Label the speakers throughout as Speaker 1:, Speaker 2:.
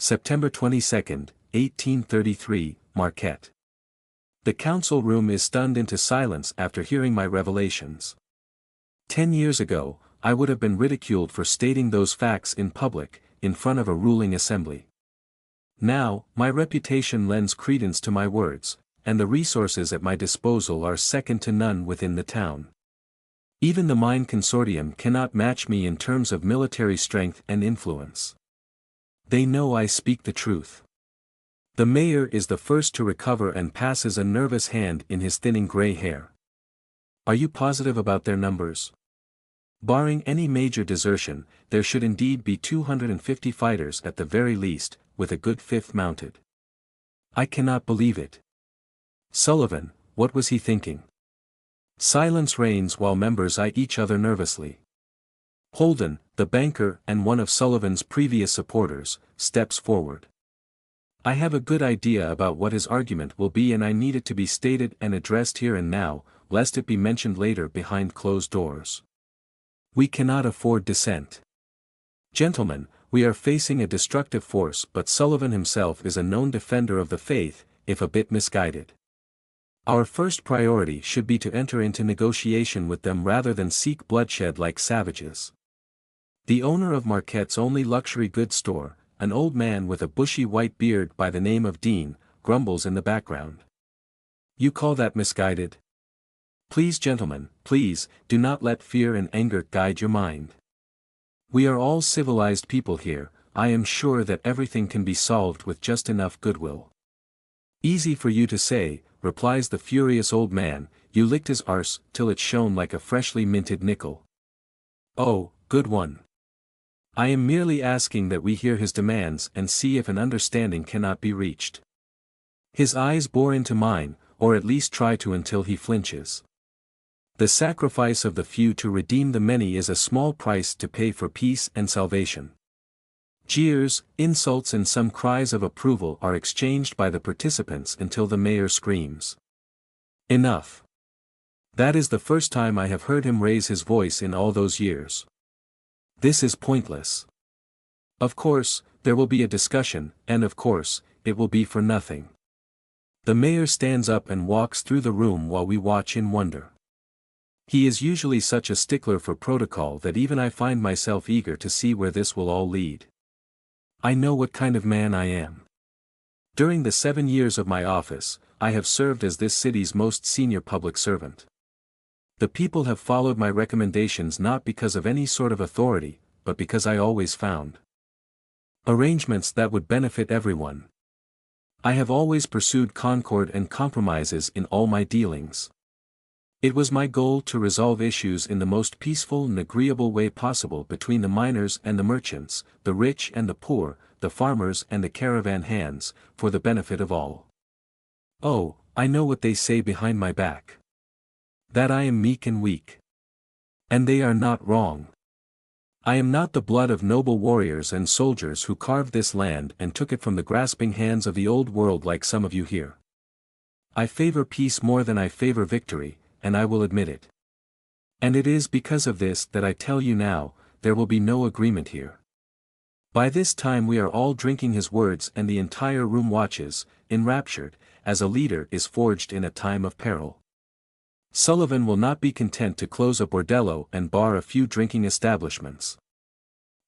Speaker 1: September 22, 1833, Marquette. The council room is stunned into silence after hearing my revelations. 10 years ago, I would have been ridiculed for stating those facts in public, in front of a ruling assembly. Now, my reputation lends credence to my words, and the resources at my disposal are second to none within the town. Even the Mine Consortium cannot match me in terms of military strength and influence. They know I speak the truth. The mayor is the first to recover and passes a nervous hand in his thinning gray hair. Are you positive about their numbers? Barring any major desertion, there should indeed be 250 fighters at the very least, with a good fifth mounted. I cannot believe it. Sullivan, what was he thinking? Silence reigns while members eye each other nervously. Holden, the banker and one of Sullivan's previous supporters, steps forward. I have a good idea about what his argument will be, and I need it to be stated and addressed here and now, lest it be mentioned later behind closed doors. We cannot afford dissent. Gentlemen, we are facing a destructive force, but Sullivan himself is a known defender of the faith, if a bit misguided. Our first priority should be to enter into negotiation with them rather than seek bloodshed like savages. The owner of Marquette's only luxury goods store, an old man with a bushy white beard by the name of Dean, grumbles in the background. You call that misguided? Please, gentlemen, please, do not let fear and anger guide your mind. We are all civilized people here. I am sure that everything can be solved with just enough goodwill. Easy for you to say, replies the furious old man, you licked his arse till it shone like a freshly minted nickel. Oh, good one. I am merely asking that we hear his demands and see if an understanding cannot be reached. His eyes bore into mine, or at least try to until he flinches. The sacrifice of the few to redeem the many is a small price to pay for peace and salvation. Jeers, insults and some cries of approval are exchanged by the participants until the mayor screams. Enough. That is the first time I have heard him raise his voice in all those years. This is pointless. Of course, there will be a discussion, and of course, it will be for nothing. The mayor stands up and walks through the room while we watch in wonder. He is usually such a stickler for protocol that even I find myself eager to see where this will all lead. I know what kind of man I am. During the 7 years of my office, I have served as this city's most senior public servant. The people have followed my recommendations not because of any sort of authority, but because I always found arrangements that would benefit everyone. I have always pursued concord and compromises in all my dealings. It was my goal to resolve issues in the most peaceful and agreeable way possible between the miners and the merchants, the rich and the poor, the farmers and the caravan hands, for the benefit of all. Oh, I know what they say behind my back. That I am meek and weak. And they are not wrong. I am not the blood of noble warriors and soldiers who carved this land and took it from the grasping hands of the old world like some of you here. I favor peace more than I favor victory, and I will admit it. And it is because of this that I tell you now, there will be no agreement here. By this time we are all drinking his words and the entire room watches, enraptured, as a leader is forged in a time of peril. Sullivan will not be content to close a bordello and bar a few drinking establishments.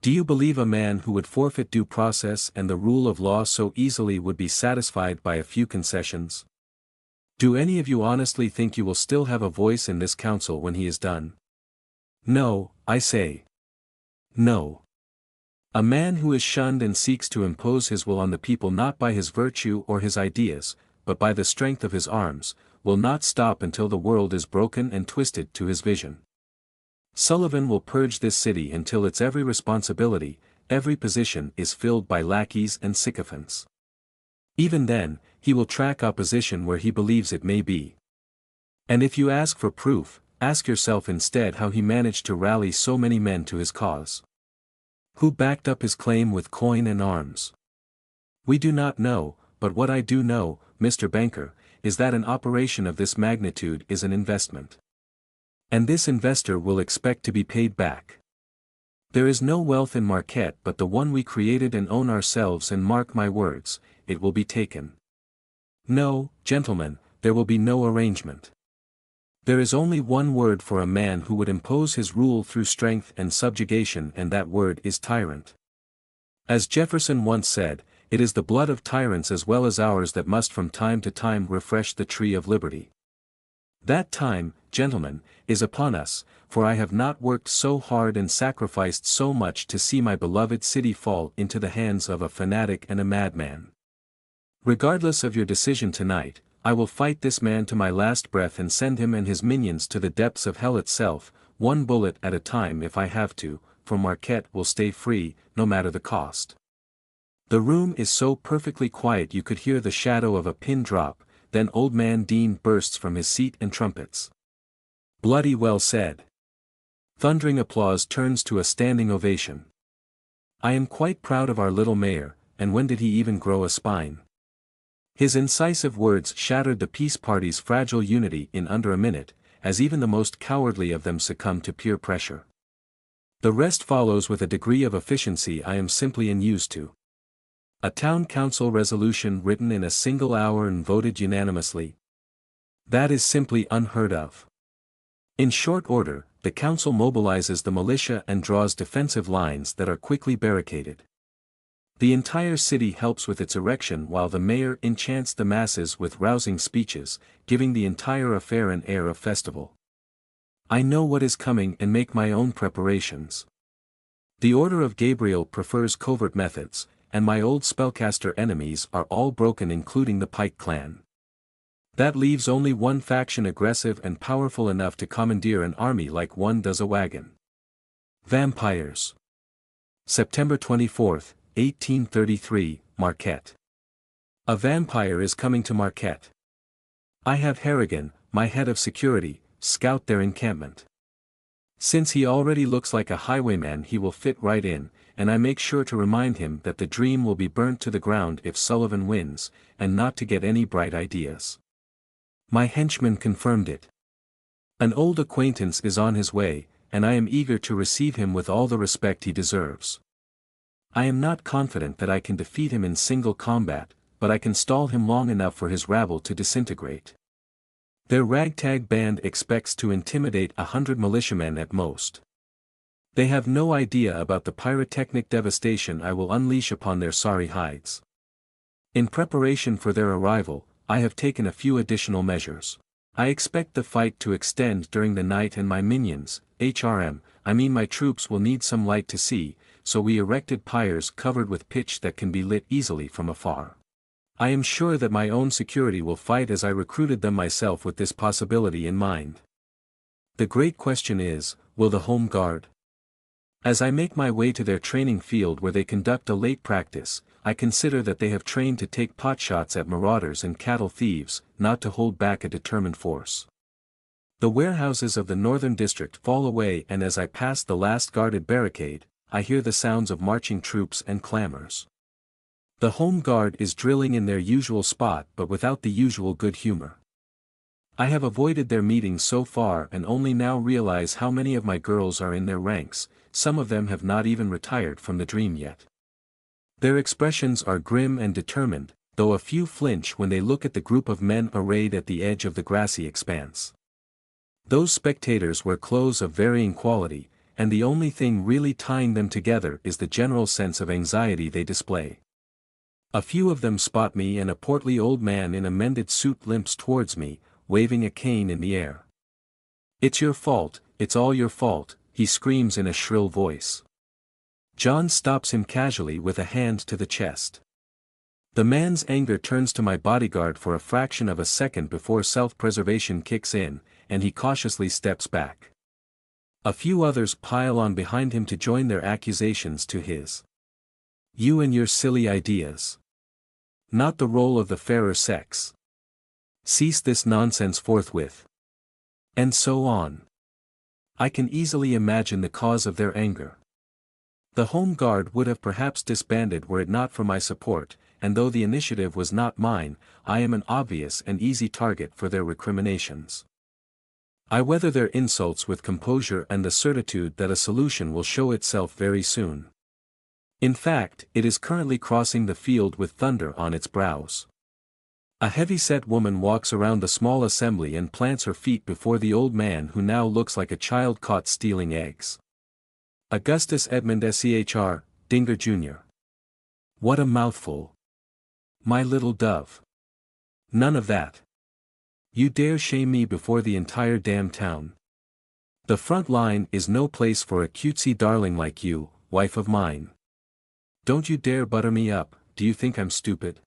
Speaker 1: Do you believe a man who would forfeit due process and the rule of law so easily would be satisfied by a few concessions? Do any of you honestly think you will still have a voice in this council when he is done? No, I say. No. A man who is shunned and seeks to impose his will on the people not by his virtue or his ideas, but by the strength of his arms, will not stop until the world is broken and twisted to his vision. Sullivan will purge this city until its every responsibility, every position is filled by lackeys and sycophants. Even then, he will track opposition where he believes it may be. And if you ask for proof, ask yourself instead how he managed to rally so many men to his cause. Who backed up his claim with coin and arms? We do not know, but what I do know, Mr. Banker, is that an operation of this magnitude is an investment. And this investor will expect to be paid back. There is no wealth in Marquette but the one we created and own ourselves, and mark my words, it will be taken. No, gentlemen, there will be no arrangement. There is only one word for a man who would impose his rule through strength and subjugation, and that word is tyrant. As Jefferson once said, it is the blood of tyrants as well as ours that must from time to time refresh the tree of liberty. That time, gentlemen, is upon us, for I have not worked so hard and sacrificed so much to see my beloved city fall into the hands of a fanatic and a madman. Regardless of your decision tonight, I will fight this man to my last breath and send him and his minions to the depths of hell itself, one bullet at a time if I have to, for Marquette will stay free, no matter the cost. The room is so perfectly quiet you could hear the shadow of a pin drop, then Old Man Dean bursts from his seat and trumpets. Bloody well said. Thundering applause turns to a standing ovation. I am quite proud of our little mayor, and when did he even grow a spine? His incisive words shattered the peace party's fragile unity in under a minute, as even the most cowardly of them succumbed to peer pressure. The rest follows with a degree of efficiency I am simply unused to. A town council resolution written in a single hour and voted unanimously. That is simply unheard of. In short order, the council mobilizes the militia and draws defensive lines that are quickly barricaded. The entire city helps with its erection while the mayor enchants the masses with rousing speeches, giving the entire affair an air of festival. I know what is coming and make my own preparations. The Order of Gabriel prefers covert methods, and my old spellcaster enemies are all broken, including the Pike clan. That leaves only one faction aggressive and powerful enough to commandeer an army like one does a wagon. Vampires. September 24, 1833, Marquette. A vampire is coming to Marquette. I have Harrigan, my head of security, scout their encampment. Since he already looks like a highwayman, he will fit right in, and I make sure to remind him that the dream will be burnt to the ground if Sullivan wins, and not to get any bright ideas. My henchman confirmed it. An old acquaintance is on his way, and I am eager to receive him with all the respect he deserves. I am not confident that I can defeat him in single combat, but I can stall him long enough for his rabble to disintegrate. Their ragtag band expects to intimidate 100 militiamen at most. They have no idea about the pyrotechnic devastation I will unleash upon their sorry hides. In preparation for their arrival, I have taken a few additional measures. I expect the fight to extend during the night, and my minions, my troops will need some light to see, so we erected pyres covered with pitch that can be lit easily from afar. I am sure that my own security will fight as I recruited them myself with this possibility in mind. The great question is, will the Home Guard? As I make my way to their training field where they conduct a late practice, I consider that they have trained to take potshots at marauders and cattle thieves, not to hold back a determined force. The warehouses of the northern district fall away, and as I pass the last guarded barricade, I hear the sounds of marching troops and clamors. The Home Guard is drilling in their usual spot but without the usual good humor. I have avoided their meetings so far and only now realize how many of my girls are in their ranks. Some of them have not even retired from the dream yet. Their expressions are grim and determined, though a few flinch when they look at the group of men arrayed at the edge of the grassy expanse. Those spectators wear clothes of varying quality, and the only thing really tying them together is the general sense of anxiety they display. A few of them spot me, and a portly old man in a mended suit limps towards me, waving a cane in the air. "It's your fault, it's all your fault," he screams in a shrill voice. John stops him casually with a hand to the chest. The man's anger turns to my bodyguard for a fraction of a second before self-preservation kicks in, and he cautiously steps back. A few others pile on behind him to join their accusations to his. "You and your silly ideas. Not the role of the fairer sex. Cease this nonsense forthwith." And so on. I can easily imagine the cause of their anger. The Home Guard would have perhaps disbanded were it not for my support, and though the initiative was not mine, I am an obvious and easy target for their recriminations. I weather their insults with composure and the certitude that a solution will show itself very soon. In fact, it is currently crossing the field with thunder on its brows. A heavy-set woman walks around the small assembly and plants her feet before the old man who now looks like a child caught stealing eggs. Augustus Edmund Sechr, Dinger Jr. What a mouthful. My little dove. None of that. You dare shame me before the entire damn town. The front line is no place for a cutesy darling like you, wife of mine. Don't you dare butter me up, do you think I'm stupid?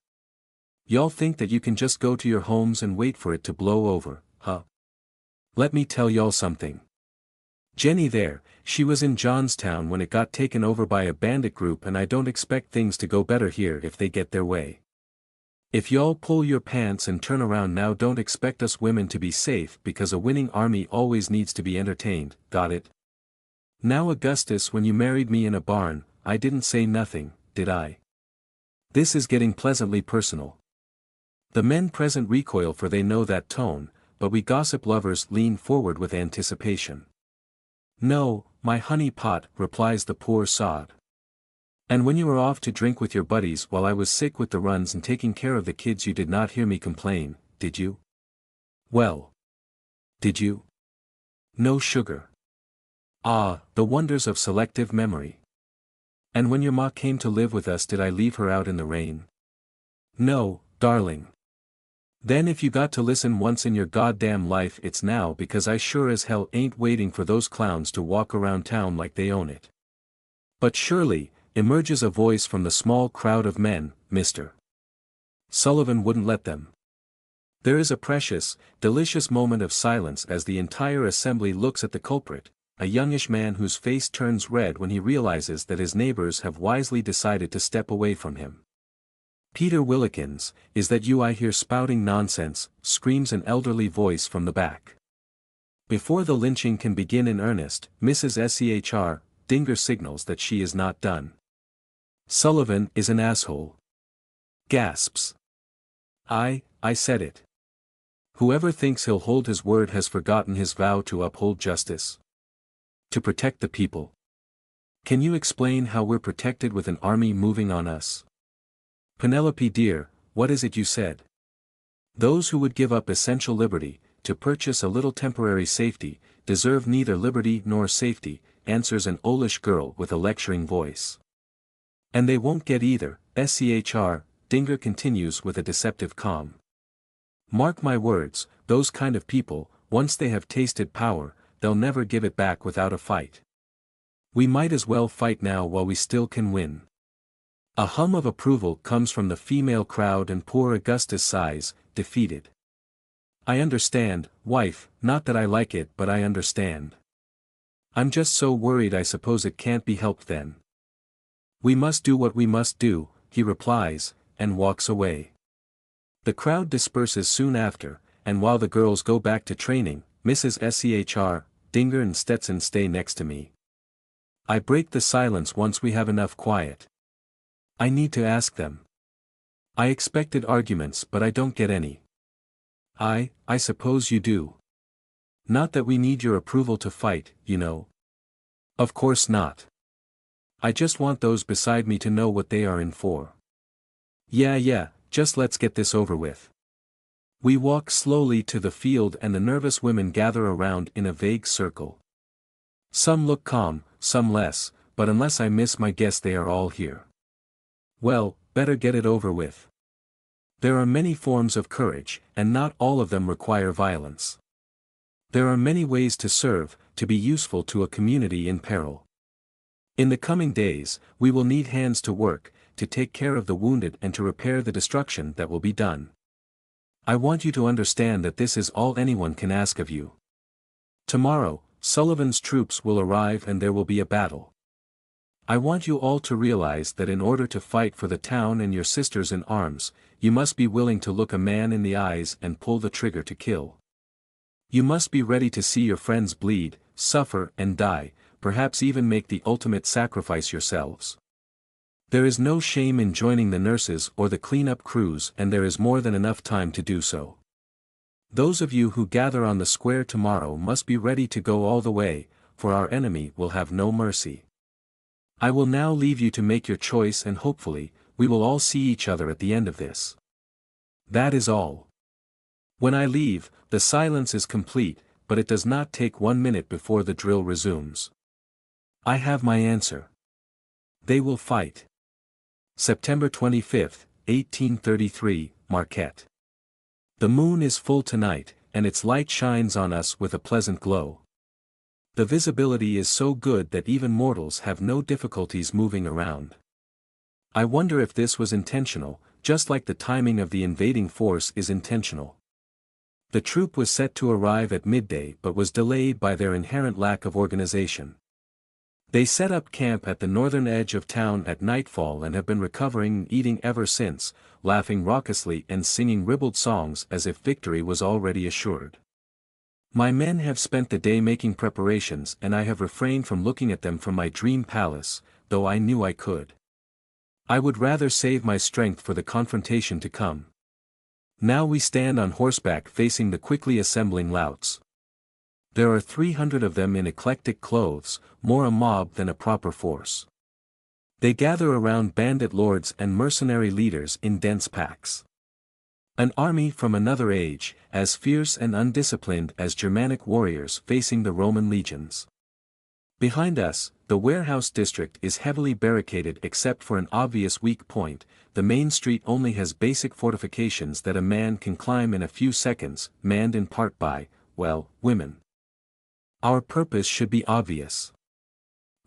Speaker 1: Y'all think that you can just go to your homes and wait for it to blow over, huh? Let me tell y'all something. Jenny there, she was in Johnstown when it got taken over by a bandit group, and I don't expect things to go better here if they get their way. If y'all pull your pants and turn around now, don't expect us women to be safe, because a winning army always needs to be entertained, got it? Now Augustus, when you married me in a barn, I didn't say nothing, did I? This is getting pleasantly personal. The men present recoil, for they know that tone, but we gossip lovers lean forward with anticipation. No, my honey pot, replies the poor sod. And when you were off to drink with your buddies while I was sick with the runs and taking care of the kids, you did not hear me complain, did you? Well. Did you? No sugar. Ah, the wonders of selective memory. And when your ma came to live with us, did I leave her out in the rain? No, darling. Then if you got to listen once in your goddamn life, it's now, because I sure as hell ain't waiting for those clowns to walk around town like they own it. But surely, emerges a voice from the small crowd of men, Mr. Sullivan wouldn't let them. There is a precious, delicious moment of silence as the entire assembly looks at the culprit, a youngish man whose face turns red when he realizes that his neighbors have wisely decided to step away from him. Peter Willikins, is that you I hear spouting nonsense, screams an elderly voice from the back. Before the lynching can begin in earnest, Mrs. Sechr, Dinger signals that she is not done. Sullivan is an asshole. Gasps. I said it. Whoever thinks he'll hold his word has forgotten his vow to uphold justice. To protect the people. Can you explain how we're protected with an army moving on us? Penelope dear, what is it you said? Those who would give up essential liberty, to purchase a little temporary safety, deserve neither liberty nor safety, answers an oldish girl with a lecturing voice. And they won't get either, Sechr, Dinger continues with a deceptive calm. Mark my words, those kind of people, once they have tasted power, they'll never give it back without a fight. We might as well fight now while we still can win. A hum of approval comes from the female crowd and poor Augustus sighs, defeated. I understand, wife, not that I like it, but I understand. I'm just so worried. I suppose it can't be helped then. We must do what we must do, he replies, and walks away. The crowd disperses soon after, and while the girls go back to training, Mrs. Sechr, Dinger and Stetson stay next to me. I break the silence once we have enough quiet. I need to ask them. I expected arguments, but I don't get any. I suppose you do. Not that we need your approval to fight, you know. Of course not. I just want those beside me to know what they are in for. Yeah, just let's get this over with. We walk slowly to the field and the nervous women gather around in a vague circle. Some look calm, some less, but unless I miss my guess they are all here. Well, better get it over with. There are many forms of courage, and not all of them require violence. There are many ways to serve, to be useful to a community in peril. In the coming days, we will need hands to work, to take care of the wounded and to repair the destruction that will be done. I want you to understand that this is all anyone can ask of you. Tomorrow, Sullivan's troops will arrive and there will be a battle. I want you all to realize that in order to fight for the town and your sisters in arms, you must be willing to look a man in the eyes and pull the trigger to kill. You must be ready to see your friends bleed, suffer and die, perhaps even make the ultimate sacrifice yourselves. There is no shame in joining the nurses or the cleanup crews, and there is more than enough time to do so. Those of you who gather on the square tomorrow must be ready to go all the way, for our enemy will have no mercy. I will now leave you to make your choice, and hopefully, we will all see each other at the end of this. That is all. When I leave, the silence is complete, but it does not take 1 minute before the drill resumes. I have my answer. They will fight. September 25, 1833, Marquette. The moon is full tonight, and its light shines on us with a pleasant glow. The visibility is so good that even mortals have no difficulties moving around. I wonder if this was intentional, just like the timing of the invading force is intentional. The troop was set to arrive at midday but was delayed by their inherent lack of organization. They set up camp at the northern edge of town at nightfall and have been recovering and eating ever since, laughing raucously and singing ribald songs as if victory was already assured. My men have spent the day making preparations, and I have refrained from looking at them from my dream palace, though I knew I could. I would rather save my strength for the confrontation to come. Now we stand on horseback facing the quickly assembling louts. There are 300 of them in eclectic clothes, more a mob than a proper force. They gather around bandit lords and mercenary leaders in dense packs. An army from another age, as fierce and undisciplined as Germanic warriors facing the Roman legions. Behind us, the warehouse district is heavily barricaded except for an obvious weak point. The main street only has basic fortifications that a man can climb in a few seconds, manned in part by, well, women. Our purpose should be obvious.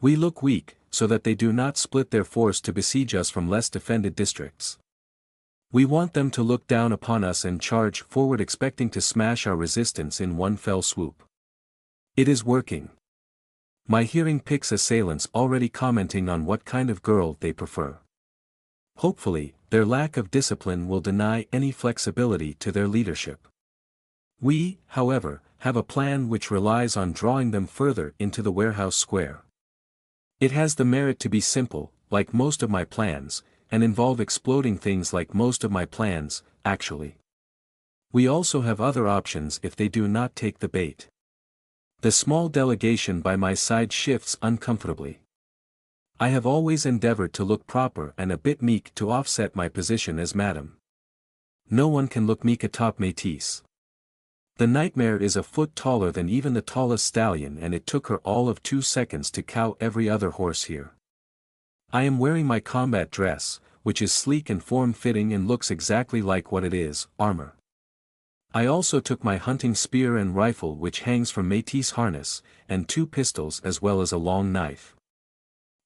Speaker 1: We look weak, so that they do not split their force to besiege us from less defended districts. We want them to look down upon us and charge forward expecting to smash our resistance in one fell swoop. It is working. My hearing picks assailants already commenting on what kind of girl they prefer. Hopefully, their lack of discipline will deny any flexibility to their leadership. We, however, have a plan which relies on drawing them further into the warehouse square. It has the merit to be simple, like most of my plans, and involve exploding things like most of my plans, actually. We also have other options if they do not take the bait. The small delegation by my side shifts uncomfortably. I have always endeavored to look proper and a bit meek to offset my position as madam. No one can look meek atop Métis. The nightmare is a foot taller than even the tallest stallion, and it took her all of 2 seconds to cow every other horse here. I am wearing my combat dress, which is sleek and form-fitting and looks exactly like what it is, armor. I also took my hunting spear and rifle which hangs from Métis harness, and 2 pistols as well as a long knife.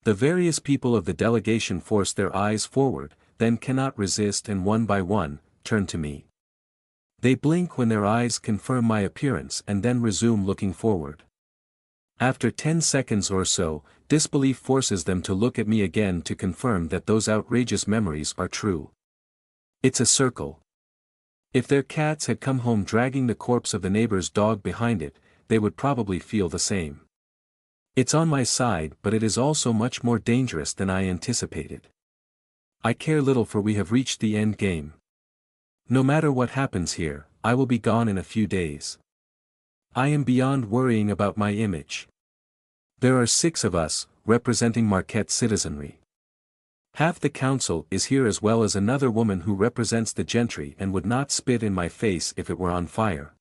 Speaker 1: The various people of the delegation force their eyes forward, then cannot resist and one by one, turn to me. They blink when their eyes confirm my appearance and then resume looking forward. After 10 seconds or so, disbelief forces them to look at me again to confirm that those outrageous memories are true. It's a circle. If their cats had come home dragging the corpse of the neighbor's dog behind it, they would probably feel the same. It's on my side, but it is also much more dangerous than I anticipated. I care little, for we have reached the end game. No matter what happens here, I will be gone in a few days. I am beyond worrying about my image. There are 6 of us, representing Marquette citizenry. Half the council is here as well as another woman who represents the gentry and would not spit in my face if it were on fire.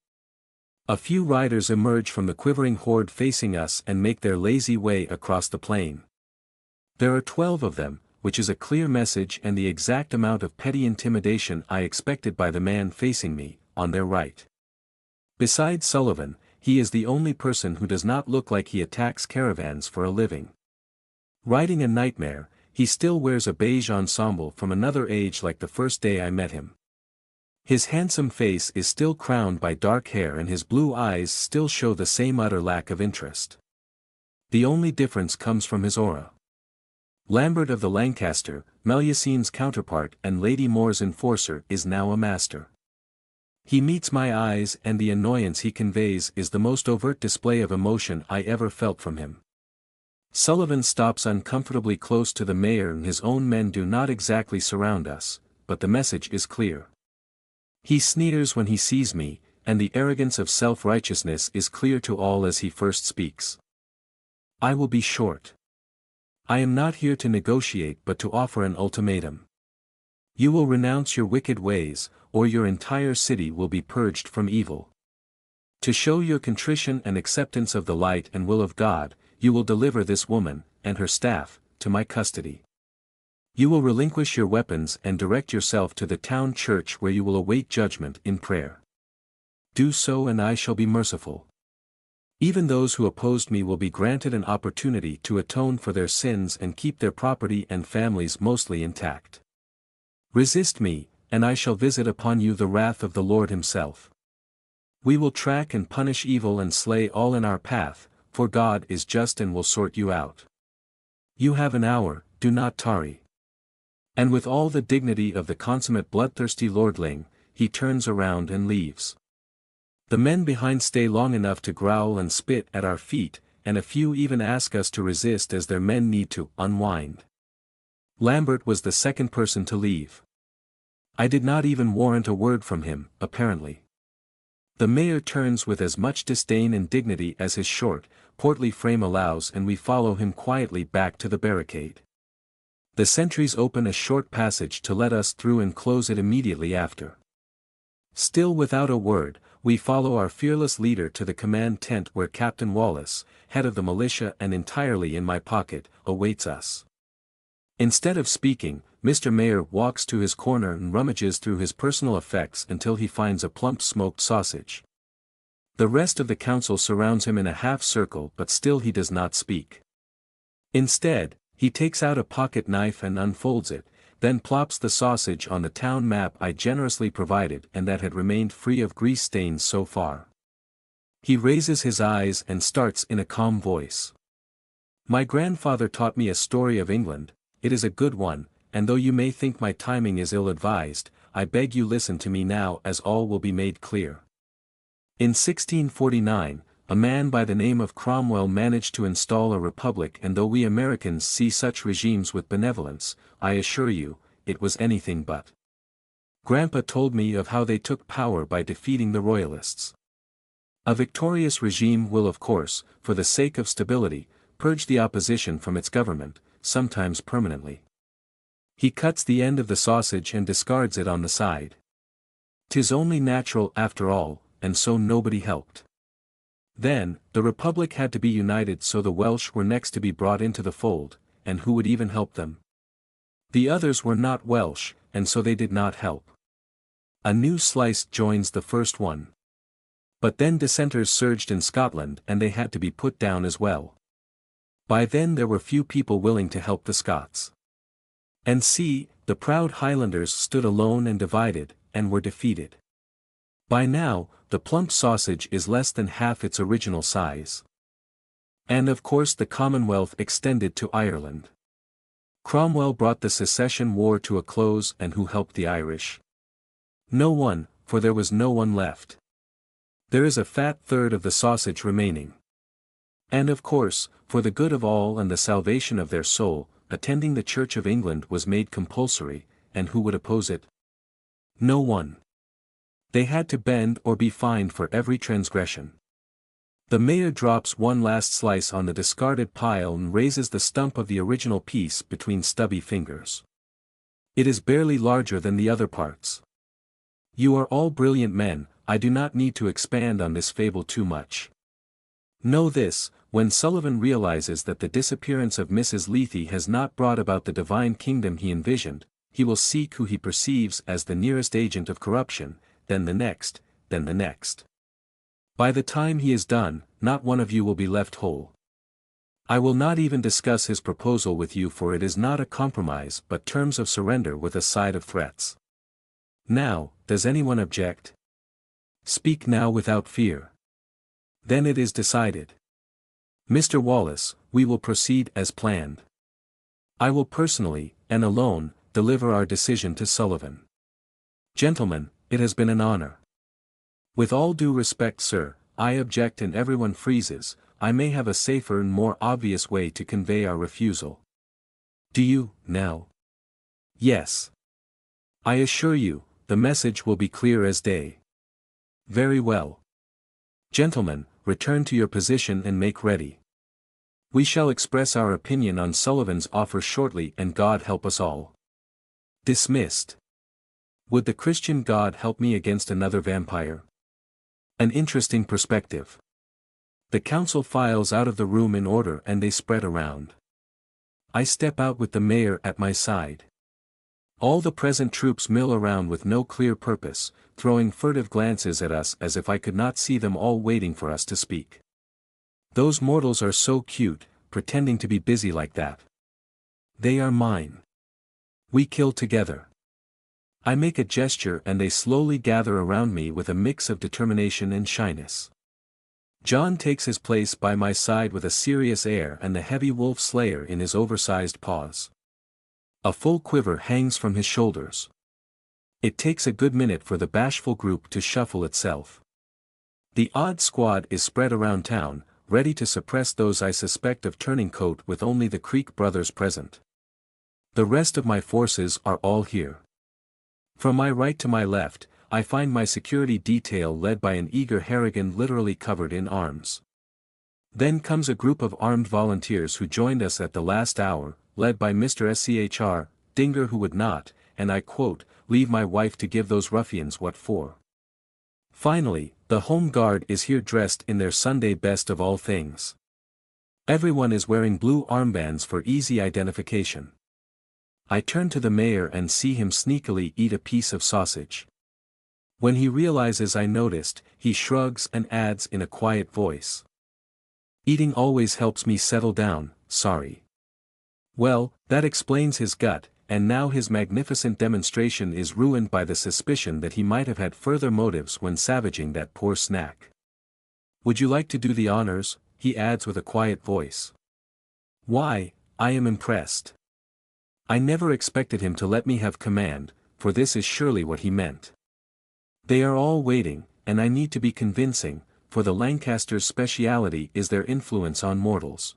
Speaker 1: A few riders emerge from the quivering horde facing us and make their lazy way across the plain. There are 12 of them, which is a clear message and the exact amount of petty intimidation I expected by the man facing me, on their right. Besides Sullivan, he is the only person who does not look like he attacks caravans for a living. Riding a nightmare, he still wears a beige ensemble from another age like the first day I met him. His handsome face is still crowned by dark hair and his blue eyes still show the same utter lack of interest. The only difference comes from his aura. Lambert of the Lancaster, Melusine's counterpart and Lady Moore's enforcer, is now a master. He meets my eyes and the annoyance he conveys is the most overt display of emotion I ever felt from him. Sullivan stops uncomfortably close to the mayor and his own men do not exactly surround us, but the message is clear. He sneers when he sees me, and the arrogance of self-righteousness is clear to all as he first speaks. I will be short. I am not here to negotiate but to offer an ultimatum. You will renounce your wicked ways, or your entire city will be purged from evil. To show your contrition and acceptance of the light and will of God, you will deliver this woman, and her staff, to my custody. You will relinquish your weapons and direct yourself to the town church where you will await judgment in prayer. Do so and I shall be merciful. Even those who opposed me will be granted an opportunity to atone for their sins and keep their property and families mostly intact. Resist me, and I shall visit upon you the wrath of the Lord himself. We will track and punish evil and slay all in our path, for God is just and will sort you out. You have an hour, do not tarry. And with all the dignity of the consummate bloodthirsty lordling, he turns around and leaves. The men behind stay long enough to growl and spit at our feet, and a few even ask us to resist as their men need to unwind. Lambert was the second person to leave. I did not even warrant a word from him, apparently. The mayor turns with as much disdain and dignity as his short, portly frame allows and we follow him quietly back to the barricade. The sentries open a short passage to let us through and close it immediately after. Still without a word, we follow our fearless leader to the command tent where Captain Wallace, head of the militia and entirely in my pocket, awaits us. Instead of speaking, Mr. Mayor walks to his corner and rummages through his personal effects until he finds a plump smoked sausage. The rest of the council surrounds him in a half circle but still he does not speak. Instead, he takes out a pocket knife and unfolds it, then plops the sausage on the town map I generously provided and that had remained free of grease stains so far. He raises his eyes and starts in a calm voice. My grandfather taught me a story of England. It is a good one, and though you may think my timing is ill-advised, I beg you listen to me now as all will be made clear. In 1649, a man by the name of Cromwell managed to install a republic, and though we Americans see such regimes with benevolence, I assure you, it was anything but. Grandpa told me of how they took power by defeating the royalists. A victorious regime will of course, for the sake of stability, purge the opposition from its government, sometimes permanently. He cuts the end of the sausage and discards it on the side. 'Tis only natural after all, and so nobody helped. Then, the Republic had to be united, so the Welsh were next to be brought into the fold, and who would even help them? The others were not Welsh, and so they did not help. A new slice joins the first one. But then dissenters surged in Scotland and they had to be put down as well. By then there were few people willing to help the Scots. And see, the proud Highlanders stood alone and divided, and were defeated. By now, the plump sausage is less than half its original size. And of course the Commonwealth extended to Ireland. Cromwell brought the Secession War to a close, and who helped the Irish? No one, for there was no one left. There is a fat third of the sausage remaining. And of course, for the good of all and the salvation of their soul, attending the Church of England was made compulsory, and who would oppose it? No one. They had to bend or be fined for every transgression. The mayor drops one last slice on the discarded pile and raises the stump of the original piece between stubby fingers. It is barely larger than the other parts. You are all brilliant men, I do not need to expand on this fable too much. Know this, when Sullivan realizes that the disappearance of Mrs. Lethe has not brought about the divine kingdom he envisioned, he will seek who he perceives as the nearest agent of corruption, then the next, then the next. By the time he is done, not one of you will be left whole. I will not even discuss his proposal with you, for it is not a compromise but terms of surrender with a side of threats. Now, does anyone object? Speak now without fear. Then it is decided. Mr. Wallace, we will proceed as planned. I will personally, and alone, deliver our decision to Sullivan. Gentlemen, it has been an honor. With all due respect, sir, I object, and everyone freezes. I may have a safer and more obvious way to convey our refusal. Do you, now? Yes. I assure you, the message will be clear as day. Very well. Gentlemen, return to your position and make ready. We shall express our opinion on Sullivan's offer shortly, and God help us all. Dismissed. Would the Christian God help me against another vampire? An interesting perspective. The council files out of the room in order and they spread around. I step out with the mayor at my side. All the present troops mill around with no clear purpose, throwing furtive glances at us as if I could not see them all waiting for us to speak. Those mortals are so cute, pretending to be busy like that. They are mine. We kill together. I make a gesture and they slowly gather around me with a mix of determination and shyness. John takes his place by my side with a serious air and the heavy wolf slayer in his oversized paws. A full quiver hangs from his shoulders. It takes a good minute for the bashful group to shuffle itself. The odd squad is spread around town, ready to suppress those I suspect of turning coat with only the Creek brothers present. The rest of my forces are all here. From my right to my left, I find my security detail led by an eager Harrigan literally covered in arms. Then comes a group of armed volunteers who joined us at the last hour, led by Mr. Schr. Dinger, who would not, and I quote, leave my wife to give those ruffians what for. Finally, the Home Guard is here dressed in their Sunday best of all things. Everyone is wearing blue armbands for easy identification. I turn to the mayor and see him sneakily eat a piece of sausage. When he realizes I noticed, he shrugs and adds in a quiet voice. Eating always helps me settle down, sorry. Well, that explains his gut, and now his magnificent demonstration is ruined by the suspicion that he might have had further motives when savaging that poor snack. Would you like to do the honors? He adds with a quiet voice. Why, I am impressed. I never expected him to let me have command, for this is surely what he meant. They are all waiting, and I need to be convincing, for the Lancasters' speciality is their influence on mortals.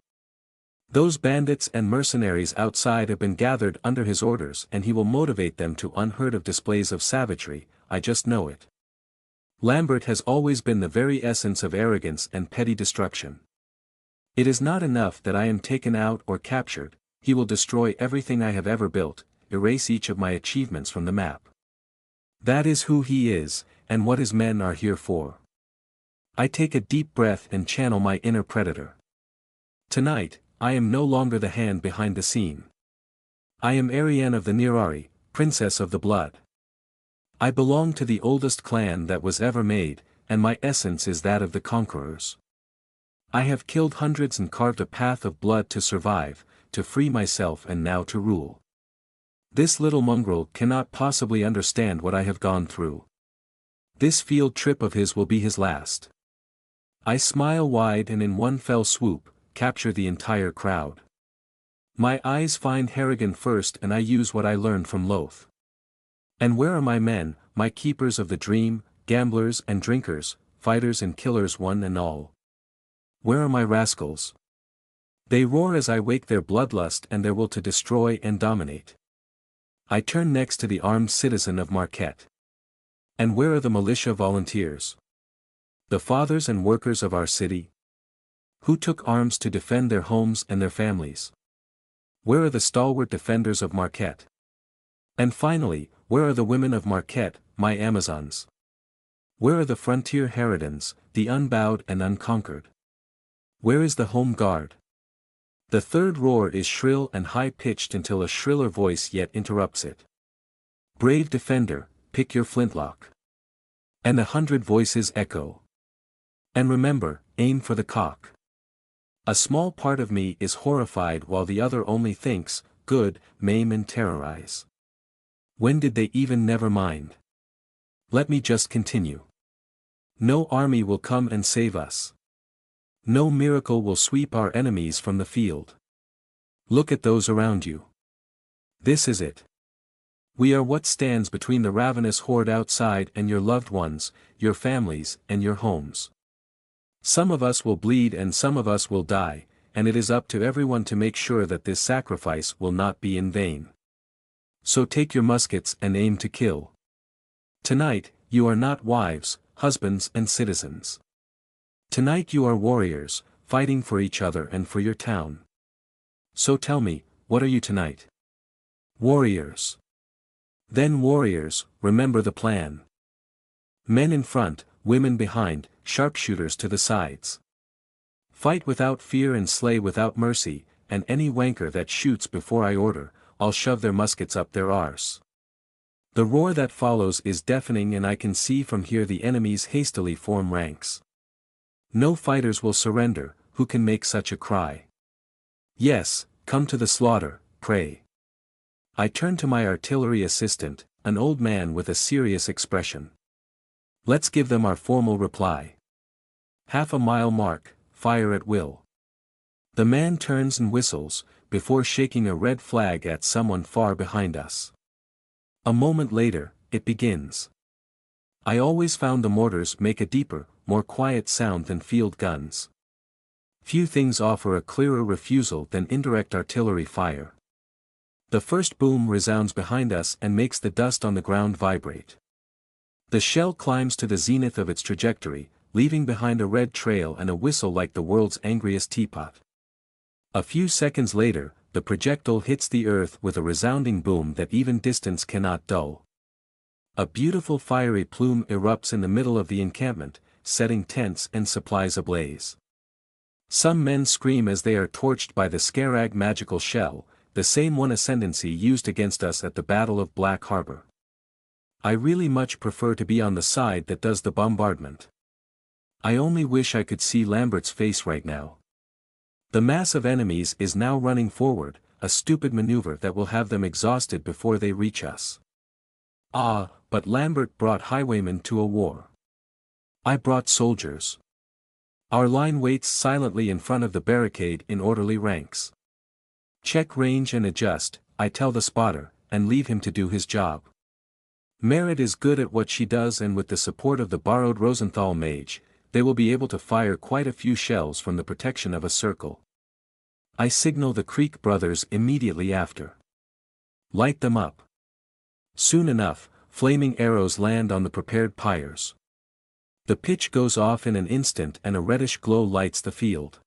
Speaker 1: Those bandits and mercenaries outside have been gathered under his orders and he will motivate them to unheard of displays of savagery, I just know it. Lambert has always been the very essence of arrogance and petty destruction. It is not enough that I am taken out or captured, he will destroy everything I have ever built, erase each of my achievements from the map. That is who he is, and what his men are here for. I take a deep breath and channel my inner predator. Tonight, I am no longer the hand behind the scene. I am Ariane of the Nerari, princess of the blood. I belong to the oldest clan that was ever made, and my essence is that of the conquerors. I have killed hundreds and carved a path of blood to survive, to free myself and now to rule. This little mongrel cannot possibly understand what I have gone through. This field trip of his will be his last. I smile wide and in one fell swoop, capture the entire crowd. My eyes find Harrigan first and I use what I learned from Loth. And where are my men, my keepers of the dream, gamblers and drinkers, fighters and killers one and all? Where are my rascals? They roar as I wake their bloodlust and their will to destroy and dominate. I turn next to the armed citizen of Marquette. And where are the militia volunteers? The fathers and workers of our city? Who took arms to defend their homes and their families? Where are the stalwart defenders of Marquette? And finally, where are the women of Marquette, my Amazons? Where are the frontier harridans, the unbowed and unconquered? Where is the Home Guard? The third roar is shrill and high-pitched until a shriller voice yet interrupts it. Brave defender, pick your flintlock. And 100 voices echo. And remember, aim for the cock. A small part of me is horrified while the other only thinks, good, maim and terrorize. When did they even never mind? Let me just continue. No army will come and save us. No miracle will sweep our enemies from the field. Look at those around you. This is it. We are what stands between the ravenous horde outside and your loved ones, your families, and your homes. Some of us will bleed and some of us will die, and it is up to everyone to make sure that this sacrifice will not be in vain. So take your muskets and aim to kill. Tonight, you are not wives, husbands and citizens. Tonight you are warriors, fighting for each other and for your town. So tell me, what are you tonight? Warriors. Then warriors, remember the plan. Men in front, women behind, sharpshooters to the sides. Fight without fear and slay without mercy, and any wanker that shoots before I order, I'll shove their muskets up their arse. The roar that follows is deafening and I can see from here the enemies hastily form ranks. No fighters will surrender, who can make such a cry. Yes, come to the slaughter, pray. I turn to my artillery assistant, an old man with a serious expression. Let's give them our formal reply. Half a mile mark, fire at will. The man turns and whistles, before shaking a red flag at someone far behind us. A moment later, it begins. I always found the mortars make a deeper, more quiet sound than field guns. Few things offer a clearer refusal than indirect artillery fire. The first boom resounds behind us and makes the dust on the ground vibrate. The shell climbs to the zenith of its trajectory, leaving behind a red trail and a whistle like the world's angriest teapot. A few seconds later, the projectile hits the earth with a resounding boom that even distance cannot dull. A beautiful fiery plume erupts in the middle of the encampment, setting tents and supplies ablaze. Some men scream as they are torched by the Scarag magical shell, the same one ascendancy used against us at the Battle of Black Harbor. I really much prefer to be on the side that does the bombardment. I only wish I could see Lambert's face right now. The mass of enemies is now running forward, a stupid maneuver that will have them exhausted before they reach us. Ah, but Lambert brought highwaymen to a war. I brought soldiers. Our line waits silently in front of the barricade in orderly ranks. Check range and adjust, I tell the spotter, and leave him to do his job. Merritt is good at what she does, and with the support of the borrowed Rosenthal mage, they will be able to fire quite a few shells from the protection of a circle. I signal the Creek brothers immediately after. Light them up. Soon enough, flaming arrows land on the prepared pyres. The pitch goes off in an instant and a reddish glow lights the field.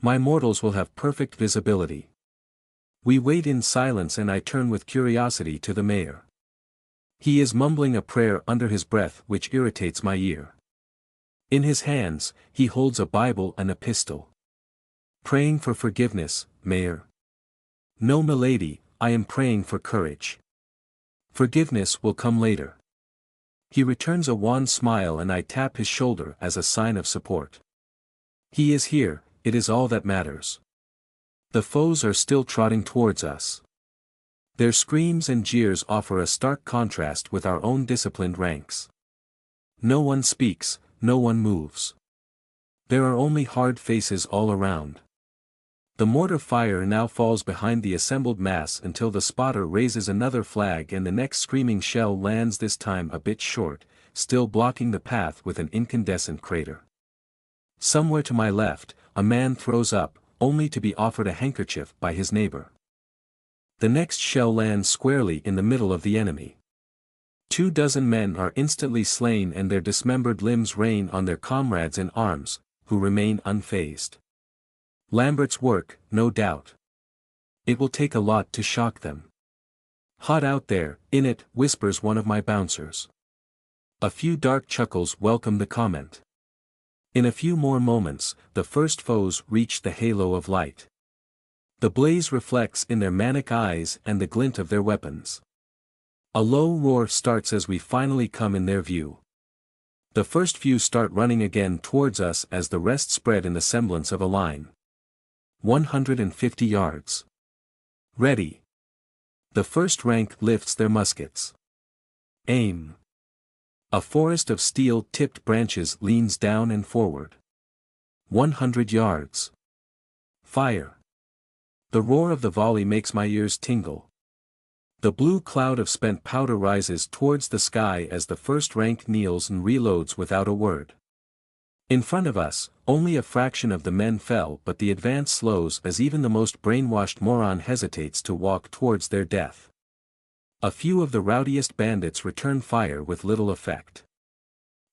Speaker 1: My mortals will have perfect visibility. We wait in silence and I turn with curiosity to the mayor. He is mumbling a prayer under his breath which irritates my ear. In his hands, he holds a Bible and a pistol. Praying for forgiveness, Mayor. No, milady, I am praying for courage. Forgiveness will come later. He returns a wan smile and I tap his shoulder as a sign of support. He is here, it is all that matters. The foes are still trotting towards us. Their screams and jeers offer a stark contrast with our own disciplined ranks. No one speaks, no one moves. There are only hard faces all around. The mortar fire now falls behind the assembled mass until the spotter raises another flag and the next screaming shell lands, this time a bit short, still blocking the path with an incandescent crater. Somewhere to my left, a man throws up, only to be offered a handkerchief by his neighbor. The next shell lands squarely in the middle of the enemy. 24 men are instantly slain and their dismembered limbs rain on their comrades in arms, who remain unfazed. Lambert's work, no doubt. It will take a lot to shock them. Hot out there, in it, whispers one of my bouncers. A few dark chuckles welcome the comment. In a few more moments, the first foes reach the halo of light. The blaze reflects in their manic eyes and the glint of their weapons. A low roar starts as we finally come in their view. The first few start running again towards us as the rest spread in the semblance of a line. 150 yards. Ready. The first rank lifts their muskets. Aim. A forest of steel-tipped branches leans down and forward. 100 yards. Fire. The roar of the volley makes my ears tingle. The blue cloud of spent powder rises towards the sky as the first rank kneels and reloads without a word. In front of us, only a fraction of the men fell, but the advance slows as even the most brainwashed moron hesitates to walk towards their death. A few of the rowdiest bandits return fire with little effect.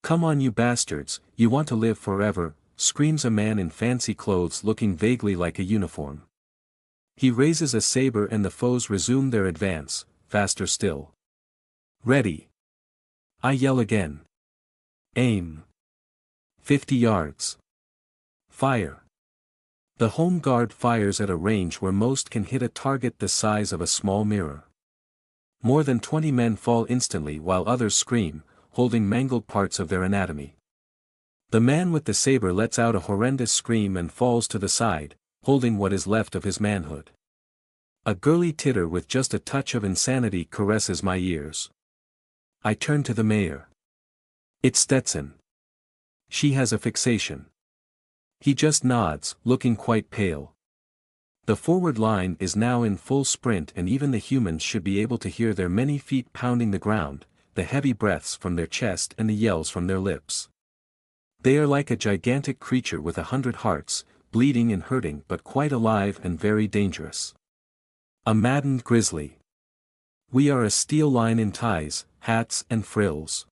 Speaker 1: "Come on you bastards, you want to live forever," screams a man in fancy clothes looking vaguely like a uniform. He raises a saber and the foes resume their advance, faster still. "Ready!" I yell again. "Aim! 50 yards. Fire!" The home guard fires at a range where most can hit a target the size of a small mirror. More than 20 men fall instantly while others scream, holding mangled parts of their anatomy. The man with the saber lets out a horrendous scream and falls to the side, holding what is left of his manhood. A girly titter with just a touch of insanity caresses my ears. I turn to the mayor. It's Stetson. She has a fixation. He just nods, looking quite pale. The forward line is now in full sprint and even the humans should be able to hear their many feet pounding the ground, the heavy breaths from their chest and the yells from their lips. They are like a gigantic creature with 100 hearts, bleeding and hurting but quite alive and very dangerous. A maddened grizzly. We are a steel line in ties, hats and frills.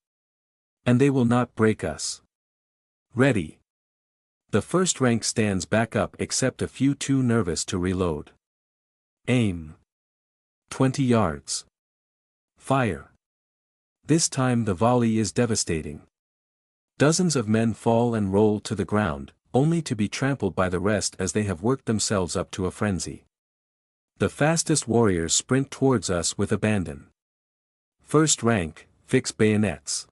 Speaker 1: And they will not break us. Ready. The first rank stands back up except a few too nervous to reload. Aim. 20 yards. Fire. This time the volley is devastating. Dozens of men fall and roll to the ground, only to be trampled by the rest as they have worked themselves up to a frenzy. The fastest warriors sprint towards us with abandon. First rank, fix bayonets.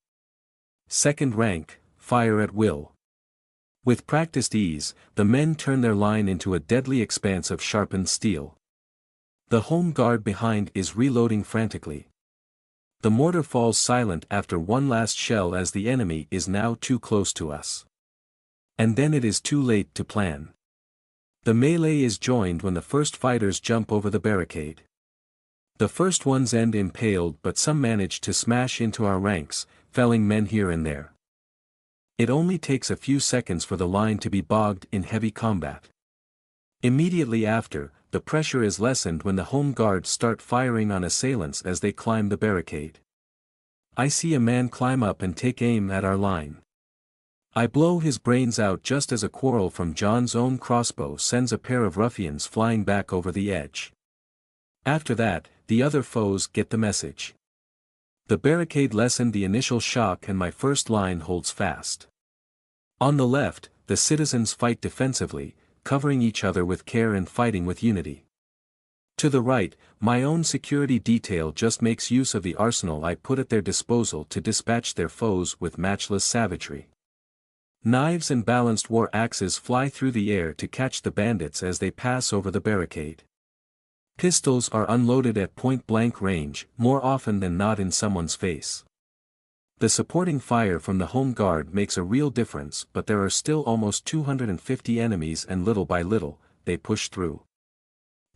Speaker 1: Second rank, fire at will. With practiced ease, the men turn their line into a deadly expanse of sharpened steel. The home guard behind is reloading frantically. The mortar falls silent after one last shell as the enemy is now too close to us. And then it is too late to plan. The melee is joined when the first fighters jump over the barricade. The first ones end impaled but some manage to smash into our ranks, felling men here and there. It only takes a few seconds for the line to be bogged in heavy combat. Immediately after, the pressure is lessened when the home guards start firing on assailants as they climb the barricade. I see a man climb up and take aim at our line. I blow his brains out just as a quarrel from John's own crossbow sends a pair of ruffians flying back over the edge. After that, the other foes get the message. The barricade lessened the initial shock and my first line holds fast. On the left, the citizens fight defensively, covering each other with care and fighting with unity. To the right, my own security detail just makes use of the arsenal I put at their disposal to dispatch their foes with matchless savagery. Knives and balanced war axes fly through the air to catch the bandits as they pass over the barricade. Pistols are unloaded at point-blank range, more often than not in someone's face. The supporting fire from the home guard makes a real difference, but there are still almost 250 enemies and little by little, they push through.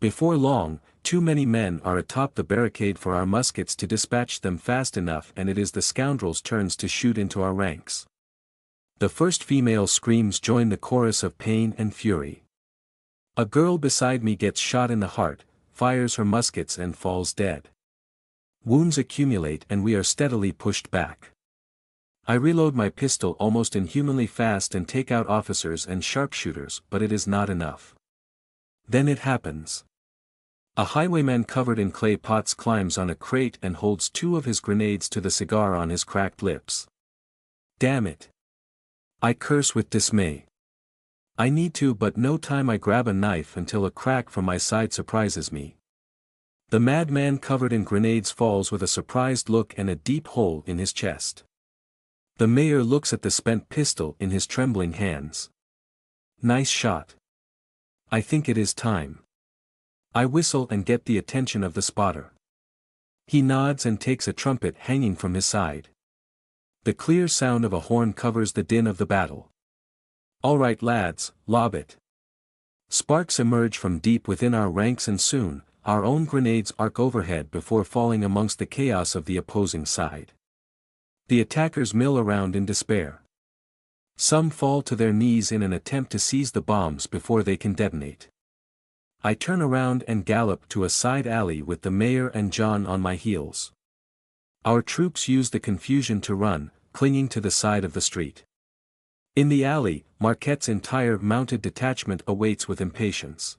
Speaker 1: Before long, too many men are atop the barricade for our muskets to dispatch them fast enough and it is the scoundrels' turns to shoot into our ranks. The first female screams join the chorus of pain and fury. A girl beside me gets shot in the heart, fires her muskets and falls dead. Wounds accumulate and we are steadily pushed back. I reload my pistol almost inhumanly fast and take out officers and sharpshooters, but it is not enough. Then it happens. A highwayman covered in clay pots climbs on a crate and holds 2 of his grenades to the cigar on his cracked lips. Damn it. I curse with dismay. I need to but no time I grab a knife until a crack from my side surprises me. The madman covered in grenades falls with a surprised look and a deep hole in his chest. The mayor looks at the spent pistol in his trembling hands. Nice shot. I think it is time. I whistle and get the attention of the spotter. He nods and takes a trumpet hanging from his side. The clear sound of a horn covers the din of the battle. All right lads, lob it. Sparks emerge from deep within our ranks and soon, our own grenades arc overhead before falling amongst the chaos of the opposing side. The attackers mill around in despair. Some fall to their knees in an attempt to seize the bombs before they can detonate. I turn around and gallop to a side alley with the mayor and John on my heels. Our troops use the confusion to run, clinging to the side of the street. In the alley, Marquette's entire mounted detachment awaits with impatience.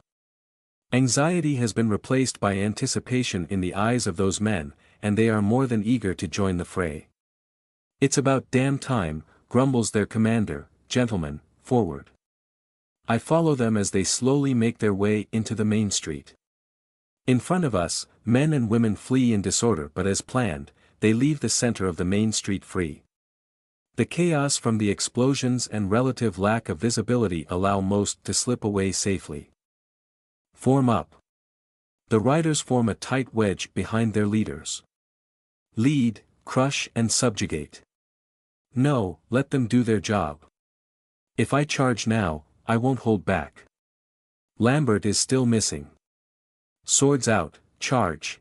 Speaker 1: Anxiety has been replaced by anticipation in the eyes of those men, and they are more than eager to join the fray. "It's about damn time," grumbles their commander. "Gentlemen, forward." I follow them as they slowly make their way into the main street. In front of us, men and women flee in disorder, but as planned, they leave the center of the main street free. The chaos from the explosions and relative lack of visibility allow most to slip away safely. Form up. The riders form a tight wedge behind their leaders. Lead, crush and subjugate. No, let them do their job. If I charge now, I won't hold back. Lambert is still missing. Swords out, charge.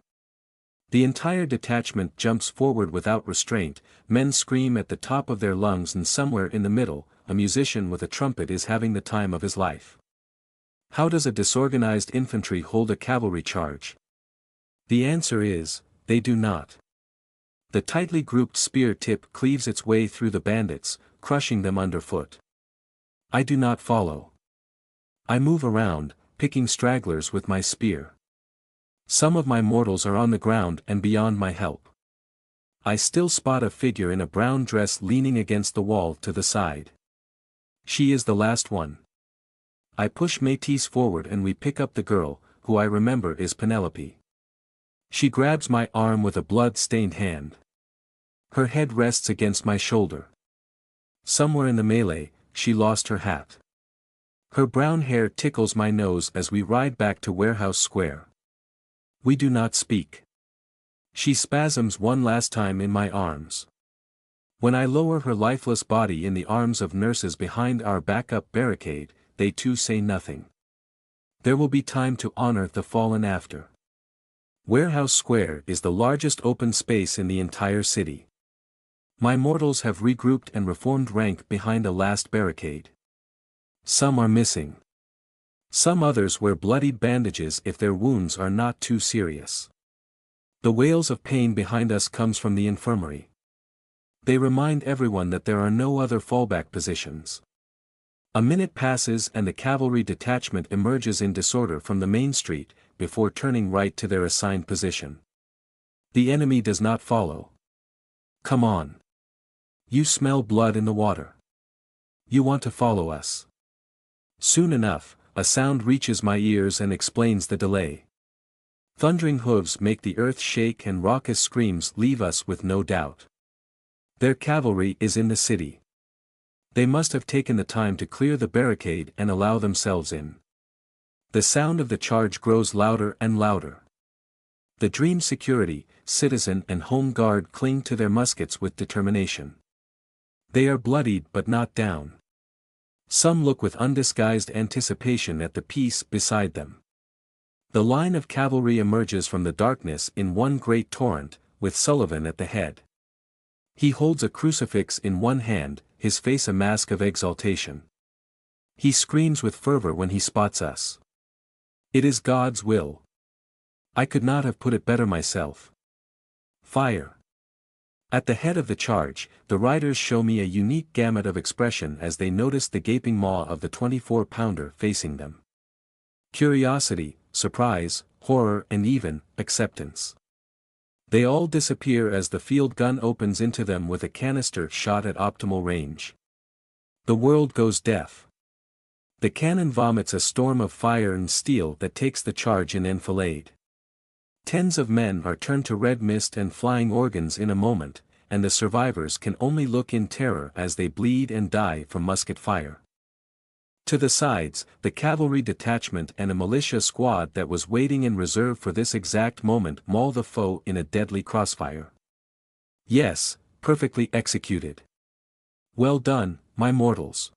Speaker 1: The entire detachment jumps forward without restraint, men scream at the top of their lungs, and somewhere in the middle, a musician with a trumpet is having the time of his life. How does a disorganized infantry hold a cavalry charge? The answer is, they do not. The tightly grouped spear tip cleaves its way through the bandits, crushing them underfoot. I do not follow. I move around, picking stragglers with my spear. Some of my mortals are on the ground and beyond my help. I still spot a figure in a brown dress leaning against the wall to the side. She is the last one. I push Métis forward and we pick up the girl, who I remember is Penelope. She grabs my arm with a blood-stained hand. Her head rests against my shoulder. Somewhere in the melee, she lost her hat. Her brown hair tickles my nose as we ride back to Warehouse Square. We do not speak. She spasms one last time in my arms. When I lower her lifeless body in the arms of nurses behind our backup barricade, they too say nothing. There will be time to honor the fallen after. Warehouse Square is the largest open space in the entire city. My mortals have regrouped and reformed rank behind a last barricade. Some are missing. Some others wear bloodied bandages if their wounds are not too serious. The wails of pain behind us comes from the infirmary. They remind everyone that there are no other fallback positions. A minute passes and the cavalry detachment emerges in disorder from the main street, before turning right to their assigned position. The enemy does not follow. Come on. You smell blood in the water. You want to follow us. Soon enough, a sound reaches my ears and explains the delay. Thundering hooves make the earth shake and raucous screams leave us with no doubt. Their cavalry is in the city. They must have taken the time to clear the barricade and allow themselves in. The sound of the charge grows louder and louder. The Dream security, citizen and home guard cling to their muskets with determination. They are bloodied but not down. Some look with undisguised anticipation at the piece beside them. The line of cavalry emerges from the darkness in one great torrent, with Sullivan at the head. He holds a crucifix in one hand, his face a mask of exaltation. He screams with fervor when he spots us. It is God's will. I could not have put it better myself. Fire. At the head of the charge, the riders show me a unique gamut of expression as they notice the gaping maw of the 24-pounder facing them. Curiosity, surprise, horror and even acceptance. They all disappear as the field gun opens into them with a canister shot at optimal range. The world goes deaf. The cannon vomits a storm of fire and steel that takes the charge in enfilade. Tens of men are turned to red mist and flying organs in a moment, and the survivors can only look in terror as they bleed and die from musket fire. To the sides, the cavalry detachment and a militia squad that was waiting in reserve for this exact moment maul the foe in a deadly crossfire. Yes, perfectly executed. Well done, my mortals.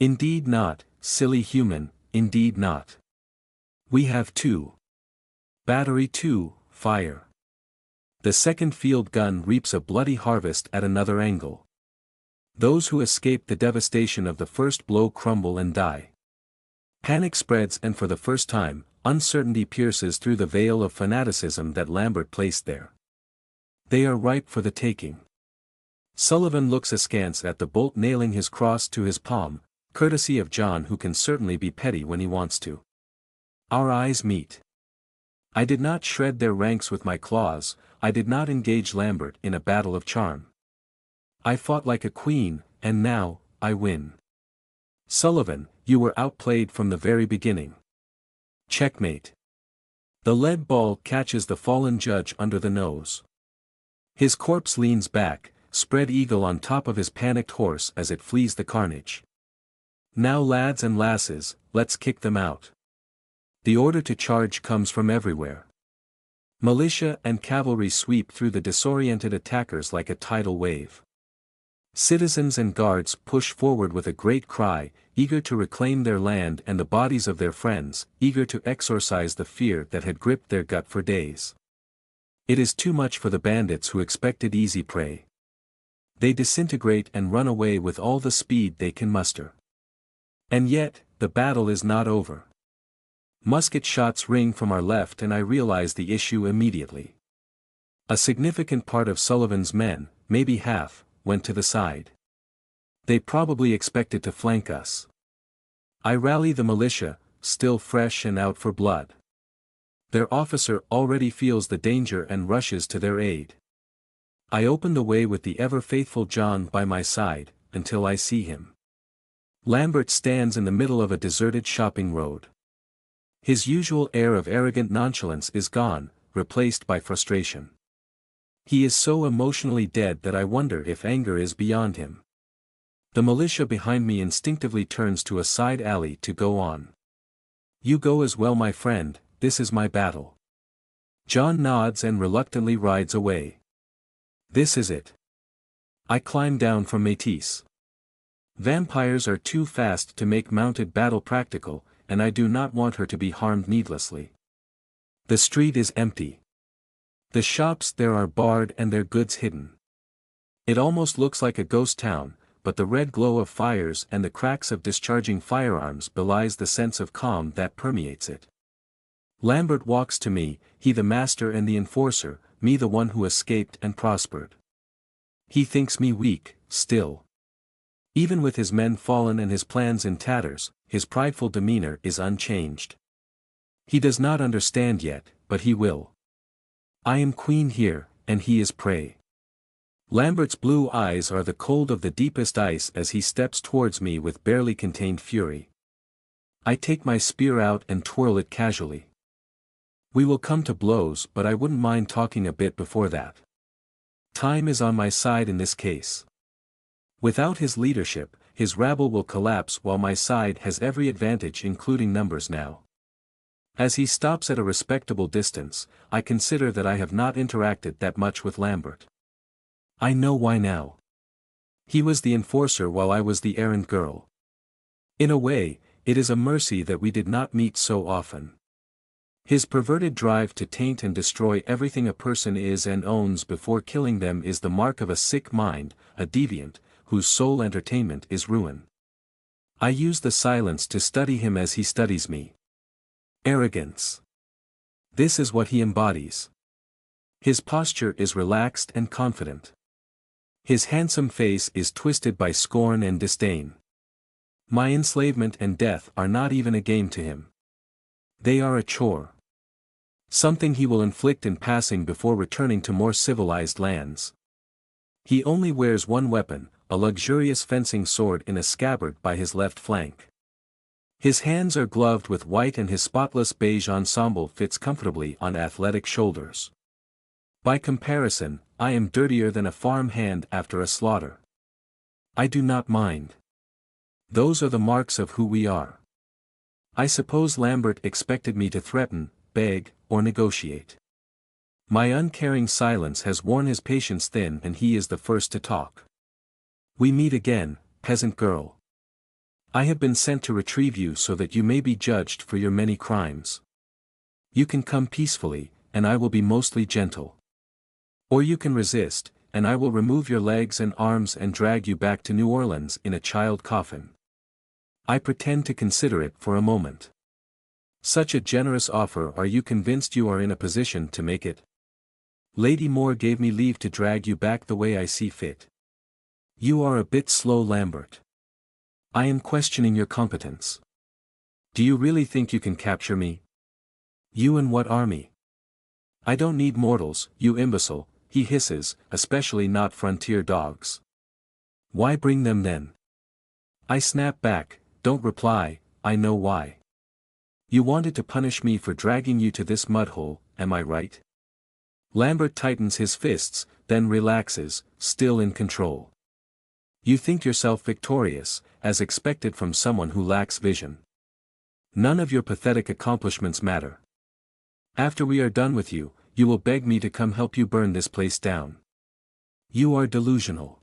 Speaker 1: Indeed not, silly human, indeed not. We have two. Battery 2, fire. The second field gun reaps a bloody harvest at another angle. Those who escape the devastation of the first blow crumble and die. Panic spreads and for the first time, uncertainty pierces through the veil of fanaticism that Lambert placed there. They are ripe for the taking. Sullivan looks askance at the bolt nailing his cross to his palm, courtesy of John, who can certainly be petty when he wants to. Our eyes meet. I did not shred their ranks with my claws, I did not engage Lambert in a battle of charm. I fought like a queen, and now, I win. Sullivan, you were outplayed from the very beginning. Checkmate. The lead ball catches the fallen judge under the nose. His corpse leans back, spread eagle on top of his panicked horse as it flees the carnage. Now lads and lasses, let's kick them out. The order to charge comes from everywhere. Militia and cavalry sweep through the disoriented attackers like a tidal wave. Citizens and guards push forward with a great cry, eager to reclaim their land and the bodies of their friends, eager to exorcise the fear that had gripped their gut for days. It is too much for the bandits who expected easy prey. They disintegrate and run away with all the speed they can muster. And yet, the battle is not over. Musket shots ring from our left and I realize the issue immediately. A significant part of Sullivan's men, maybe half, went to the side. They probably expected to flank us. I rally the militia, still fresh and out for blood. Their officer already feels the danger and rushes to their aid. I open the way with the ever-faithful John by my side, until I see him. Lambert stands in the middle of a deserted shopping road. His usual air of arrogant nonchalance is gone, replaced by frustration. He is so emotionally dead that I wonder if anger is beyond him. The militia behind me instinctively turns to a side alley to go on. You go as well, my friend, this is my battle. John nods and reluctantly rides away. This is it. I climb down from Métis. Vampires are too fast to make mounted battle practical, and I do not want her to be harmed needlessly. The street is empty. The shops there are barred and their goods hidden. It almost looks like a ghost town, but the red glow of fires and the cracks of discharging firearms belies the sense of calm that permeates it. Lambert walks to me, he the master and the enforcer, me the one who escaped and prospered. He thinks me weak, still. Even with his men fallen and his plans in tatters, his prideful demeanor is unchanged. He does not understand yet, but he will. I am queen here, and he is prey. Lambert's blue eyes are the cold of the deepest ice as he steps towards me with barely contained fury. I take my spear out and twirl it casually. We will come to blows, but I wouldn't mind talking a bit before that. Time is on my side in this case. Without his leadership, his rabble will collapse while my side has every advantage including numbers now. As he stops at a respectable distance, I consider that I have not interacted that much with Lambert. I know why now. He was the enforcer while I was the errand girl. In a way, it is a mercy that we did not meet so often. His perverted drive to taint and destroy everything a person is and owns before killing them is the mark of a sick mind, a deviant, whose sole entertainment is ruin. I use the silence to study him as he studies me. Arrogance. This is what he embodies. His posture is relaxed and confident. His handsome face is twisted by scorn and disdain. My enslavement and death are not even a game to him. They are a chore. Something he will inflict in passing before returning to more civilized lands. He only wears one weapon, a luxurious fencing sword in a scabbard by his left flank. His hands are gloved with white and his spotless beige ensemble fits comfortably on athletic shoulders. By comparison, I am dirtier than a farm hand after a slaughter. I do not mind. Those are the marks of who we are. I suppose Lambert expected me to threaten, beg, or negotiate. My uncaring silence has worn his patience thin and he is the first to talk. We meet again, peasant girl. I have been sent to retrieve you so that you may be judged for your many crimes. You can come peacefully, and I will be mostly gentle. Or you can resist, and I will remove your legs and arms and drag you back to New Orleans in a child coffin. I pretend to consider it for a moment. Such a generous offer, are you convinced you are in a position to make it? Lady Moore gave me leave to drag you back the way I see fit. You are a bit slow, Lambert. I am questioning your competence. Do you really think you can capture me? You and what army? I don't need mortals, you imbecile, he hisses, especially not frontier dogs. Why bring them then? I snap back, don't reply, I know why. You wanted to punish me for dragging you to this mudhole, am I right? Lambert tightens his fists, then relaxes, still in control. You think yourself victorious, as expected from someone who lacks vision. None of your pathetic accomplishments matter. After we are done with you, you will beg me to come help you burn this place down. You are delusional.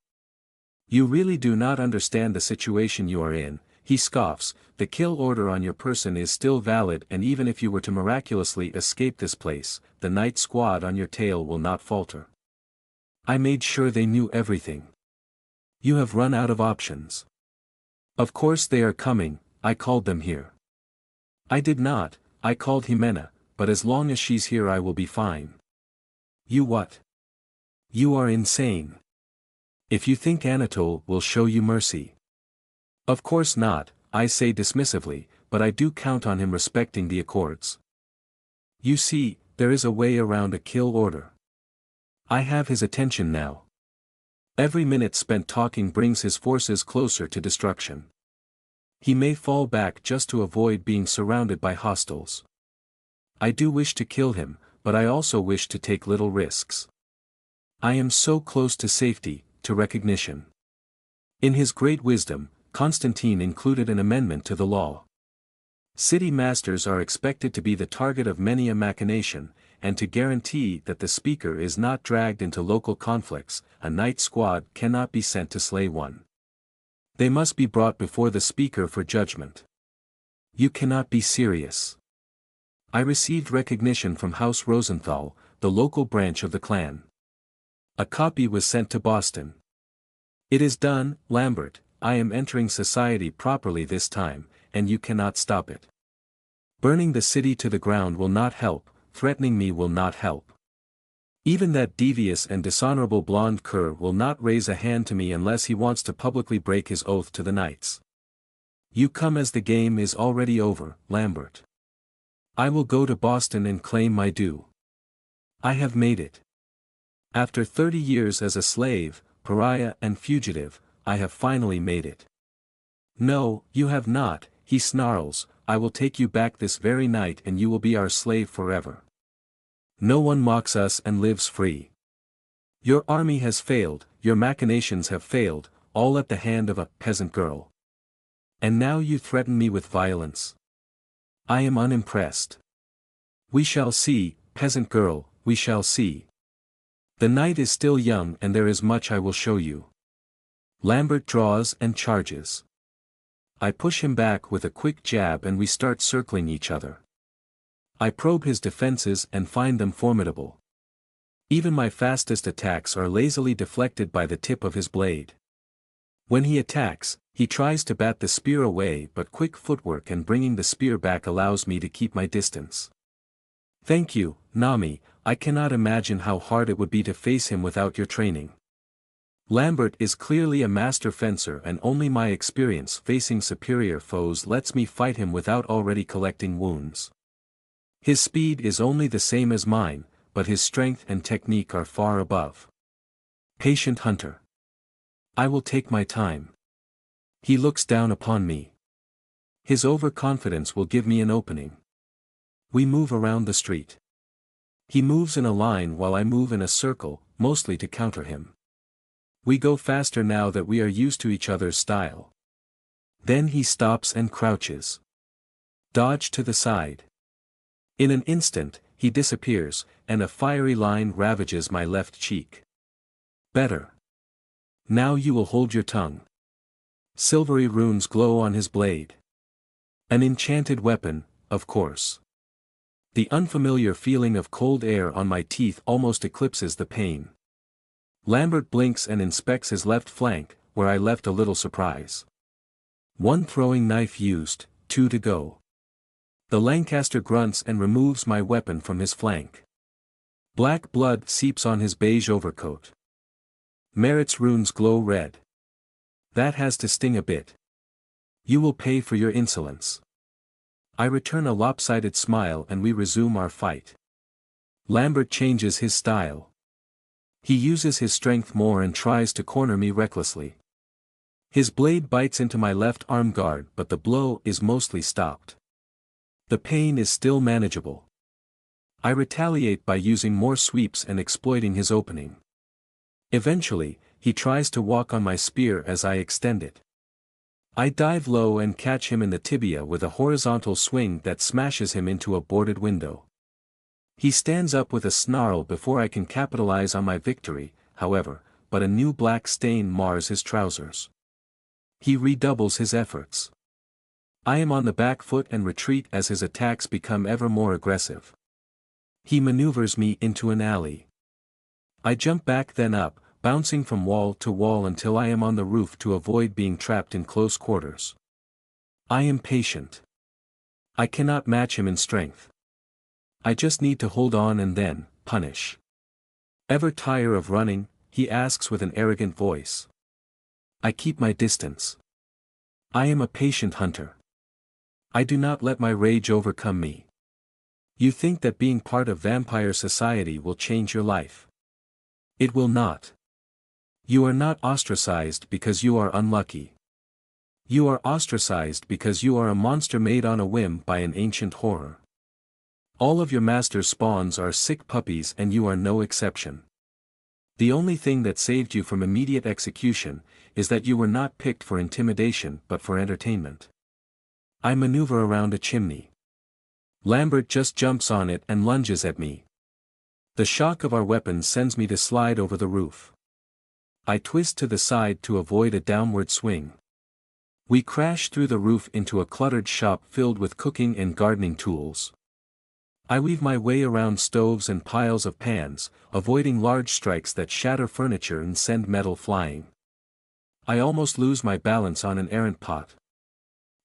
Speaker 1: You really do not understand the situation you are in, he scoffs. The kill order on your person is still valid, and even if you were to miraculously escape this place, the night squad on your tail will not falter. I made sure they knew everything. You have run out of options. Of course they are coming, I called them here. I did not, I called Jimena, but as long as she's here I will be fine. You what? You are insane. If you think Anatole will show you mercy. Of course not, I say dismissively, but I do count on him respecting the accords. You see, there is a way around a kill order. I have his attention now. Every minute spent talking brings his forces closer to destruction. He may fall back just to avoid being surrounded by hostiles. I do wish to kill him, but I also wish to take little risks. I am so close to safety, to recognition. In his great wisdom, Constantine included an amendment to the law. City masters are expected to be the target of many a machination, and to guarantee that the speaker is not dragged into local conflicts, a night squad cannot be sent to slay one. They must be brought before the speaker for judgment. You cannot be serious. I received recognition from House Rosenthal, the local branch of the clan. A copy was sent to Boston. It is done, Lambert, I am entering society properly this time, and you cannot stop it. Burning the city to the ground will not help, threatening me will not help. Even that devious and dishonorable blonde cur will not raise a hand to me unless he wants to publicly break his oath to the knights. You come as the game is already over, Lambert. I will go to Boston and claim my due. I have made it. After 30 years as a slave, pariah and fugitive, I have finally made it. No, you have not, he snarls, I will take you back this very night and you will be our slave forever. No one mocks us and lives free. Your army has failed, your machinations have failed, all at the hand of a peasant girl. And now you threaten me with violence. I am unimpressed. We shall see, peasant girl, we shall see. The night is still young and there is much I will show you. Lambert draws and charges. I push him back with a quick jab and we start circling each other. I probe his defenses and find them formidable. Even my fastest attacks are lazily deflected by the tip of his blade. When he attacks, he tries to bat the spear away, but quick footwork and bringing the spear back allows me to keep my distance. Thank you, Nami, I cannot imagine how hard it would be to face him without your training. Lambert is clearly a master fencer and only my experience facing superior foes lets me fight him without already collecting wounds. His speed is only the same as mine, but his strength and technique are far above. Patient hunter. I will take my time. He looks down upon me. His overconfidence will give me an opening. We move around the street. He moves in a line while I move in a circle, mostly to counter him. We go faster now that we are used to each other's style. Then he stops and crouches. Dodge to the side. In an instant, he disappears, and a fiery line ravages my left cheek. Better. Now you will hold your tongue. Silvery runes glow on his blade. An enchanted weapon, of course. The unfamiliar feeling of cold air on my teeth almost eclipses the pain. Lambert blinks and inspects his left flank, where I left a little surprise. One throwing knife used, 2 to go. The Lancaster grunts and removes my weapon from his flank. Black blood seeps on his beige overcoat. Merritt's runes glow red. That has to sting a bit. You will pay for your insolence. I return a lopsided smile and we resume our fight. Lambert changes his style. He uses his strength more and tries to corner me recklessly. His blade bites into my left arm guard, but the blow is mostly stopped. The pain is still manageable. I retaliate by using more sweeps and exploiting his opening. Eventually, he tries to walk on my spear as I extend it. I dive low and catch him in the tibia with a horizontal swing that smashes him into a boarded window. He stands up with a snarl before I can capitalize on my victory, however, but a new black stain mars his trousers. He redoubles his efforts. I am on the back foot and retreat as his attacks become ever more aggressive. He maneuvers me into an alley. I jump back then up, bouncing from wall to wall until I am on the roof to avoid being trapped in close quarters. I am patient. I cannot match him in strength. I just need to hold on and then, punish. Ever tire of running? He asks with an arrogant voice. I keep my distance. I am a patient hunter. I do not let my rage overcome me. You think that being part of vampire society will change your life. It will not. You are not ostracized because you are unlucky. You are ostracized because you are a monster made on a whim by an ancient horror. All of your master's spawns are sick puppies and you are no exception. The only thing that saved you from immediate execution is that you were not picked for intimidation but for entertainment. I maneuver around a chimney. Lambert just jumps on it and lunges at me. The shock of our weapons sends me to slide over the roof. I twist to the side to avoid a downward swing. We crash through the roof into a cluttered shop filled with cooking and gardening tools. I weave my way around stoves and piles of pans, avoiding large strikes that shatter furniture and send metal flying. I almost lose my balance on an errant pot.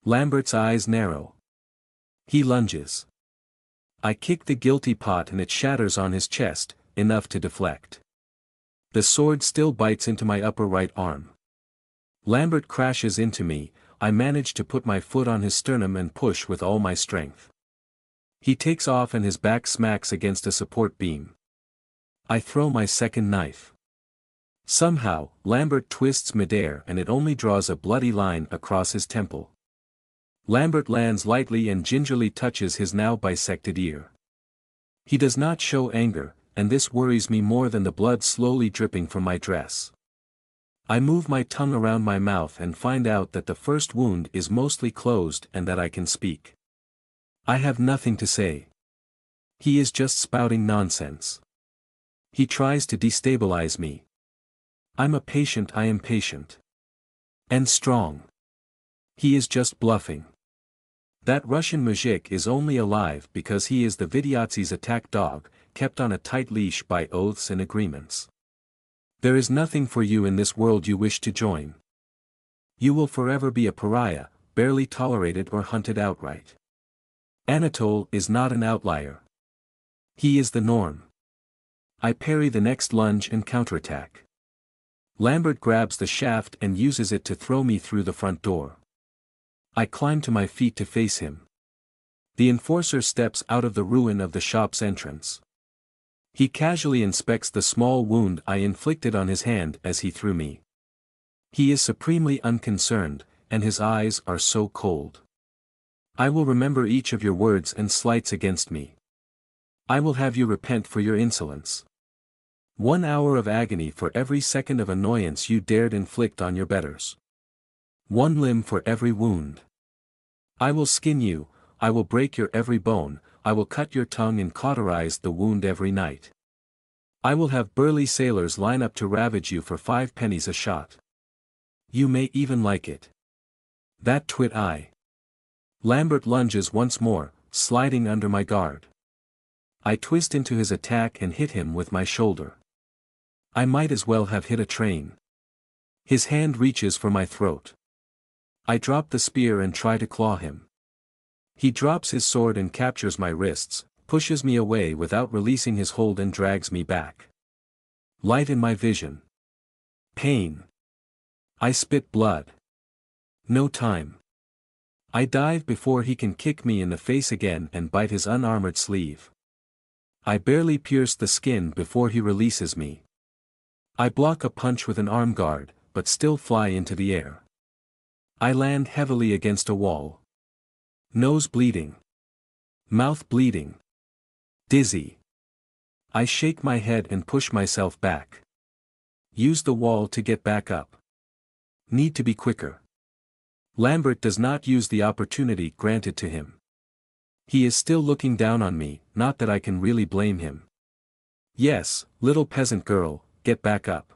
Speaker 1: Lambert's eyes narrow. He lunges. I kick the guilty pot and it shatters on his chest, enough to deflect. The sword still bites into my upper right arm. Lambert crashes into me. I manage to put my foot on his sternum and push with all my strength. He takes off and his back smacks against a support beam. I throw my second knife. Somehow, Lambert twists midair and it only draws a bloody line across his temple. Lambert lands lightly and gingerly touches his now bisected ear. He does not show anger, and this worries me more than the blood slowly dripping from my dress. I move my tongue around my mouth and find out that the first wound is mostly closed and that I can speak. I have nothing to say. He is just spouting nonsense. He tries to destabilize me. I am patient. And strong. He is just bluffing. That Russian mujik is only alive because he is the Vidyatsi's attack dog, kept on a tight leash by oaths and agreements. There is nothing for you in this world you wish to join. You will forever be a pariah, barely tolerated or hunted outright. Anatole is not an outlier. He is the norm. I parry the next lunge and counterattack. Lambert grabs the shaft and uses it to throw me through the front door. I climb to my feet to face him. The enforcer steps out of the ruin of the shop's entrance. He casually inspects the small wound I inflicted on his hand as he threw me. He is supremely unconcerned, and his eyes are so cold. I will remember each of your words and slights against me. I will have you repent for your insolence. 1 hour of agony for every second of annoyance you dared inflict on your betters. 1 limb for every wound. I will skin you, I will break your every bone, I will cut your tongue and cauterize the wound every night. I will have burly sailors line up to ravage you for 5 pennies a shot. You may even like it. That twit I. Lambert lunges once more, sliding under my guard. I twist into his attack and hit him with my shoulder. I might as well have hit a train. His hand reaches for my throat. I drop the spear and try to claw him. He drops his sword and captures my wrists, pushes me away without releasing his hold and drags me back. Light in my vision. Pain. I spit blood. No time. I dive before he can kick me in the face again and bite his unarmored sleeve. I barely pierce the skin before he releases me. I block a punch with an arm guard, but still fly into the air. I land heavily against a wall. Nose bleeding. Mouth bleeding. Dizzy. I shake my head and push myself back. Use the wall to get back up. Need to be quicker. Lambert does not use the opportunity granted to him. He is still looking down on me, not that I can really blame him. Yes, little peasant girl, get back up.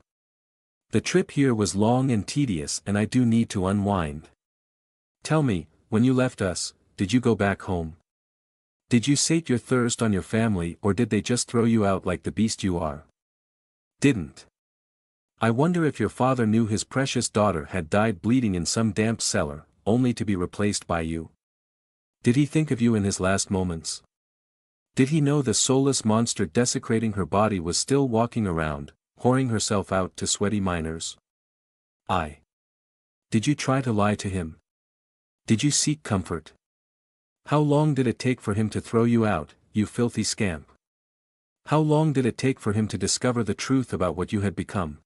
Speaker 1: The trip here was long and tedious and I do need to unwind. Tell me, when you left us, did you go back home? Did you sate your thirst on your family or did they just throw you out like the beast you are? Didn't. I wonder if your father knew his precious daughter had died bleeding in some damp cellar, only to be replaced by you. Did he think of you in his last moments? Did he know the soulless monster desecrating her body was still walking around, pouring herself out to sweaty miners? Did you try to lie to him? Did you seek comfort? How long did it take for him to throw you out, you filthy scamp? How long did it take for him to discover the truth about what you had become?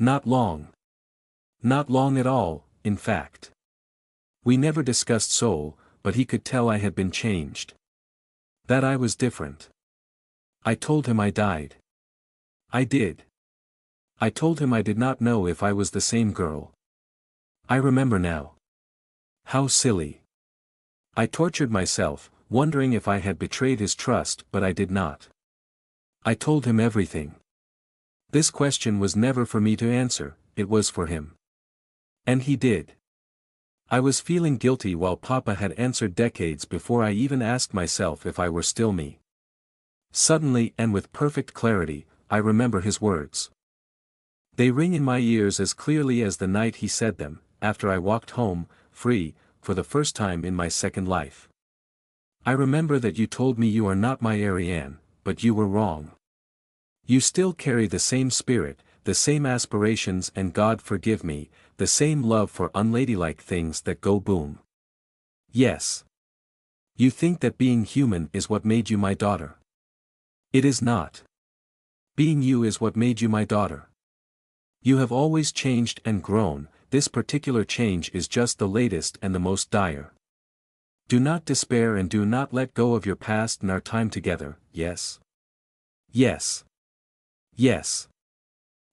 Speaker 1: Not long. Not long at all, in fact. We never discussed soul, but he could tell I had been changed. That I was different. I told him I died. I did. I told him I did not know if I was the same girl. I remember now. How silly. I tortured myself, wondering if I had betrayed his trust, but I did not. I told him everything. This question was never for me to answer, it was for him. And he did. I was feeling guilty while Papa had answered decades before I even asked myself if I were still me. Suddenly and with perfect clarity, I remember his words. They ring in my ears as clearly as the night he said them, after I walked home, free, for the first time in my second life. I remember that you told me you are not my Ariane, but you were wrong. You still carry the same spirit, the same aspirations and God forgive me, the same love for unladylike things that go boom. Yes. You think that being human is what made you my daughter. It is not. Being you is what made you my daughter. You have always changed and grown, this particular change is just the latest and the most dire. Do not despair and do not let go of your past and our time together, yes? Yes. Yes.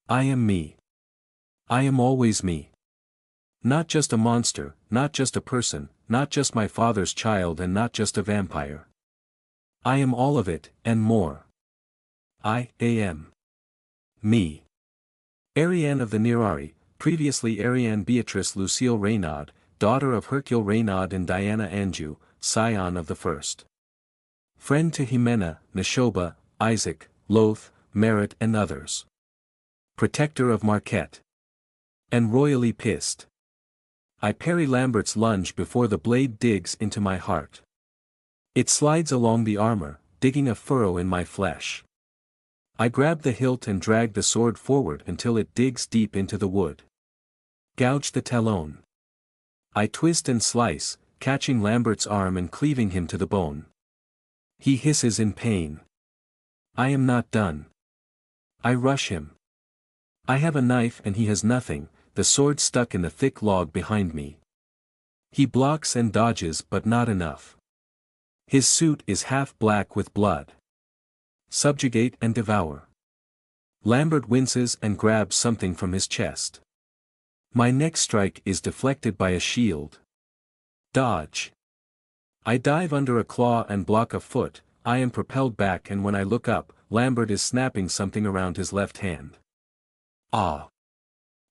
Speaker 1: I am me. I am always me. Not just a monster, not just a person, not just my father's child and not just a vampire. I am all of it, and more. I am. Me. Ariane of the Nerari, previously Ariane Beatrice Lucille Raynaud, daughter of Hercule Raynaud and Diana Anjou, scion of the first. Friend to Jimena, Neshoba, Isaac, Loth, Merritt and others. Protector of Marquette. And royally pissed. I parry Lambert's lunge before the blade digs into my heart. It slides along the armor, digging a furrow in my flesh. I grab the hilt and drag the sword forward until it digs deep into the wood. Gouge the talon. I twist and slice, catching Lambert's arm and cleaving him to the bone. He hisses in pain. I am not done. I rush him. I have a knife and he has nothing, the sword stuck in the thick log behind me. He blocks and dodges but not enough. His suit is half black with blood. Subjugate and devour. Lambert winces and grabs something from his chest. My next strike is deflected by a shield. Dodge. I dive under a claw and block a foot, I am propelled back and when I look up, Lambert is snapping something around his left hand. Ah.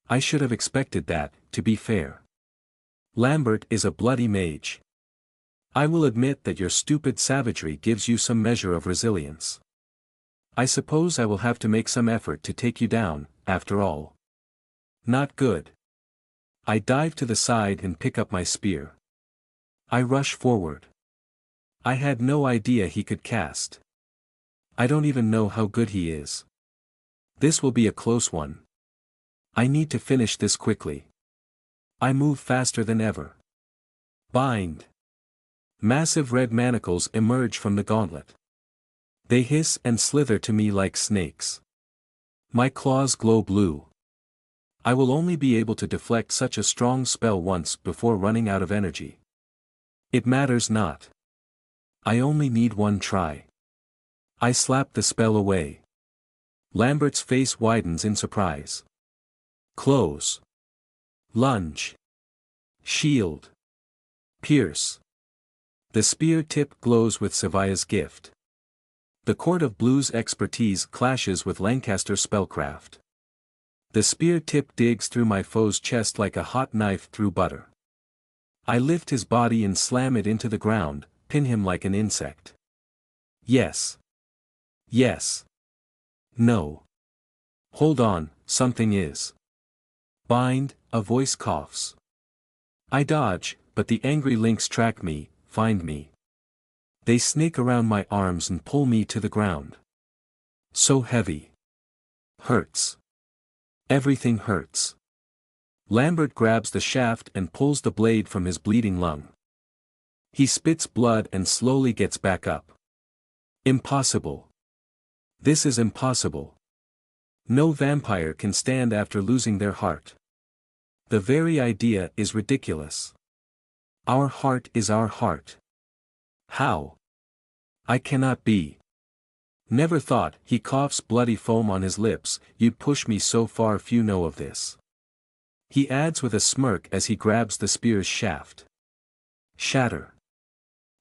Speaker 1: I should have expected that, to be fair. Lambert is a bloody mage. I will admit that your stupid savagery gives you some measure of resilience. I suppose I will have to make some effort to take you down, after all. Not good. I dive to the side and pick up my spear. I rush forward. I had no idea he could cast. I don't even know how good he is. This will be a close one. I need to finish this quickly. I move faster than ever. Bind. Massive red manacles emerge from the gauntlet. They hiss and slither to me like snakes. My claws glow blue. I will only be able to deflect such a strong spell once before running out of energy. It matters not. I only need one try. I slap the spell away. Lambert's face widens in surprise. Close. Lunge. Shield. Pierce. The spear tip glows with Sevilla's gift. The Court of Blue's expertise clashes with Lancaster's spellcraft. The spear tip digs through my foe's chest like a hot knife through butter. I lift his body and slam it into the ground, pin him like an insect. Yes. Yes. No. Hold on, something is. Bind, a voice coughs. I dodge, but the angry links track me, find me. They snake around my arms and pull me to the ground. So heavy. Hurts. Everything hurts. Lambert grabs the shaft and pulls the blade from his bleeding lung. He spits blood and slowly gets back up. Impossible. This is impossible. No vampire can stand after losing their heart. The very idea is ridiculous. Our heart is our heart. How? I cannot be. Never thought, he coughs bloody foam on his lips, you'd push me so far, few know of this. He adds with a smirk as he grabs the spear's shaft. Shatter.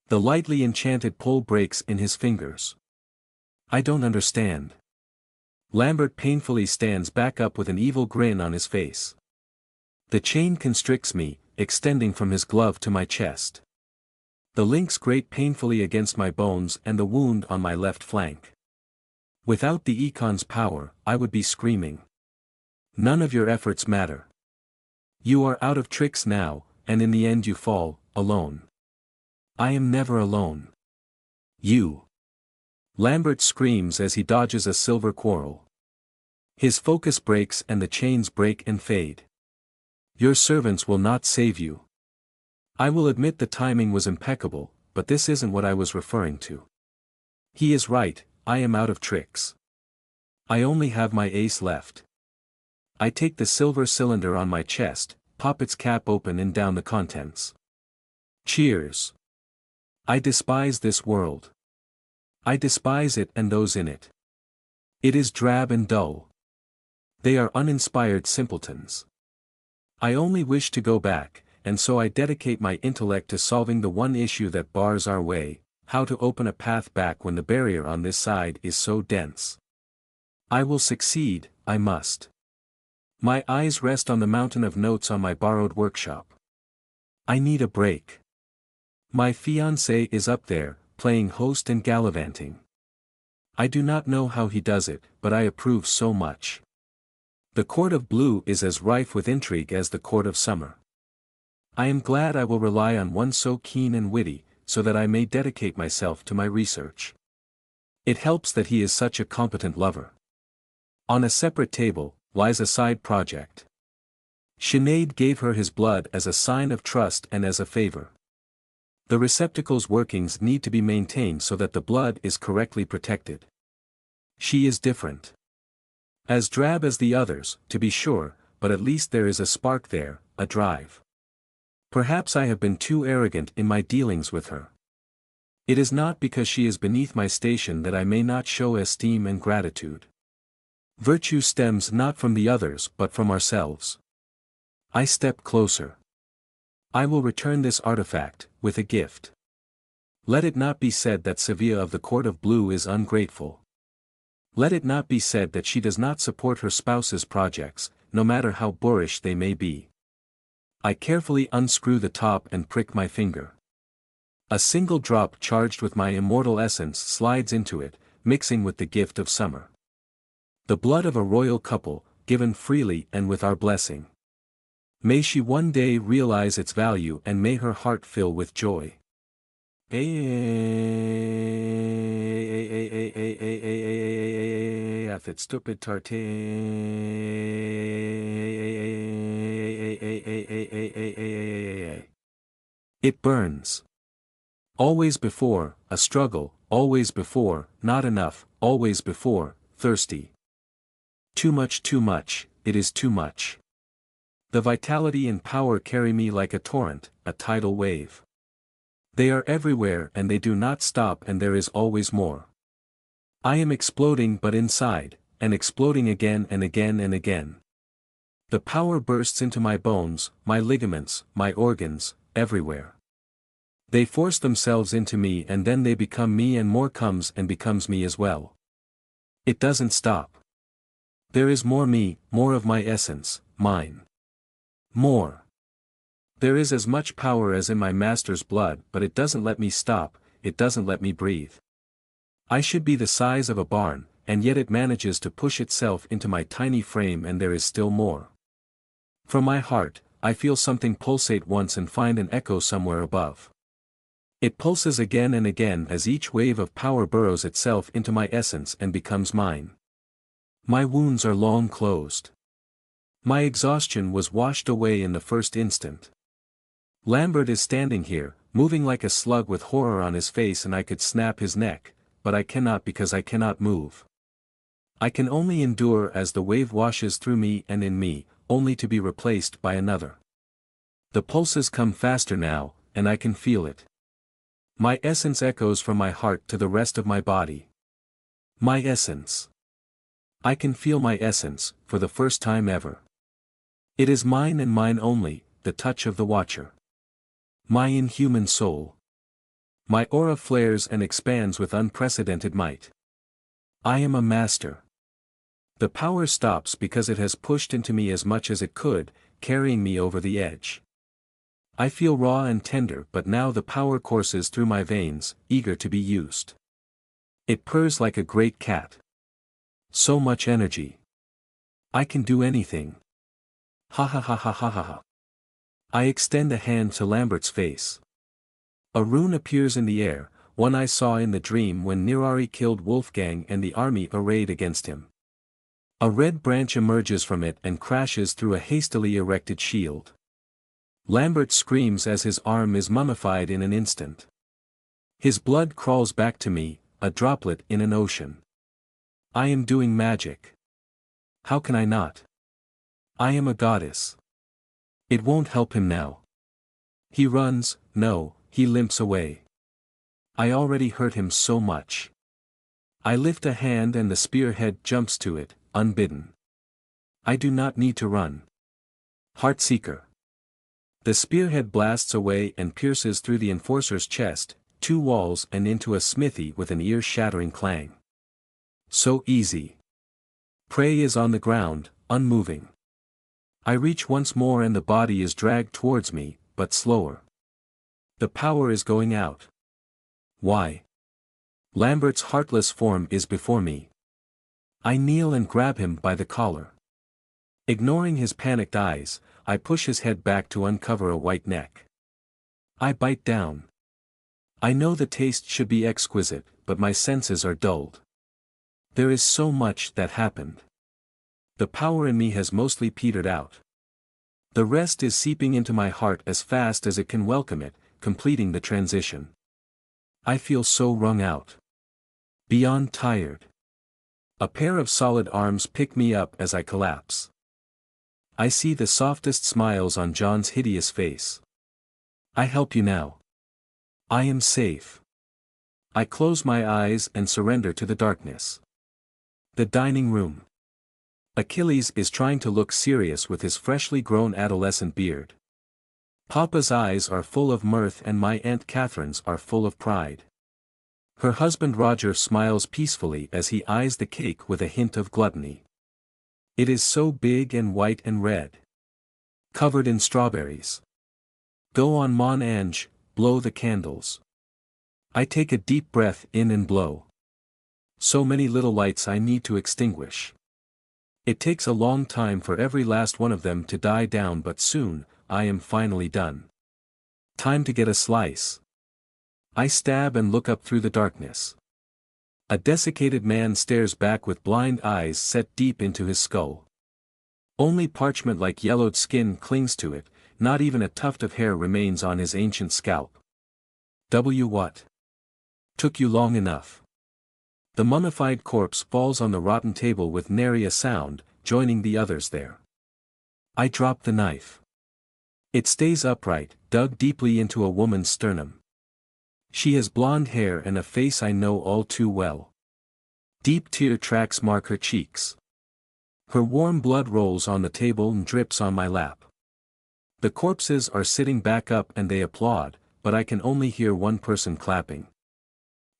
Speaker 1: The lightly enchanted pull breaks in his fingers. I don't understand. Lambert painfully stands back up with an evil grin on his face. The chain constricts me, extending from his glove to my chest. The links grate painfully against my bones and the wound on my left flank. Without the Econ's power, I would be screaming. None of your efforts matter. You are out of tricks now, and in the end you fall, alone. I am never alone. You. Lambert screams as he dodges a silver quarrel. His focus breaks and the chains break and fade. Your servants will not save you. I will admit the timing was impeccable, but this isn't what I was referring to. He is right, I am out of tricks. I only have my ace left. I take the silver cylinder on my chest, pop its cap open and down the contents. Cheers. I despise this world. I despise it and those in it. It is drab and dull. They are uninspired simpletons. I only wish to go back, and so I dedicate my intellect to solving the one issue that bars our way, how to open a path back when the barrier on this side is so dense. I will succeed, I must. My eyes rest on the mountain of notes on my borrowed workshop. I need a break. My fiancé is up there, playing host and gallivanting. I do not know how he does it, but I approve so much. The Court of Blue is as rife with intrigue as the Court of Summer. I am glad I will rely on one so keen and witty, so that I may dedicate myself to my research. It helps that he is such a competent lover. On a separate table, lies a side project. Sinead gave her his blood as a sign of trust and as a favor. The receptacle's workings need to be maintained so that the blood is correctly protected. She is different. As drab as the others, to be sure, but at least there is a spark there, a drive. Perhaps I have been too arrogant in my dealings with her. It is not because she is beneath my station that I may not show esteem and gratitude. Virtue stems not from the others but from ourselves. I step closer. I will return this artifact, with a gift. Let it not be said that Sevilla of the Court of Blue is ungrateful. Let it not be said that she does not support her spouse's projects, no matter how boorish they may be. I carefully unscrew the top and prick my finger. A single drop charged with my immortal essence slides into it, mixing with the gift of summer. The blood of a royal couple, given freely and with our blessing. May she one day realize its value and may her heart fill with joy. death at stupid tarte. It burns. Always before, a struggle, always before, not enough, always before, thirsty. Too much, it is too much. The vitality and power carry me like a torrent, a tidal wave. They are everywhere and they do not stop, and there is always more. I am exploding but inside, and exploding again and again and again. The power bursts into my bones, my ligaments, my organs, everywhere. They force themselves into me and then they become me, and more comes and becomes me as well. It doesn't stop. There is more me, more of my essence, mine. More. There is as much power as in my master's blood, but it doesn't let me stop, it doesn't let me breathe. I should be the size of a barn, and yet it manages to push itself into my tiny frame, and there is still more. From my heart, I feel something pulsate once and find an echo somewhere above. It pulses again and again as each wave of power burrows itself into my essence and becomes mine. My wounds are long closed. My exhaustion was washed away in the first instant. Lambert is standing here, moving like a slug with horror on his face, and I could snap his neck, but I cannot because I cannot move. I can only endure as the wave washes through me and in me, only to be replaced by another. The pulses come faster now, and I can feel it. My essence echoes from my heart to the rest of my body. My essence. I can feel my essence, for the first time ever. It is mine and mine only, the touch of the Watcher. My inhuman soul. My aura flares and expands with unprecedented might. I am a master. The power stops because it has pushed into me as much as it could, carrying me over the edge. I feel raw and tender, but now the power courses through my veins, eager to be used. It purrs like a great cat. So much energy. I can do anything. Ha ha ha ha ha ha ha. I extend a hand to Lambert's face. A rune appears in the air, one I saw in the dream when Nirari killed Wolfgang and the army arrayed against him. A red branch emerges from it and crashes through a hastily erected shield. Lambert screams as his arm is mummified in an instant. His blood crawls back to me, a droplet in an ocean. I am doing magic. How can I not? I am a goddess. It won't help him now. He runs, no, he limps away. I already hurt him so much. I lift a hand and the spearhead jumps to it, unbidden. I do not need to run. Heartseeker. The spearhead blasts away and pierces through the enforcer's chest, 2 walls and into a smithy with an ear-shattering clang. So easy. Prey is on the ground, unmoving. I reach once more and the body is dragged towards me, but slower. The power is going out. Why? Lambert's heartless form is before me. I kneel and grab him by the collar. Ignoring his panicked eyes, I push his head back to uncover a white neck. I bite down. I know the taste should be exquisite, but my senses are dulled. There is so much that happened. The power in me has mostly petered out. The rest is seeping into my heart as fast as it can welcome it, completing the transition. I feel so wrung out. Beyond tired. A pair of solid arms pick me up as I collapse. I see the softest smiles on John's hideous face. I help you now. I am safe. I close my eyes and surrender to the darkness. The dining room. Achilles is trying to look serious with his freshly grown adolescent beard. Papa's eyes are full of mirth and my Aunt Catherine's are full of pride. Her husband Roger smiles peacefully as he eyes the cake with a hint of gluttony. It is so big and white and red. Covered in strawberries. Go on, Mon Ange, blow the candles. I take a deep breath in and blow. So many little lights I need to extinguish. It takes a long time for every last one of them to die down, but soon, I am finally done. Time to get a slice. I stab and look up through the darkness. A desiccated man stares back with blind eyes set deep into his skull. Only parchment-like yellowed skin clings to it, not even a tuft of hair remains on his ancient scalp. What? Took you long enough. The mummified corpse falls on the rotten table with nary a sound, joining the others there. I drop the knife. It stays upright, dug deeply into a woman's sternum. She has blonde hair and a face I know all too well. Deep tear tracks mark her cheeks. Her warm blood rolls on the table and drips on my lap. The corpses are sitting back up and they applaud, but I can only hear one person clapping.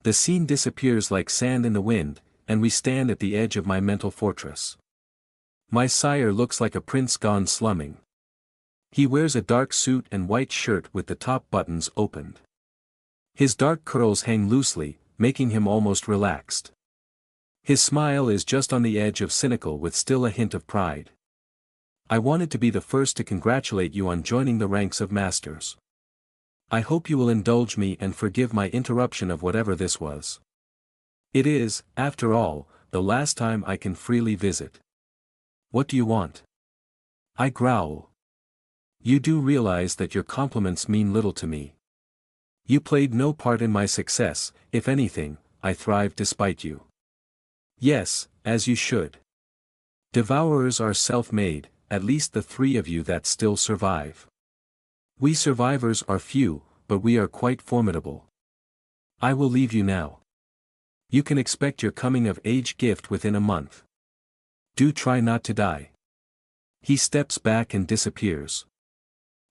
Speaker 1: The scene disappears like sand in the wind, and we stand at the edge of my mental fortress. My sire looks like a prince gone slumming. He wears a dark suit and white shirt with the top buttons opened. His dark curls hang loosely, making him almost relaxed. His smile is just on the edge of cynical with still a hint of pride. I wanted to be the first to congratulate you on joining the ranks of masters. I hope you will indulge me and forgive my interruption of whatever this was. It is, after all, the last time I can freely visit. What do you want? I growl. You do realize that your compliments mean little to me. You played no part in my success, if anything, I thrived despite you. Yes, as you should. Devourers are self-made, at least the three of you that still survive. We survivors are few, but we are quite formidable. I will leave you now. You can expect your coming-of-age gift within a month. Do try not to die. He steps back and disappears.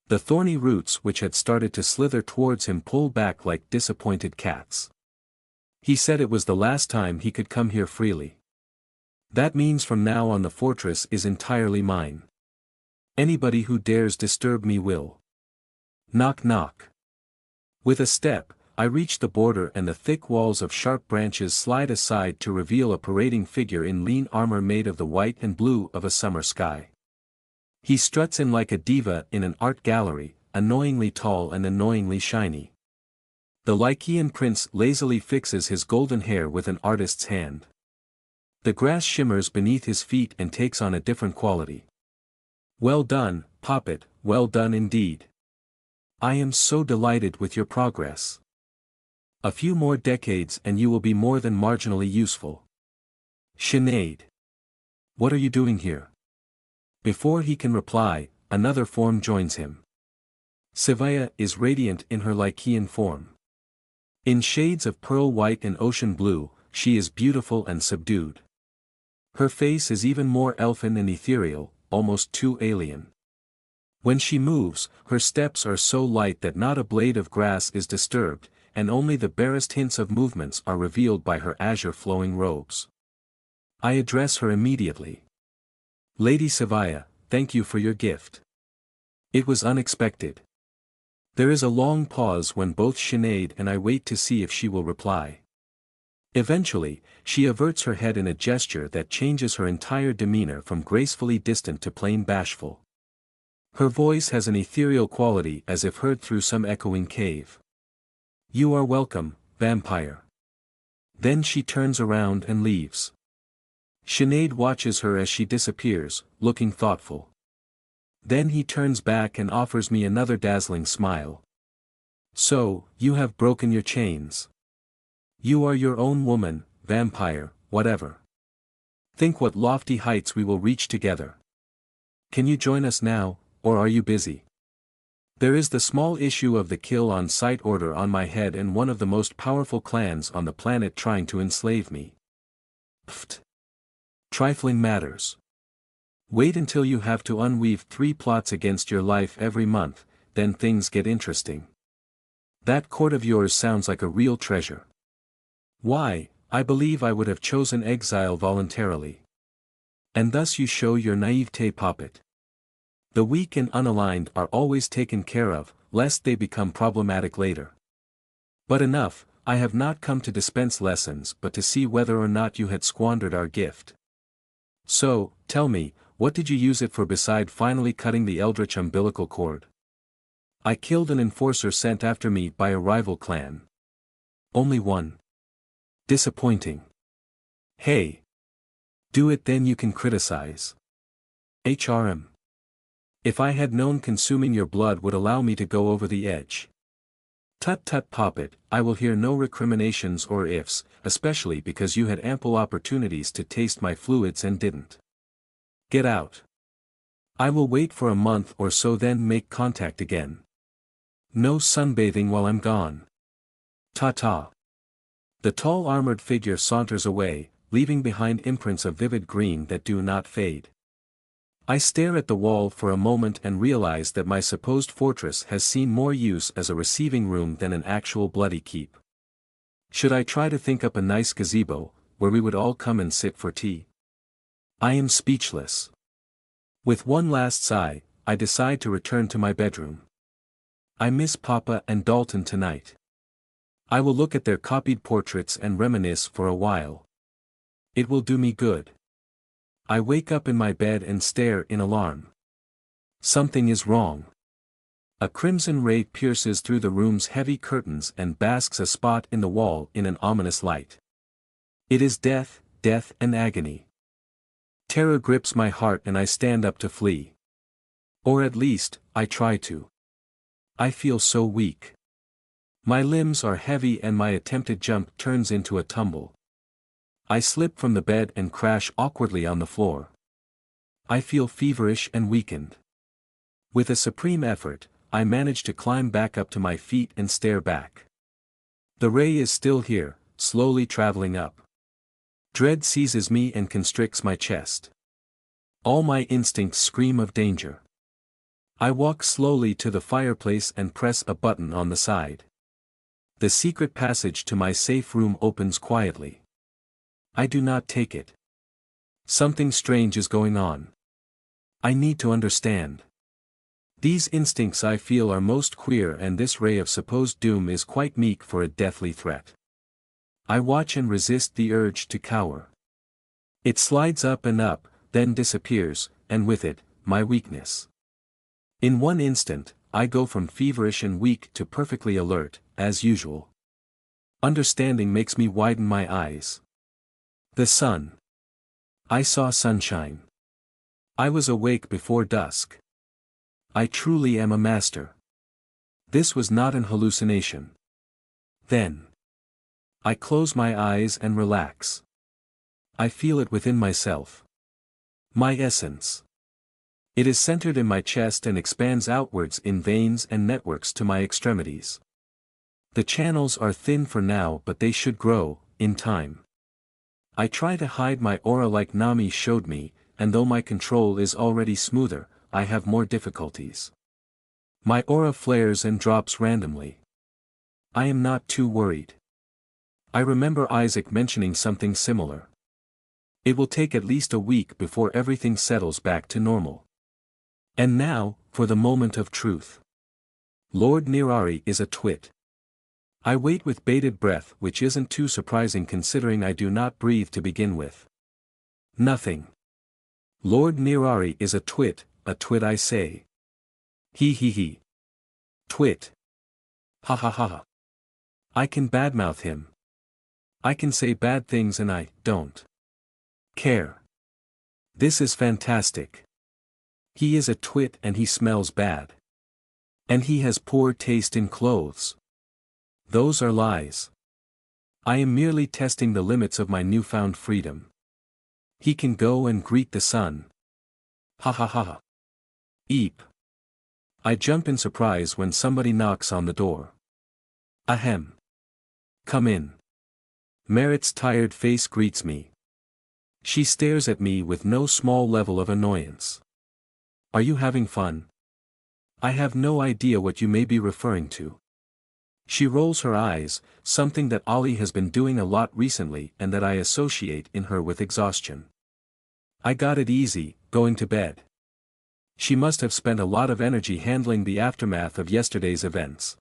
Speaker 1: The thorny roots which had started to slither towards him pull back like disappointed cats. He said it was the last time he could come here freely. That means from now on the fortress is entirely mine. Anybody who dares disturb me will. Knock knock. With a step, I reach the border and the thick walls of sharp branches slide aside to reveal a parading figure in lean armor made of the white and blue of a summer sky. He struts in like a diva in an art gallery, annoyingly tall and annoyingly shiny. The Lycian prince lazily fixes his golden hair with an artist's hand. The grass shimmers beneath his feet and takes on a different quality. Well done, Poppet, well done indeed. I am so delighted with your progress. A few more decades and you will be more than marginally useful. Sinead. What are you doing here? Before he can reply, another form joins him. Sevilla is radiant in her Lycian form. In shades of pearl white and ocean blue, she is beautiful and subdued. Her face is even more elfin and ethereal, almost too alien. When she moves, her steps are so light that not a blade of grass is disturbed, and only the barest hints of movements are revealed by her azure-flowing robes. I address her immediately. Lady Sevilla, thank you for your gift. It was unexpected. There is a long pause when both Sinead and I wait to see if she will reply. Eventually, she averts her head in a gesture that changes her entire demeanor from gracefully distant to plain bashful. Her voice has an ethereal quality as if heard through some echoing cave. You are welcome, vampire. Then she turns around and leaves. Sinead watches her as she disappears, looking thoughtful. Then he turns back and offers me another dazzling smile. So, you have broken your chains. You are your own woman, vampire, whatever. Think what lofty heights we will reach together. Can you join us now, or are you busy? There is the small issue of the kill-on-sight order on my head and one of the most powerful clans on the planet trying to enslave me. Pfft. Trifling matters. Wait until you have to unweave 3 plots against your life every month, then things get interesting. That court of yours sounds like a real treasure. Why, I believe I would have chosen exile voluntarily. And thus you show your naivete, Poppet. The weak and unaligned are always taken care of, lest they become problematic later. But enough, I have not come to dispense lessons but to see whether or not you had squandered our gift. So, tell me, what did you use it for beside finally cutting the eldritch umbilical cord? I killed an enforcer sent after me by a rival clan. Only one. Disappointing. Hey. Do it then you can criticize. HRM. If I had known consuming your blood would allow me to go over the edge. Tut tut Poppet, I will hear no recriminations or ifs, especially because you had ample opportunities to taste my fluids and didn't. Get out. I will wait for a month or so then make contact again. No sunbathing while I'm gone. Ta-ta. The tall armored figure saunters away, leaving behind imprints of vivid green that do not fade. I stare at the wall for a moment and realize that my supposed fortress has seen more use as a receiving room than an actual bloody keep. Should I try to think up a nice gazebo, where we would all come and sit for tea? I am speechless. With one last sigh, I decide to return to my bedroom. I miss Papa and Dalton tonight. I will look at their copied portraits and reminisce for a while. It will do me good. I wake up in my bed and stare in alarm. Something is wrong. A crimson ray pierces through the room's heavy curtains and basks a spot in the wall in an ominous light. It is death, death and agony. Terror grips my heart and I stand up to flee. Or at least, I try to. I feel so weak. My limbs are heavy and my attempted jump turns into a tumble. I slip from the bed and crash awkwardly on the floor. I feel feverish and weakened. With a supreme effort, I manage to climb back up to my feet and stare back. The ray is still here, slowly traveling up. Dread seizes me and constricts my chest. All my instincts scream of danger. I walk slowly to the fireplace and press a button on the side. The secret passage to my safe room opens quietly. I do not take it. Something strange is going on. I need to understand. These instincts I feel are most queer and this ray of supposed doom is quite meek for a deathly threat. I watch and resist the urge to cower. It slides up and up, then disappears, and with it, my weakness. In one instant, I go from feverish and weak to perfectly alert, as usual. Understanding makes me widen my eyes. The sun. I saw sunshine. I was awake before dusk. I truly am a master. This was not an hallucination. Then. I close my eyes and relax. I feel it within myself. My essence. It is centered in my chest and expands outwards in veins and networks to my extremities. The channels are thin for now but they should grow, in time. I try to hide my aura like Nami showed me, and though my control is already smoother, I have more difficulties. My aura flares and drops randomly. I am not too worried. I remember Isaac mentioning something similar. It will take at least a week before everything settles back to normal. And now, for the moment of truth. Lord Nirari is a twit. I wait with bated breath, which isn't too surprising considering I do not breathe to begin with. Nothing. Lord Nirari is a twit I say. He. Twit. Ha ha ha. I can badmouth him. I can say bad things and I don't care. This is fantastic. He is a twit and he smells bad. And he has poor taste in clothes. Those are lies. I am merely testing the limits of my newfound freedom. He can go and greet the sun. Ha ha ha. Eep. I jump in surprise when somebody knocks on the door. Ahem. Come in. Merritt's tired face greets me. She stares at me with no small level of annoyance. Are you having fun? I have no idea what you may be referring to. She rolls her eyes, something that Ollie has been doing a lot recently and that I associate in her with exhaustion. I got it easy, going to bed. She must have spent a lot of energy handling the aftermath of yesterday's events.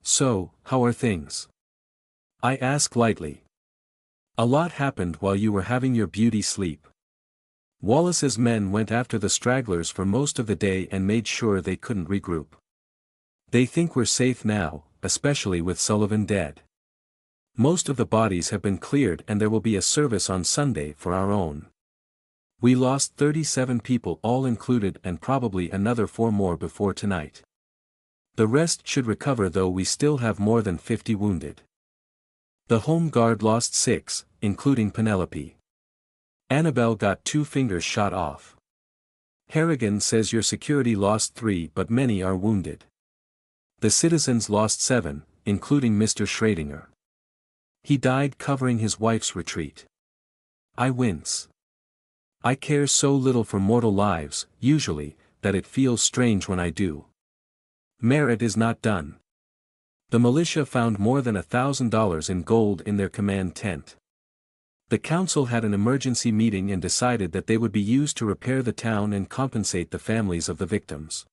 Speaker 1: So, how are things? I ask lightly. A lot happened while you were having your beauty sleep. Wallace's men went after the stragglers for most of the day and made sure they couldn't regroup. They think we're safe now, especially with Sullivan dead. Most of the bodies have been cleared and there will be a service on Sunday for our own. We lost 37 people all included and probably another 4 more before tonight. The rest should recover though we still have more than 50 wounded. The home guard lost 6, including Penelope. Annabelle got 2 fingers shot off. Harrigan says your security lost 3 but many are wounded. The citizens lost 7, including Mr. Schrödinger. He died covering his wife's retreat. I wince. I care so little for mortal lives, usually, that it feels strange when I do. Merit is not done. The militia found more than $1,000 in gold in their command tent. The council had an emergency meeting and decided that they would be used to repair the town and compensate the families of the victims.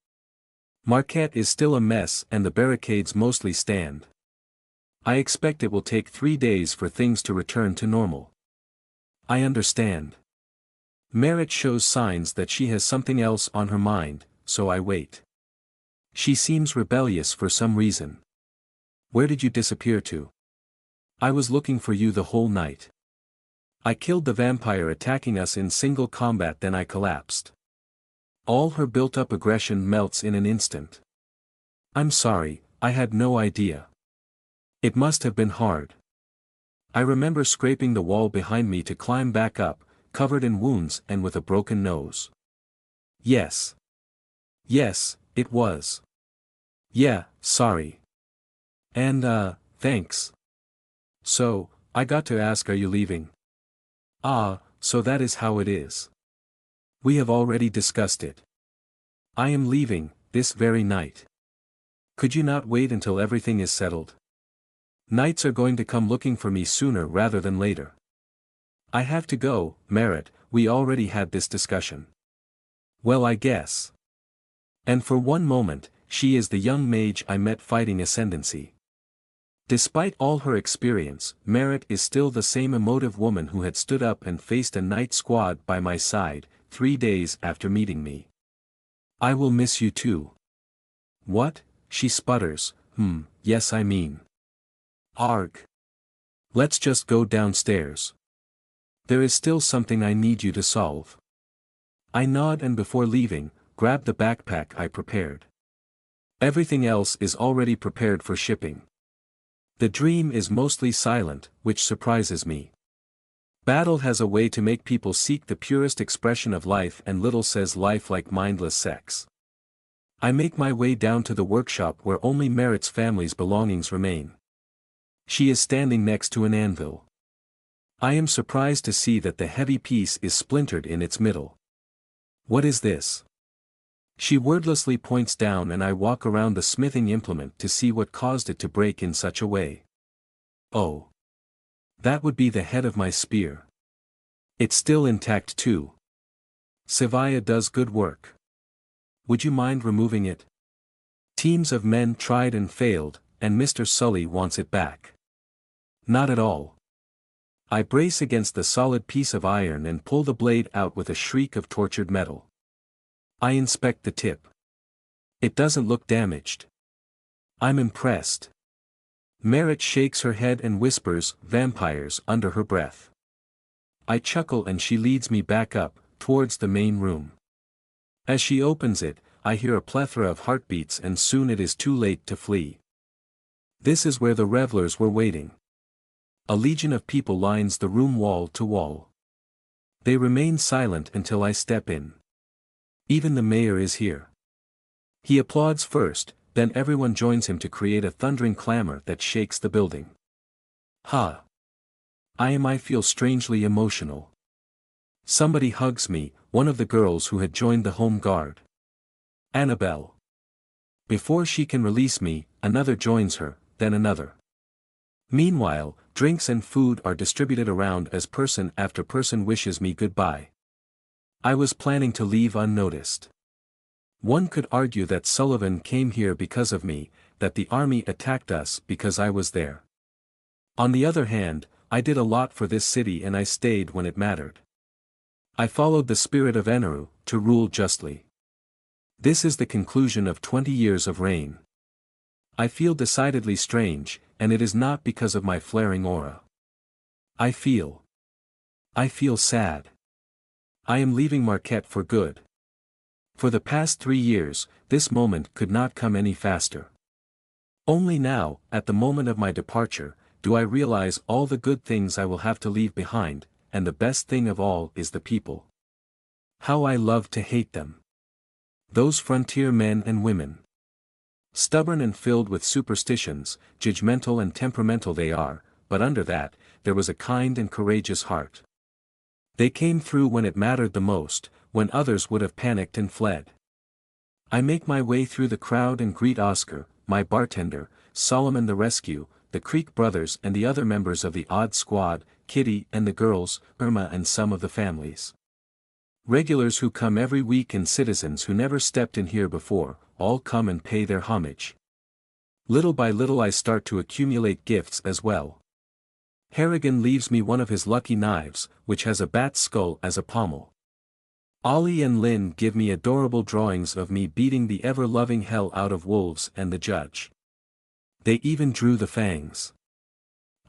Speaker 1: Marquette is still a mess and the barricades mostly stand. I expect it will take 3 days for things to return to normal. I understand. Merritt shows signs that she has something else on her mind, so I wait. She seems rebellious for some reason. Where did you disappear to? I was looking for you the whole night. I killed the vampire attacking us in single combat, then I collapsed. All her built-up aggression melts in an instant. I'm sorry, I had no idea. It must have been hard. I remember scraping the wall behind me to climb back up, covered in wounds and with a broken nose. Yes. Yes, it was. Yeah, sorry. And, thanks. So, I got to ask, are you leaving? Ah, so that is how it is. We have already discussed it. I am leaving, this very night. Could you not wait until everything is settled? Knights are going to come looking for me sooner rather than later. I have to go, Merritt, we already had this discussion. Well, I guess. And for one moment, she is the young mage I met fighting Ascendancy. Despite all her experience, Merritt is still the same emotive woman who had stood up and faced a night squad by my side, 3 days after meeting me. I will miss you too. What? She sputters, yes I mean. Arg. Let's just go downstairs. There is still something I need you to solve. I nod and before leaving, grab the backpack I prepared. Everything else is already prepared for shipping. The dream is mostly silent, which surprises me. Battle has a way to make people seek the purest expression of life, and Little says life like mindless sex. I make my way down to the workshop where only Merritt's family's belongings remain. She is standing next to an anvil. I am surprised to see that the heavy piece is splintered in its middle. What is this? She wordlessly points down and I walk around the smithing implement to see what caused it to break in such a way. Oh. That would be the head of my spear. It's still intact too. Sevilla does good work. Would you mind removing it? Teams of men tried and failed, and Mr. Sully wants it back. Not at all. I brace against the solid piece of iron and pull the blade out with a shriek of tortured metal. I inspect the tip. It doesn't look damaged. I'm impressed. Merritt shakes her head and whispers, vampires, under her breath. I chuckle and she leads me back up, towards the main room. As she opens it, I hear a plethora of heartbeats and soon it is too late to flee. This is where the revelers were waiting. A legion of people lines the room wall to wall. They remain silent until I step in. Even the mayor is here. He applauds first, then everyone joins him to create a thundering clamor that shakes the building. Ha! I feel strangely emotional. Somebody hugs me, one of the girls who had joined the home guard. Annabelle. Before she can release me, another joins her, then another. Meanwhile, drinks and food are distributed around as person after person wishes me goodbye. I was planning to leave unnoticed. One could argue that Sullivan came here because of me, that the army attacked us because I was there. On the other hand, I did a lot for this city and I stayed when it mattered. I followed the spirit of Eneru, to rule justly. This is the conclusion of 20 years of reign. I feel decidedly strange, and it is not because of my flaring aura. I feel sad. I am leaving Marquette for good. For the past 3 years, this moment could not come any faster. Only now, at the moment of my departure, do I realize all the good things I will have to leave behind, and the best thing of all is the people. How I love to hate them. Those frontier men and women. Stubborn and filled with superstitions, judgmental and temperamental they are, but under that, there was a kind and courageous heart. They came through when it mattered the most, when others would have panicked and fled. I make my way through the crowd and greet Oscar, my bartender, Solomon the rescue, the Creek brothers and the other members of the odd squad, Kitty and the girls, Irma and some of the families. Regulars who come every week and citizens who never stepped in here before, all come and pay their homage. Little by little I start to accumulate gifts as well. Harrigan leaves me one of his lucky knives, which has a bat's skull as a pommel. Ollie and Lynn give me adorable drawings of me beating the ever-loving hell out of wolves and the judge. They even drew the fangs.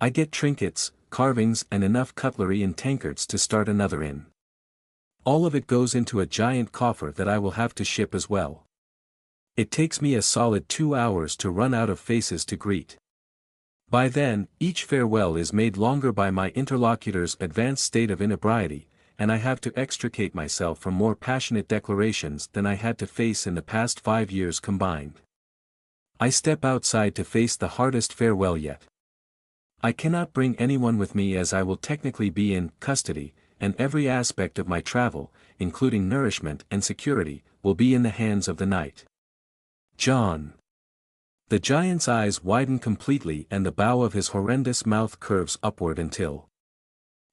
Speaker 1: I get trinkets, carvings and enough cutlery and tankards to start another inn. All of it goes into a giant coffer that I will have to ship as well. It takes me a solid 2 hours to run out of faces to greet. By then, each farewell is made longer by my interlocutor's advanced state of inebriety, and I have to extricate myself from more passionate declarations than I had to face in the past 5 years combined. I step outside to face the hardest farewell yet. I cannot bring anyone with me as I will technically be in custody, and every aspect of my travel, including nourishment and security, will be in the hands of the night. John. The giant's eyes widen completely and the bow of his horrendous mouth curves upward until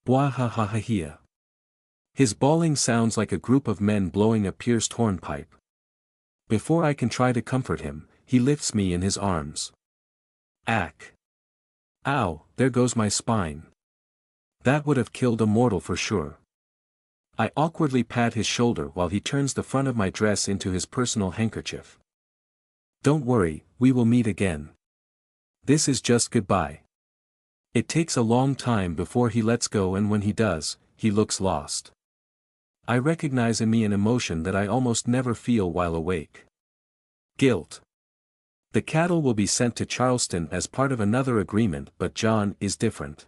Speaker 1: Bwahahaha. His bawling sounds like a group of men blowing a pierced hornpipe. Before I can try to comfort him, he lifts me in his arms. Ack. Ow, there goes my spine. That would have killed a mortal for sure. I awkwardly pat his shoulder while he turns the front of my dress into his personal handkerchief. Don't worry, we will meet again. This is just goodbye. It takes a long time before he lets go, and when he does, he looks lost. I recognize in me an emotion that I almost never feel while awake. Guilt. The cattle will be sent to Charleston as part of another agreement, but John is different.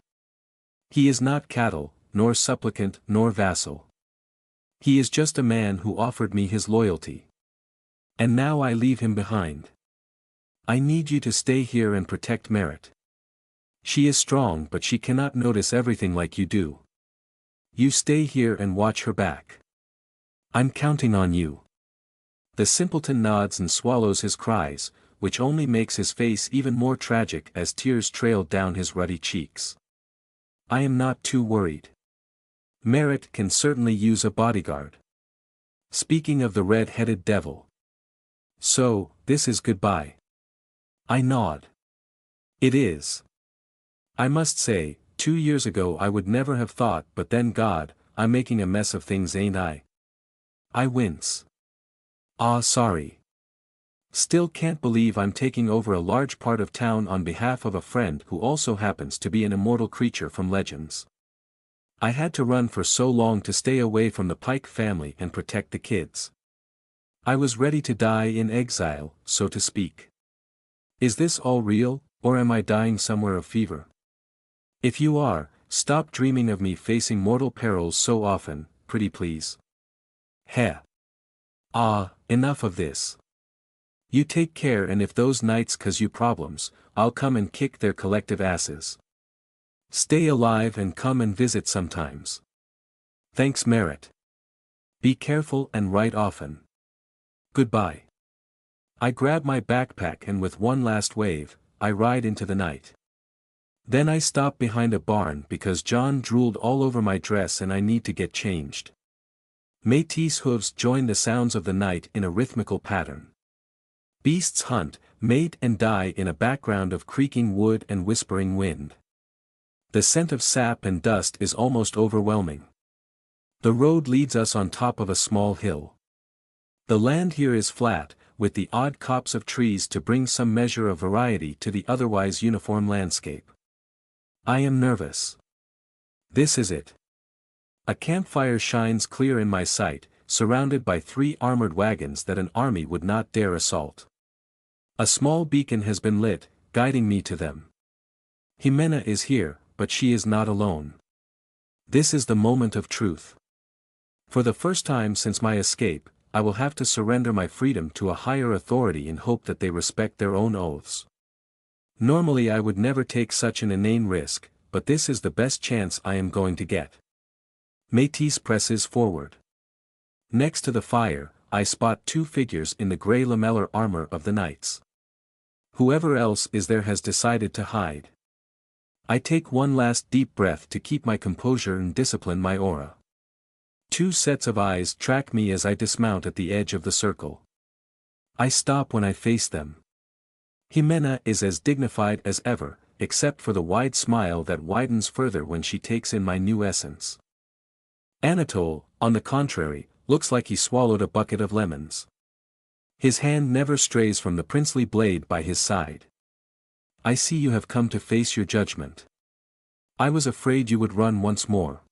Speaker 1: He is not cattle, nor supplicant, nor vassal. He is just a man who offered me his loyalty. And now I leave him behind. I need you to stay here and protect Merritt. She is strong, but she cannot notice everything like you do. You stay here and watch her back. I'm counting on you. The simpleton nods and swallows his cries, which only makes his face even more tragic as tears trail down his ruddy cheeks. I am not too worried. Merritt can certainly use a bodyguard. Speaking of the red-headed devil. So, this is goodbye. I nod. It is. I must say, 2 years ago I would never have thought, but then God, I'm making a mess of things, ain't I? I wince. Ah, sorry. Still can't believe I'm taking over a large part of town on behalf of a friend who also happens to be an immortal creature from legends. I had to run for so long to stay away from the Pike family and protect the kids. I was ready to die in exile, so to speak. Is this all real, or am I dying somewhere of fever? If you are, stop dreaming of me facing mortal perils so often, pretty please. Heh. Ah, enough of this. You take care, and if those knights cause you problems, I'll come and kick their collective asses. Stay alive and come and visit sometimes. Thanks, Merritt. Be careful and write often. Goodbye. I grab my backpack and with one last wave, I ride into the night. Then I stop behind a barn because John drooled all over my dress and I need to get changed. Métis hooves join the sounds of the night in a rhythmical pattern. Beasts hunt, mate and die in a background of creaking wood and whispering wind. The scent of sap and dust is almost overwhelming. The road leads us on top of a small hill. The land here is flat, with the odd copse of trees to bring some measure of variety to the otherwise uniform landscape. I am nervous. This is it. A campfire shines clear in my sight, surrounded by 3 armored wagons that an army would not dare assault. A small beacon has been lit, guiding me to them. Jimena is here, but she is not alone. This is the moment of truth. For the first time since my escape, I will have to surrender my freedom to a higher authority in hope that they respect their own oaths. Normally I would never take such an inane risk, but this is the best chance I am going to get. Métis presses forward. Next to the fire, I spot 2 figures in the grey lamellar armor of the knights. Whoever else is there has decided to hide. I take one last deep breath to keep my composure and discipline my aura. 2 sets of eyes track me as I dismount at the edge of the circle. I stop when I face them. Jimena is as dignified as ever, except for the wide smile that widens further when she takes in my new essence. Anatole, on the contrary, looks like he swallowed a bucket of lemons. His hand never strays from the princely blade by his side. I see you have come to face your judgment. I was afraid you would run once more.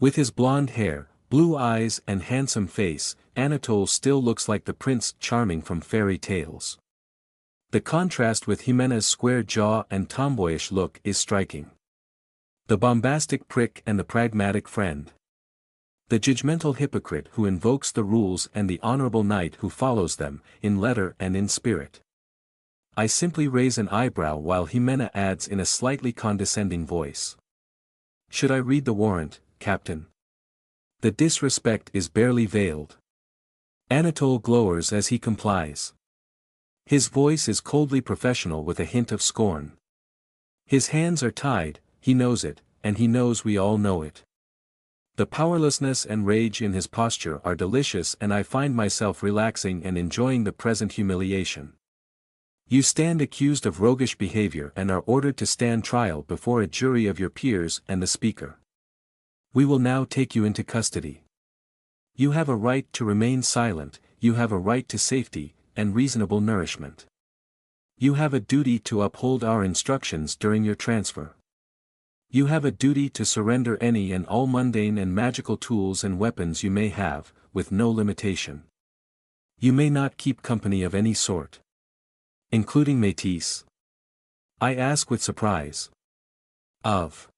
Speaker 1: With his blonde hair, blue eyes and handsome face, Anatole still looks like the Prince Charming from fairy tales. The contrast with Jimena's square jaw and tomboyish look is striking. The bombastic prick and the pragmatic friend. The judgmental hypocrite who invokes the rules and the honorable knight who follows them, in letter and in spirit. I simply raise an eyebrow while Jimena adds in a slightly condescending voice. Should I read the warrant, Captain? The disrespect is barely veiled. Anatole glowers as he complies. His voice is coldly professional with a hint of scorn. His hands are tied, he knows it, and he knows we all know it. The powerlessness and rage in his posture are delicious and I find myself relaxing and enjoying the present humiliation. You stand accused of roguish behavior and are ordered to stand trial before a jury of your peers and the speaker. We will now take you into custody. You have a right to remain silent, you have a right to safety, and reasonable nourishment. You have a duty to uphold our instructions during your transfer. You have a duty to surrender any and all mundane and magical tools and weapons you may have, with no limitation. You may not keep company of any sort. Including Métis? I ask with surprise. Of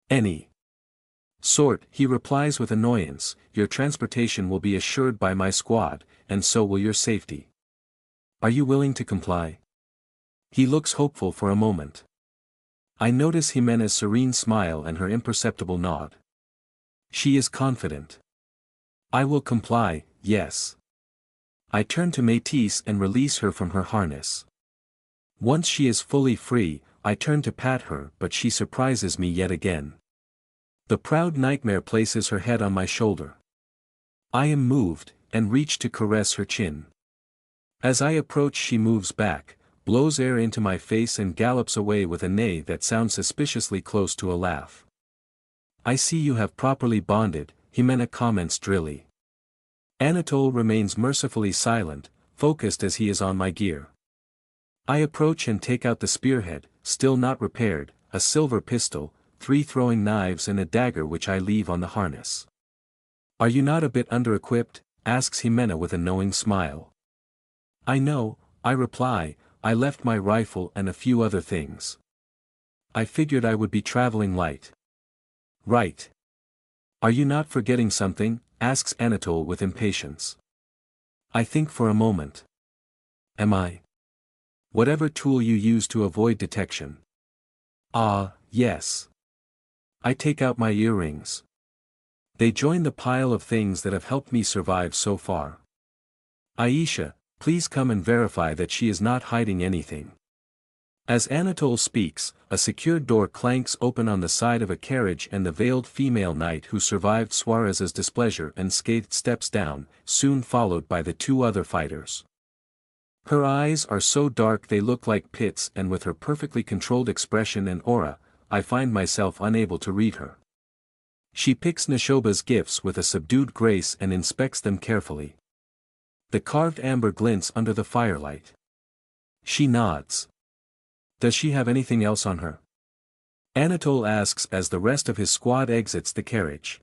Speaker 1: any sort, he replies with annoyance, your transportation will be assured by my squad, and so will your safety. Are you willing to comply? He looks hopeful for a moment. I notice Jimena's serene smile and her imperceptible nod. She is confident. I will comply, yes. I turn to Métis and release her from her harness. Once she is fully free, I turn to pat her but she surprises me yet again. The proud nightmare places her head on my shoulder. I am moved, and reach to caress her chin. As I approach she moves back, blows air into my face and gallops away with a neigh that sounds suspiciously close to a laugh. I see you have properly bonded, Jimena comments drily. Anatole remains mercifully silent, focused as he is on my gear. I approach and take out the spearhead, still not repaired, a silver pistol, 3 throwing knives and a dagger which I leave on the harness. Are you not a bit under-equipped? Asks Jimena with a knowing smile. I know, I reply, I left my rifle and a few other things. I figured I would be traveling light. Right. Are you not forgetting something? Asks Anatole with impatience. I think for a moment. Am I? Whatever tool you use to avoid detection. Ah, yes. I take out my earrings. They join the pile of things that have helped me survive so far. Aisha, please come and verify that she is not hiding anything. As Anatole speaks, a secured door clanks open on the side of a carriage and the veiled female knight who survived Suarez's displeasure and scathed steps down, soon followed by the 2 other fighters. Her eyes are so dark they look like pits and with her perfectly controlled expression and aura, I find myself unable to read her. She picks Neshoba's gifts with a subdued grace and inspects them carefully. The carved amber glints under the firelight. She nods. Does she have anything else on her? Anatole asks as the rest of his squad exits the carriage.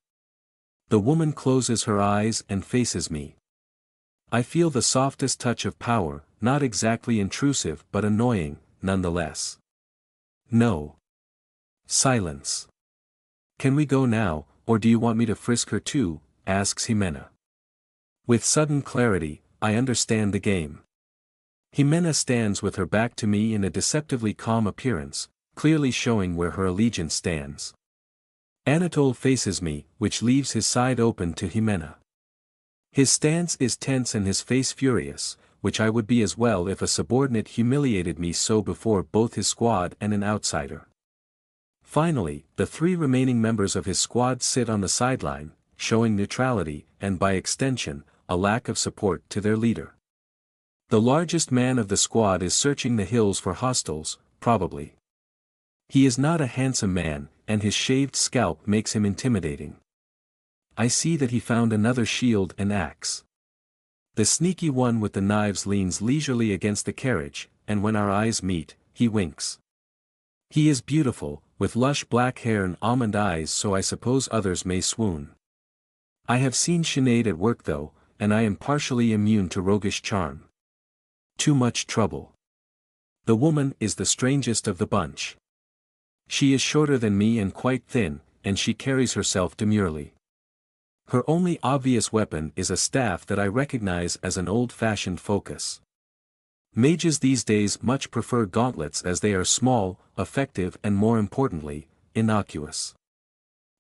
Speaker 1: The woman closes her eyes and faces me. I feel the softest touch of power, not exactly intrusive but annoying, nonetheless. No. Silence. Can we go now, or do you want me to frisk her too? Asks Jimena. With sudden clarity, I understand the game. Jimena stands with her back to me in a deceptively calm appearance, clearly showing where her allegiance stands. Anatole faces me, which leaves his side open to Jimena. His stance is tense and his face furious, which I would be as well if a subordinate humiliated me so before both his squad and an outsider. Finally, the 3 remaining members of his squad sit on the sideline, showing neutrality, and by extension, a lack of support to their leader. The largest man of the squad is searching the hills for hostiles, probably. He is not a handsome man, and his shaved scalp makes him intimidating. I see that he found another shield and axe. The sneaky one with the knives leans leisurely against the carriage, and when our eyes meet, he winks. He is beautiful, with lush black hair and almond eyes, so I suppose others may swoon. I have seen Sinead at work though, and I am partially immune to roguish charm. Too much trouble. The woman is the strangest of the bunch. She is shorter than me and quite thin, and she carries herself demurely. Her only obvious weapon is a staff that I recognize as an old-fashioned focus. Mages these days much prefer gauntlets as they are small, effective and more importantly, innocuous.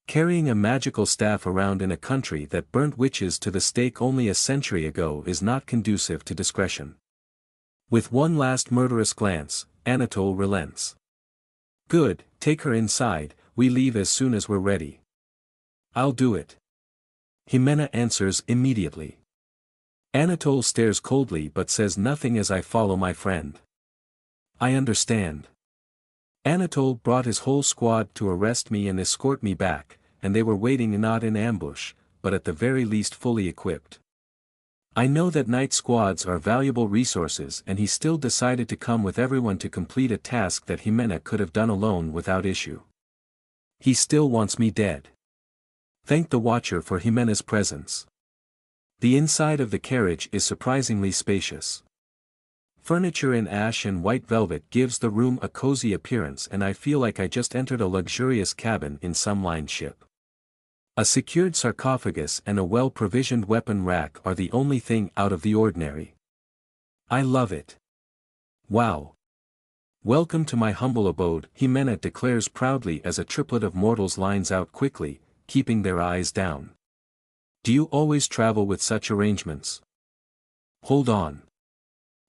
Speaker 1: Carrying a magical staff around in a country that burnt witches to the stake only a century ago is not conducive to discretion. With one last murderous glance, Anatole relents. Good, take her inside, we leave as soon as we're ready. I'll do it. Jimena answers immediately. Anatole stares coldly but says nothing as I follow my friend. I understand. Anatole brought his whole squad to arrest me and escort me back, and they were waiting not in ambush, but at the very least fully equipped. I know that night squads are valuable resources, and he still decided to come with everyone to complete a task that Jimena could have done alone without issue. He still wants me dead. Thank the Watcher for Jimena's presence. The inside of the carriage is surprisingly spacious. Furniture in ash and white velvet gives the room a cozy appearance, and I feel like I just entered a luxurious cabin in some line ship. A secured sarcophagus and a well-provisioned weapon rack are the only thing out of the ordinary. I love it. Wow. Welcome to my humble abode, Jimena declares proudly as a triplet of mortals lines out quickly, keeping their eyes down. Do you always travel with such arrangements? Hold on.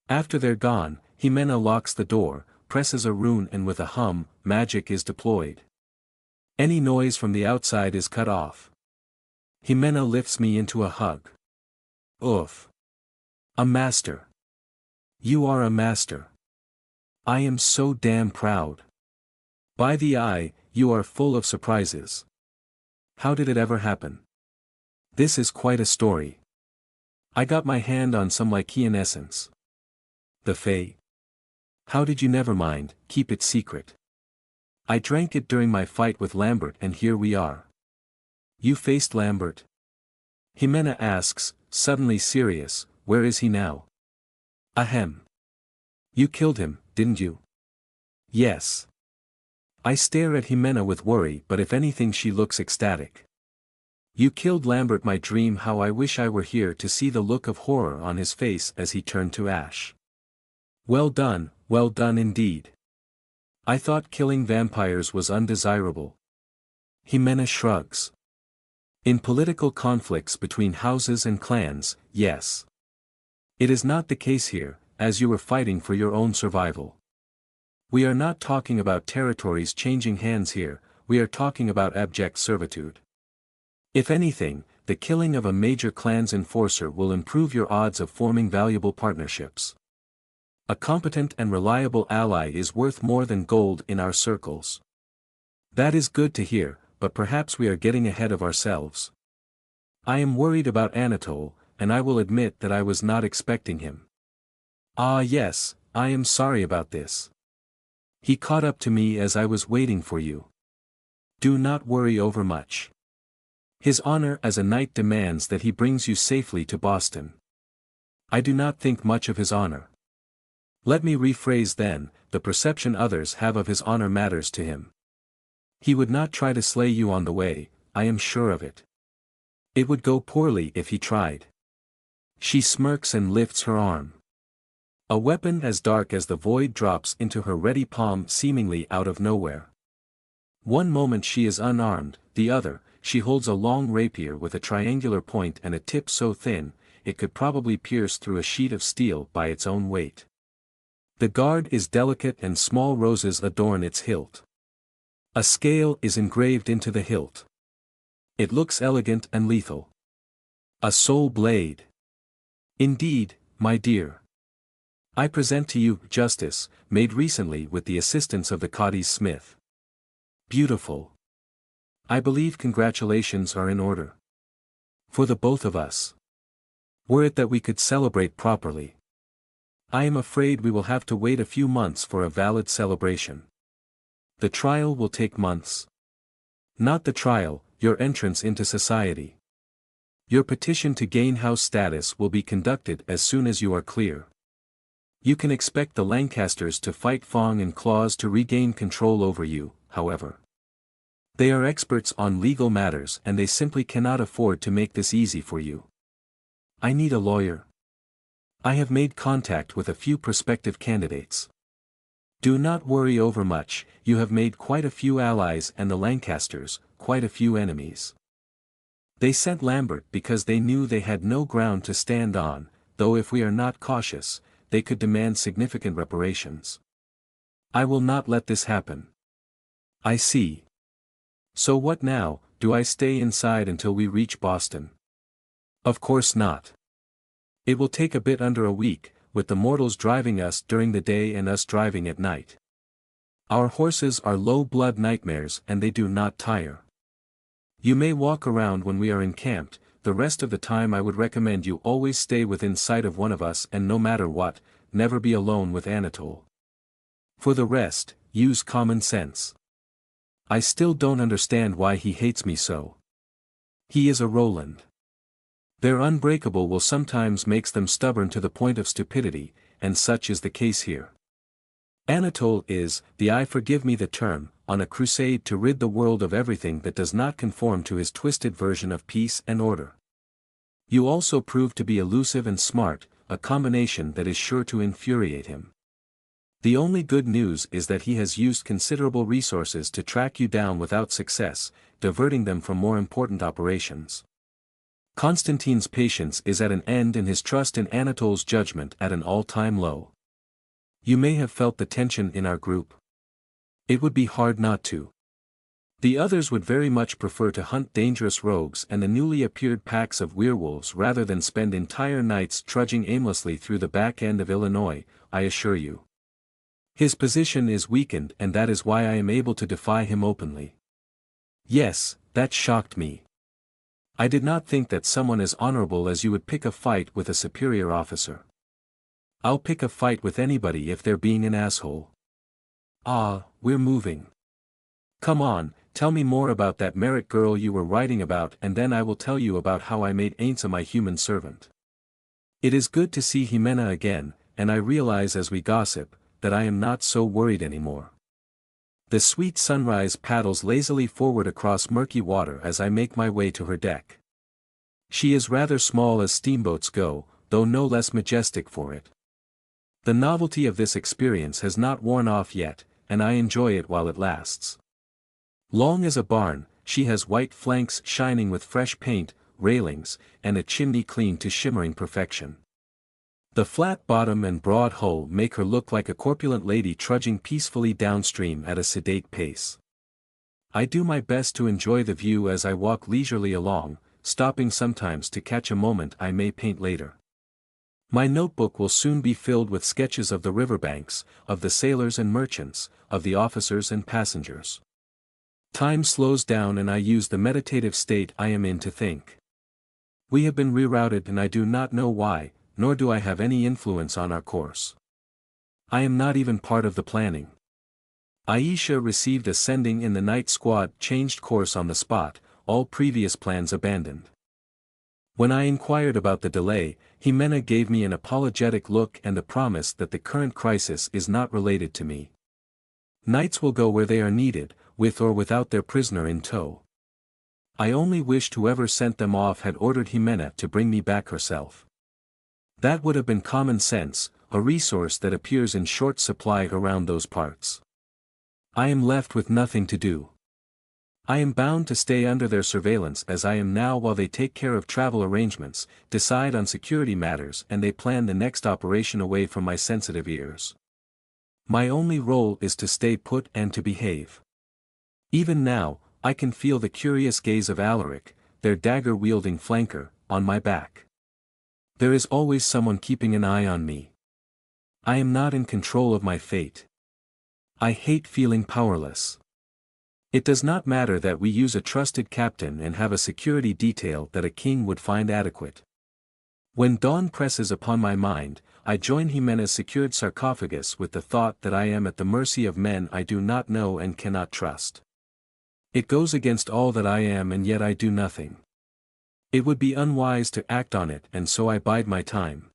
Speaker 1: After they're gone, Jimena locks the door, presses a rune and with a hum, magic is deployed. Any noise from the outside is cut off. Jimena lifts me into a hug. Oof. A master. You are a master. I am so damn proud. By the eye, you are full of surprises. How did it ever happen? This is quite a story. I got my hand on some Lycian essence. The Fae. How did you? Never mind, keep it secret. I drank it during my fight with Lambert and here we are. You faced Lambert? Jimena asks, suddenly serious, where is he now? Ahem. You killed him, didn't you? Yes. I stare at Jimena with worry, but if anything she looks ecstatic. You killed Lambert, my dream. How I wish I were here to see the look of horror on his face as he turned to ash. Well done indeed. I thought killing vampires was undesirable. Jimena shrugs. In political conflicts between houses and clans, yes. It is not the case here, as you were fighting for your own survival. We are not talking about territories changing hands here, we are talking about abject servitude. If anything, the killing of a major clan's enforcer will improve your odds of forming valuable partnerships. A competent and reliable ally is worth more than gold in our circles. That is good to hear, but perhaps we are getting ahead of ourselves. I am worried about Anatole, and I will admit that I was not expecting him. Ah yes, I am sorry about this. He caught up to me as I was waiting for you. Do not worry overmuch. His honor as a knight demands that he brings you safely to Boston. I do not think much of his honor. Let me rephrase then, the perception others have of his honor matters to him. He would not try to slay you on the way, I am sure of it. It would go poorly if he tried. She smirks and lifts her arm. A weapon as dark as the void drops into her ready palm seemingly out of nowhere. One moment she is unarmed, the other, she holds a long rapier with a triangular point and a tip so thin, it could probably pierce through a sheet of steel by its own weight. The guard is delicate and small roses adorn its hilt. A scale is engraved into the hilt. It looks elegant and lethal. A soul blade. Indeed, my dear. I present to you justice, made recently with the assistance of the Cadi's smith. Beautiful. I believe congratulations are in order. For the both of us. Were it that we could celebrate properly. I am afraid we will have to wait a few months for a valid celebration. The trial will take months. Not the trial, your entrance into society. Your petition to gain house status will be conducted as soon as you are clear. You can expect the Lancasters to fight Fong and Claus to regain control over you, however. They are experts on legal matters and they simply cannot afford to make this easy for you. I need a lawyer. I have made contact with a few prospective candidates. Do not worry overmuch, you have made quite a few allies and the Lancasters, quite a few enemies. They sent Lambert because they knew they had no ground to stand on, though if we are not cautious, they could demand significant reparations. I will not let this happen. I see. So what now, do I stay inside until we reach Boston? Of course not. It will take a bit under a week, with the mortals driving us during the day and us driving at night. Our horses are low-blood nightmares and they do not tire. You may walk around when we are encamped, the rest of the time I would recommend you always stay within sight of one of us and no matter what, never be alone with Anatole. For the rest, use common sense. I still don't understand why he hates me so. He is a Roland. Their unbreakable will sometimes makes them stubborn to the point of stupidity, and such is the case here. Anatole is, forgive me the term, on a crusade to rid the world of everything that does not conform to his twisted version of peace and order. You also prove to be elusive and smart, a combination that is sure to infuriate him. The only good news is that he has used considerable resources to track you down without success, diverting them from more important operations. Constantine's patience is at an end and his trust in Anatole's judgment at an all-time low. You may have felt the tension in our group. It would be hard not to. The others would very much prefer to hunt dangerous rogues and the newly appeared packs of werewolves rather than spend entire nights trudging aimlessly through the back end of Illinois, I assure you. His position is weakened and that is why I am able to defy him openly. Yes, that shocked me. I did not think that someone as honorable as you would pick a fight with a superior officer. I'll pick a fight with anybody if they're being an asshole. Ah, we're moving. Come on, tell me more about that Merritt girl you were writing about and then I will tell you about how I made Ainsa my human servant. It is good to see Jimena again, and I realize as we gossip, that I am not so worried anymore. The sweet sunrise paddles lazily forward across murky water as I make my way to her deck. She is rather small as steamboats go, though no less majestic for it. The novelty of this experience has not worn off yet, and I enjoy it while it lasts. Long as a barn, she has white flanks shining with fresh paint, railings, and a chimney clean to shimmering perfection. The flat bottom and broad hull make her look like a corpulent lady trudging peacefully downstream at a sedate pace. I do my best to enjoy the view as I walk leisurely along, stopping sometimes to catch a moment I may paint later. My notebook will soon be filled with sketches of the riverbanks, of the sailors and merchants, of the officers and passengers. Time slows down and I use the meditative state I am in to think. We have been rerouted and I do not know why, nor do I have any influence on our course. I am not even part of the planning. Aisha received a sending in the night squad changed course on the spot, all previous plans abandoned. When I inquired about the delay, Jimena gave me an apologetic look and a promise that the current crisis is not related to me. Knights will go where they are needed, with or without their prisoner in tow. I only wished whoever sent them off had ordered Jimena to bring me back herself. That would have been common sense, a resource that appears in short supply around those parts. I am left with nothing to do. I am bound to stay under their surveillance as I am now while they take care of travel arrangements, decide on security matters and they plan the next operation away from my sensitive ears. My only role is to stay put and to behave. Even now, I can feel the curious gaze of Alaric, their dagger-wielding flanker, on my back. There is always someone keeping an eye on me. I am not in control of my fate. I hate feeling powerless. It does not matter that we use a trusted captain and have a security detail that a king would find adequate. When dawn presses upon my mind, I join Jimena's secured sarcophagus with the thought that I am at the mercy of men I do not know and cannot trust. It goes against all that I am and yet I do nothing. It would be unwise to act on it and so I bide my time.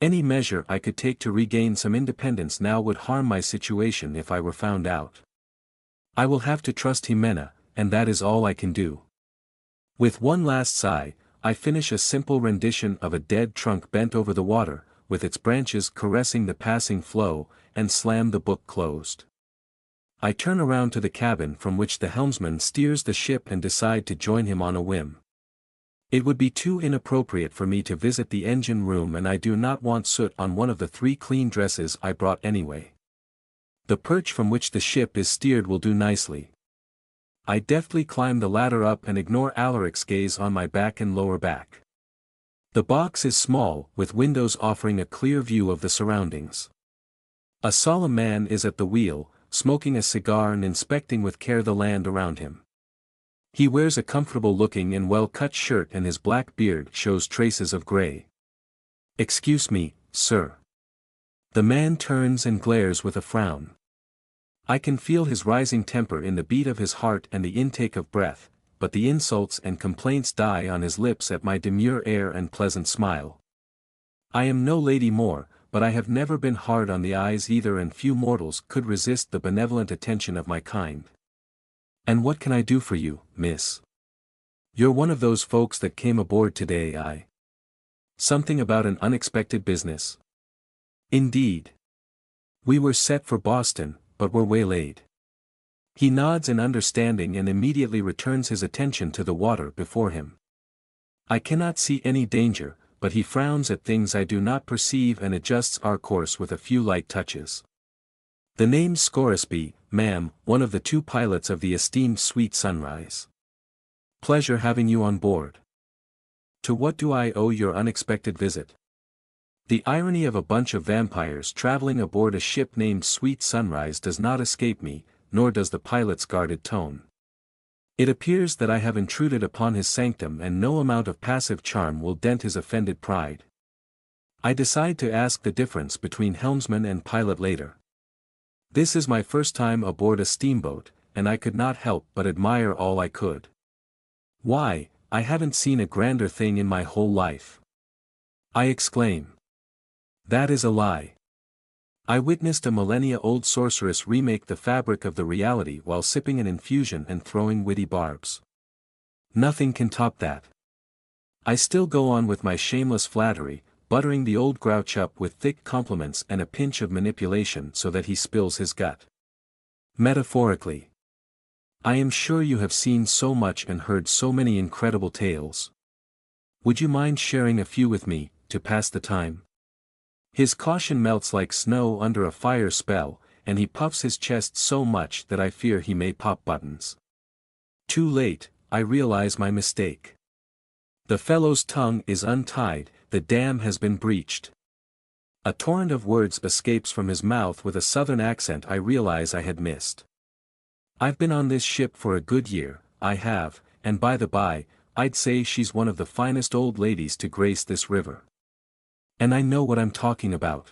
Speaker 1: Any measure I could take to regain some independence now would harm my situation if I were found out. I will have to trust Jimena, and that is all I can do. With one last sigh, I finish a simple rendition of a dead trunk bent over the water, with its branches caressing the passing flow, and slam the book closed. I turn around to the cabin from which the helmsman steers the ship and decide to join him on a whim. It would be too inappropriate for me to visit the engine room and I do not want soot on one of the 3 clean dresses I brought anyway. The perch from which the ship is steered will do nicely. I deftly climb the ladder up and ignore Alaric's gaze on my back and lower back. The box is small, with windows offering a clear view of the surroundings. A solemn man is at the wheel, smoking a cigar and inspecting with care the land around him. He wears a comfortable-looking and well-cut shirt and his black beard shows traces of gray. "Excuse me, sir." The man turns and glares with a frown. I can feel his rising temper in the beat of his heart and the intake of breath, but the insults and complaints die on his lips at my demure air and pleasant smile. I am no Lady Moore, but I have never been hard on the eyes either and few mortals could resist the benevolent attention of my kind. "And what can I do for you, miss? You're one of those folks that came aboard today, Something about an unexpected business?" "Indeed. We were set for Boston, but were waylaid." He nods in understanding and immediately returns his attention to the water before him. I cannot see any danger, but he frowns at things I do not perceive and adjusts our course with a few light touches. "The name's Scoresby, ma'am, one of the 2 pilots of the esteemed Sweet Sunrise. Pleasure having you on board. To what do I owe your unexpected visit?" The irony of a bunch of vampires traveling aboard a ship named Sweet Sunrise does not escape me, nor does the pilot's guarded tone. It appears that I have intruded upon his sanctum and no amount of passive charm will dent his offended pride. I decide to ask the difference between helmsman and pilot later. This is my first time aboard a steamboat, and I could not help but admire all I could. "Why, I haven't seen a grander thing in my whole life," I exclaim. That is a lie. I witnessed a millennia-old sorceress remake the fabric of the reality while sipping an infusion and throwing witty barbs. Nothing can top that. I still go on with my shameless flattery, buttering the old grouch up with thick compliments and a pinch of manipulation so that he spills his gut. Metaphorically. I am sure you have seen so much and heard so many incredible tales. Would you mind sharing a few with me, to pass the time? His caution melts like snow under a fire spell, and he puffs his chest so much that I fear he may pop buttons. Too late, I realize my mistake. The fellow's tongue is untied, the dam has been breached. A torrent of words escapes from his mouth with a southern accent I realize I had missed. I've been on this ship for a good year, I have, and by the by, I'd say she's one of the finest old ladies to grace this river. And I know what I'm talking about.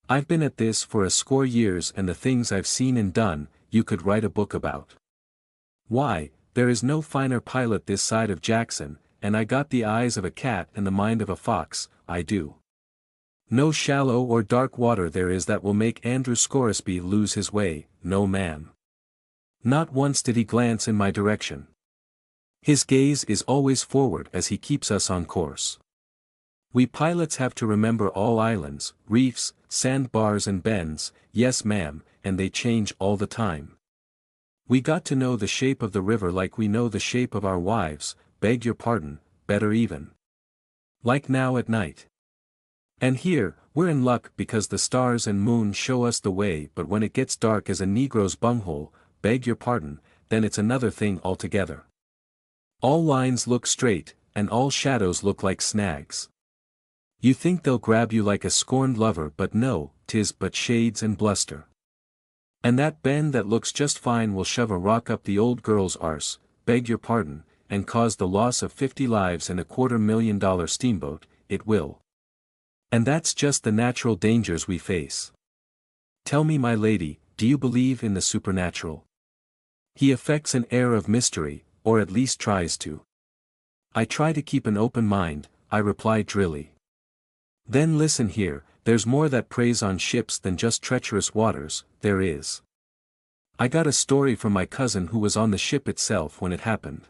Speaker 1: I've been at this for a score years, and the things I've seen and done, you could write a book about. Why, there is no finer pilot this side of Jackson, and I got the eyes of a cat and the mind of a fox, I do. No shallow or dark water there is that will make Andrew Scoresby lose his way, no man. Not once did he glance in my direction. His gaze is always forward as he keeps us on course. We pilots have to remember all islands, reefs, sandbars and bends, yes ma'am, and they change all the time. We got to know the shape of the river like we know the shape of our wives, beg your pardon, better even. Like now at night. And here, we're in luck because the stars and moon show us the way, but when it gets dark as a Negro's bunghole, beg your pardon, then it's another thing altogether. All lines look straight, and all shadows look like snags. You think they'll grab you like a scorned lover, but no, 'tis but shades and bluster. And that bend that looks just fine will shove a rock up the old girl's arse, beg your pardon, and cause the loss of 50 lives and a $250,000 steamboat, it will. And that's just the natural dangers we face. Tell me, my lady, do you believe in the supernatural? He affects an air of mystery, or at least tries to. I try to keep an open mind, I reply drily. Then listen here, there's more that preys on ships than just treacherous waters, there is. I got a story from my cousin who was on the ship itself when it happened.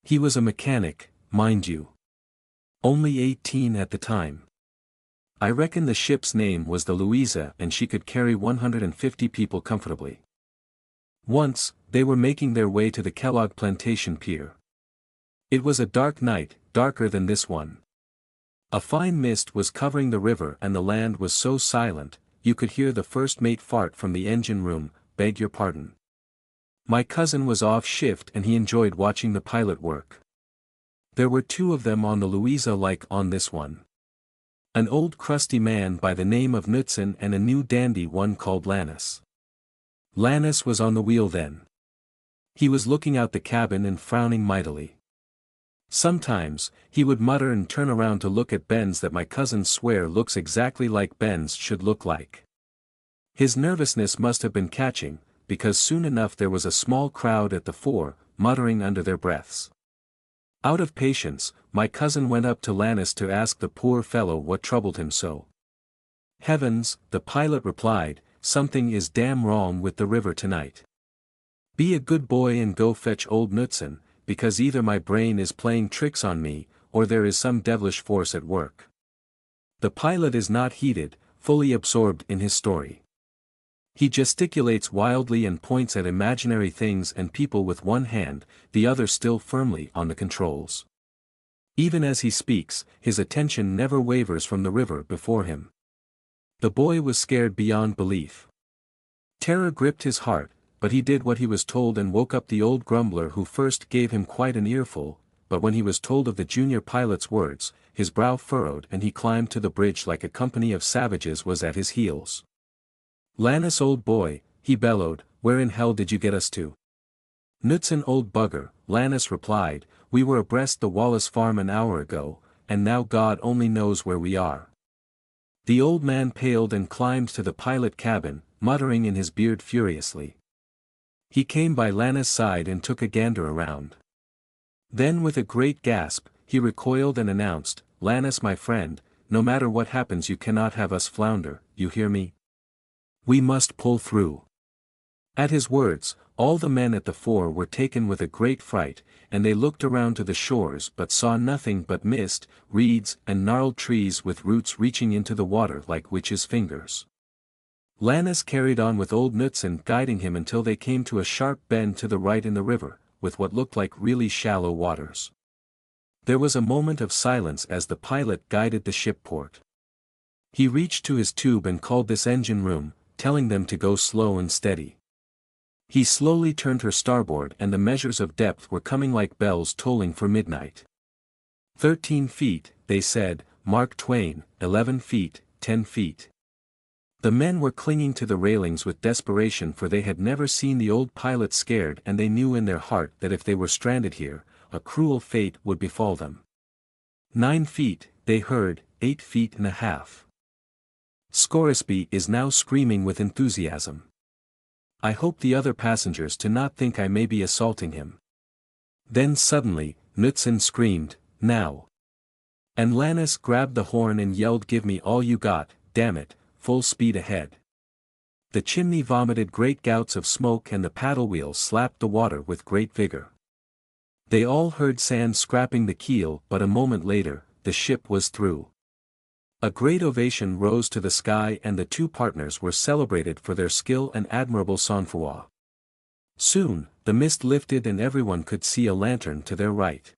Speaker 1: He was a mechanic, mind you. Only 18 at the time. I reckon the ship's name was the Louisa, and she could carry 150 people comfortably. Once, they were making their way to the Kellogg Plantation Pier. It was a dark night, darker than this one. A fine mist was covering the river and the land was so silent, you could hear the first mate fart from the engine room, beg your pardon. My cousin was off shift and he enjoyed watching the pilot work. There were 2 of them on the Louisa like on this one. An old crusty man by the name of Knutson and a new dandy one called Lannis. Lannis was on the wheel then. He was looking out the cabin and frowning mightily. Sometimes, he would mutter and turn around to look at Ben's that my cousins swear looks exactly like Ben's should look like. His nervousness must have been catching, because soon enough there was a small crowd at the fore, muttering under their breaths. Out of patience, my cousin went up to Lannis to ask the poor fellow what troubled him so. Heavens, the pilot replied, something is damn wrong with the river tonight. Be a good boy and go fetch old Knutson, because either my brain is playing tricks on me, or there is some devilish force at work. The pilot is not heated, fully absorbed in his story. He gesticulates wildly and points at imaginary things and people with one hand, the other still firmly on the controls. Even as he speaks, his attention never wavers from the river before him. The boy was scared beyond belief. Terror gripped his heart, but he did what he was told and woke up the old grumbler who first gave him quite an earful, but when he was told of the junior pilot's words, his brow furrowed and he climbed to the bridge like a company of savages was at his heels. Lannis, old boy, he bellowed, where in hell did you get us to? Knutson, old bugger, Lannis replied, we were abreast the Wallace farm an hour ago, and now God only knows where we are. The old man paled and climbed to the pilot cabin, muttering in his beard furiously. He came by Lannis' side and took a gander around. Then with a great gasp, he recoiled and announced, Lannis, my friend, no matter what happens you cannot have us flounder, you hear me? We must pull through. At his words, all the men at the fore were taken with a great fright, and they looked around to the shores but saw nothing but mist, reeds and gnarled trees with roots reaching into the water like witches' fingers. Lannis carried on with old Knutson guiding him until they came to a sharp bend to the right in the river, with what looked like really shallow waters. There was a moment of silence as the pilot guided the ship port. He reached to his tube and called this engine room, telling them to go slow and steady. He slowly turned her starboard and the measures of depth were coming like bells tolling for midnight. 13 feet, they said, Mark Twain, 11 feet, 10 feet. The men were clinging to the railings with desperation for they had never seen the old pilot scared and they knew in their heart that if they were stranded here, a cruel fate would befall them. 9 feet, they heard, 8.5 feet. Scoresby is now screaming with enthusiasm. I hope the other passengers do not think I may be assaulting him. Then suddenly, Knudsen screamed, "Now!" And Lannis grabbed the horn and yelled, "Give me all you got, damn it, full speed ahead." The chimney vomited great gouts of smoke and the paddle wheels slapped the water with great vigor. They all heard sand scraping the keel, but a moment later, the ship was through. A great ovation rose to the sky and the two partners were celebrated for their skill and admirable sang-froid. Soon, the mist lifted and everyone could see a lantern to their right.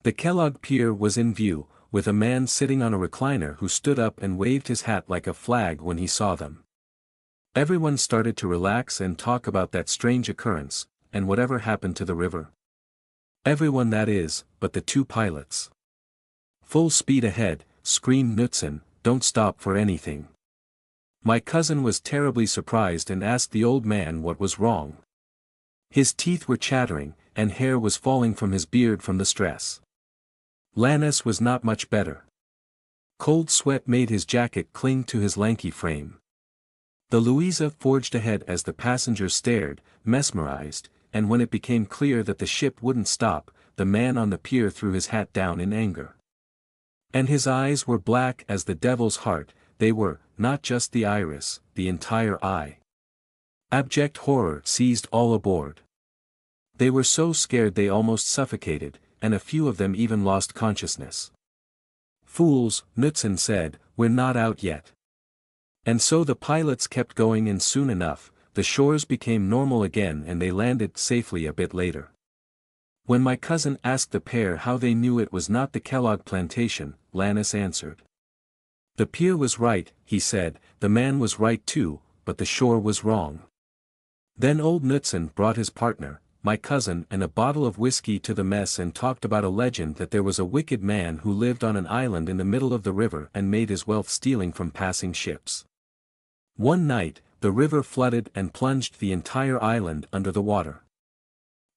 Speaker 1: The Kellogg Pier was in view, with a man sitting on a recliner who stood up and waved his hat like a flag when he saw them. Everyone started to relax and talk about that strange occurrence, and whatever happened to the river. Everyone, that is, but the two pilots. "Full speed ahead," screamed Knudsen, "don't stop for anything." My cousin was terribly surprised and asked the old man what was wrong. His teeth were chattering, and hair was falling from his beard from the stress. Lannis was not much better. Cold sweat made his jacket cling to his lanky frame. The Louisa forged ahead as the passengers stared, mesmerized, and when it became clear that the ship wouldn't stop, the man on the pier threw his hat down in anger. And his eyes were black as the devil's heart, they were, not just the iris, the entire eye. Abject horror seized all aboard. They were so scared they almost suffocated, and a few of them even lost consciousness. "Fools," Knudsen said, "we're not out yet." And so the pilots kept going and soon enough, the shores became normal again and they landed safely a bit later. When my cousin asked the pair how they knew it was not the Kellogg plantation, Lannis answered. "The pier was right," he said, "the man was right too, but the shore was wrong." Then old Knudsen brought his partner, my cousin, and a bottle of whiskey to the mess and talked about a legend that there was a wicked man who lived on an island in the middle of the river and made his wealth stealing from passing ships. One night, the river flooded and plunged the entire island under the water.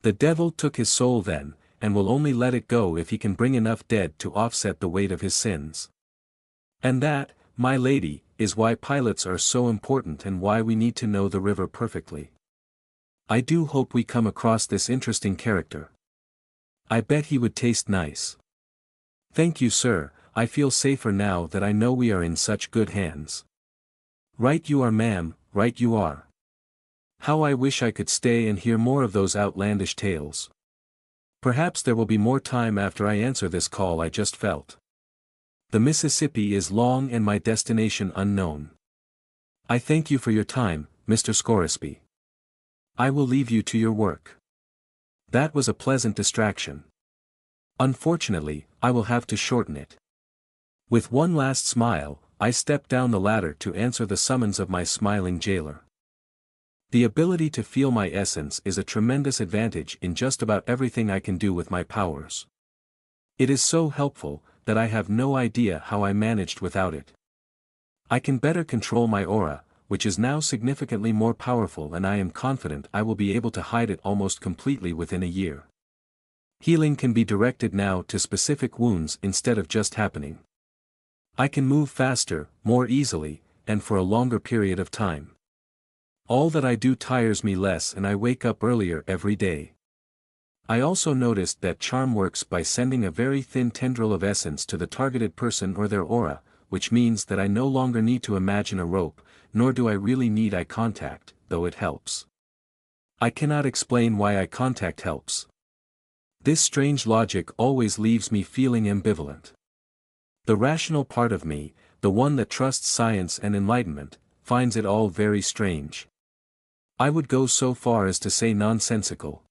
Speaker 1: The devil took his soul then, and will only let it go if he can bring enough dead to offset the weight of his sins. And that, my lady, is why pilots are so important and why we need to know the river perfectly. I do hope we come across this interesting character. I bet he would taste nice. Thank you, sir, I feel safer now that I know we are in such good hands. Right you are, ma'am, right you are. How I wish I could stay and hear more of those outlandish tales. Perhaps there will be more time after I answer this call I just felt. The Mississippi is long and my destination unknown. I thank you for your time, Mr. Scoresby. I will leave you to your work. That was a pleasant distraction. Unfortunately, I will have to shorten it. With one last smile, I stepped down the ladder to answer the summons of my smiling jailer. The ability to feel my essence is a tremendous advantage in just about everything I can do with my powers. It is so helpful, that I have no idea how I managed without it. I can better control my aura, which is now significantly more powerful, and I am confident I will be able to hide it almost completely within a year. Healing can be directed now to specific wounds instead of just happening. I can move faster, more easily, and for a longer period of time. All that I do tires me less and I wake up earlier every day. I also noticed that charm works by sending a very thin tendril of essence to the targeted person or their aura, which means that I no longer need to imagine a rope, nor do I really need eye contact, though it helps. I cannot explain why eye contact helps. This strange logic always leaves me feeling ambivalent. The rational part of me, the one that trusts science and enlightenment, finds it all very strange. I would go so far as to say nonsensical.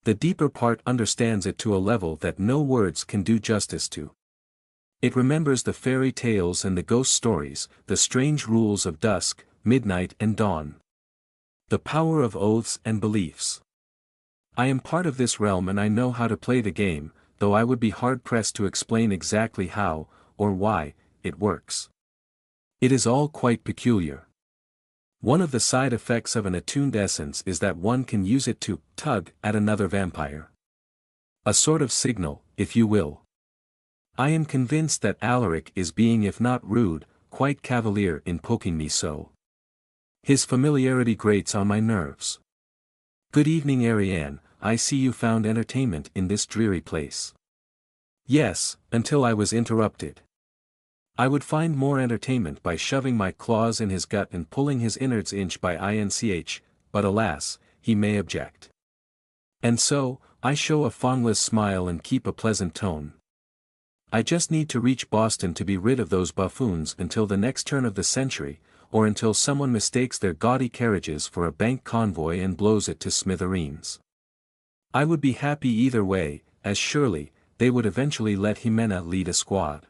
Speaker 1: The deeper part understands it to a level that no words can do justice to. It remembers the fairy tales and the ghost stories, the strange rules of dusk, midnight and dawn. The power of oaths and beliefs. I am part of this realm and I know how to play the game, though I would be hard-pressed to explain exactly how, or why, it works. It is all quite peculiar. One of the side effects of an attuned essence is that one can use it to tug at another vampire. A sort of signal, if you will. I am convinced that Alaric is being if not rude, quite cavalier in poking me so. His familiarity grates on my nerves. Good evening, Ariane, I see you found entertainment in this dreary place. Yes, until I was interrupted. I would find more entertainment by shoving my claws in his gut and pulling his innards inch by inch, but alas, he may object. And so, I show a fawnless smile and keep a pleasant tone. I just need to reach Boston to be rid of those buffoons until the next turn of the century, or until someone mistakes their gaudy carriages for a bank convoy and blows it to smithereens. I would be happy either way, as surely, they would eventually let Jimena lead a squad.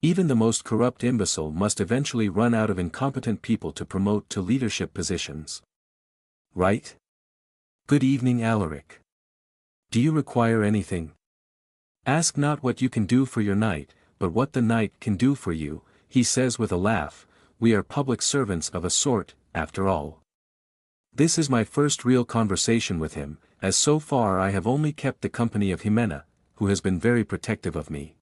Speaker 1: Even the most corrupt imbecile must eventually run out of incompetent people to promote to leadership positions. Right? Good evening, Alaric. Do you require anything? Ask not what you can do for your knight, but what the knight can do for you, he says with a laugh. We are public servants of a sort, after all. This is my first real conversation with him, as so far I have only kept the company of Jimena, who has been very protective of me.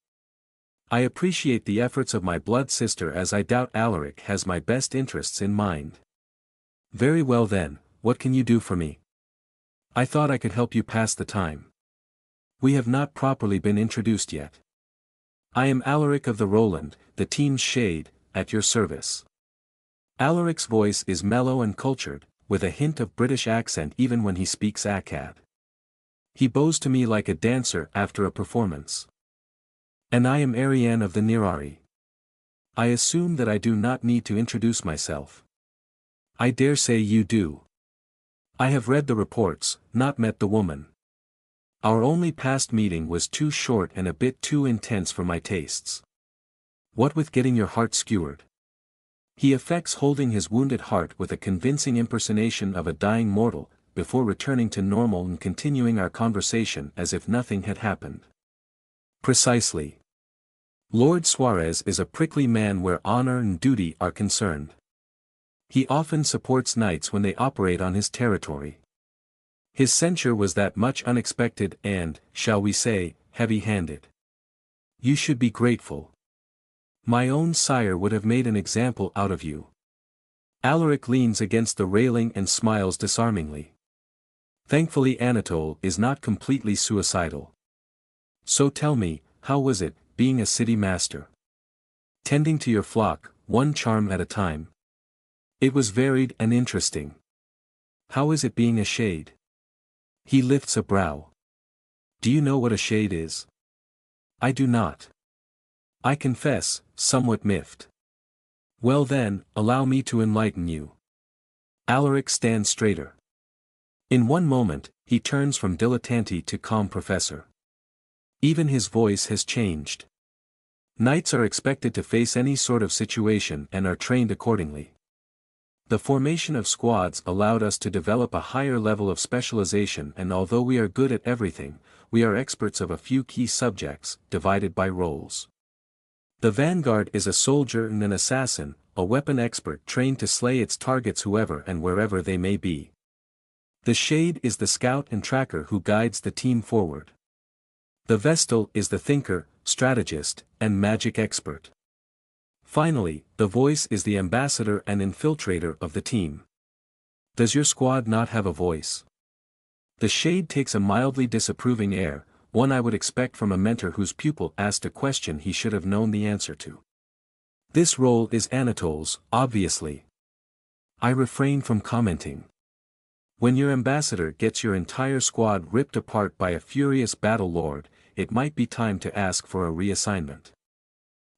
Speaker 1: I appreciate the efforts of my blood sister, as I doubt Alaric has my best interests in mind. Very well then, what can you do for me? I thought I could help you pass the time. We have not properly been introduced yet. I am Alaric of the Roland, the team's shade, at your service. Alaric's voice is mellow and cultured, with a hint of British accent even when he speaks Akkad. He bows to me like a dancer after a performance. And I am Ariane of the Nirari. I assume that I do not need to introduce myself. I dare say you do. I have read the reports, not met the woman. Our only past meeting was too short and a bit too intense for my tastes. What with getting your heart skewered? He affects holding his wounded heart with a convincing impersonation of a dying mortal, before returning to normal and continuing our conversation as if nothing had happened. Precisely. Lord Suarez is a prickly man where honor and duty are concerned. He often supports knights when they operate on his territory. His censure was that much unexpected and, shall we say, heavy-handed. You should be grateful. My own sire would have made an example out of you. Alaric leans against the railing and smiles disarmingly. Thankfully Anatole is not completely suicidal. So tell me, how was it, being a city master? Tending to your flock, one charm at a time. It was varied and interesting. How is it being a shade? He lifts a brow. Do you know what a shade is? I do not. I confess, somewhat miffed. Well then, allow me to enlighten you. Alaric stands straighter. In one moment, he turns from dilettante to calm professor. Even his voice has changed. Knights are expected to face any sort of situation and are trained accordingly. The formation of squads allowed us to develop a higher level of specialization, and although we are good at everything, we are experts of a few key subjects, divided by roles. The vanguard is a soldier and an assassin, a weapon expert trained to slay its targets whoever and wherever they may be. The shade is the scout and tracker who guides the team forward. The vestal is the thinker, strategist, and magic expert. Finally, the voice is the ambassador and infiltrator of the team. Does your squad not have a voice? The shade takes a mildly disapproving air, one I would expect from a mentor whose pupil asked a question he should have known the answer to. This role is Anatole's, obviously. I refrain from commenting. When your ambassador gets your entire squad ripped apart by a furious battle lord, it might be time to ask for a reassignment.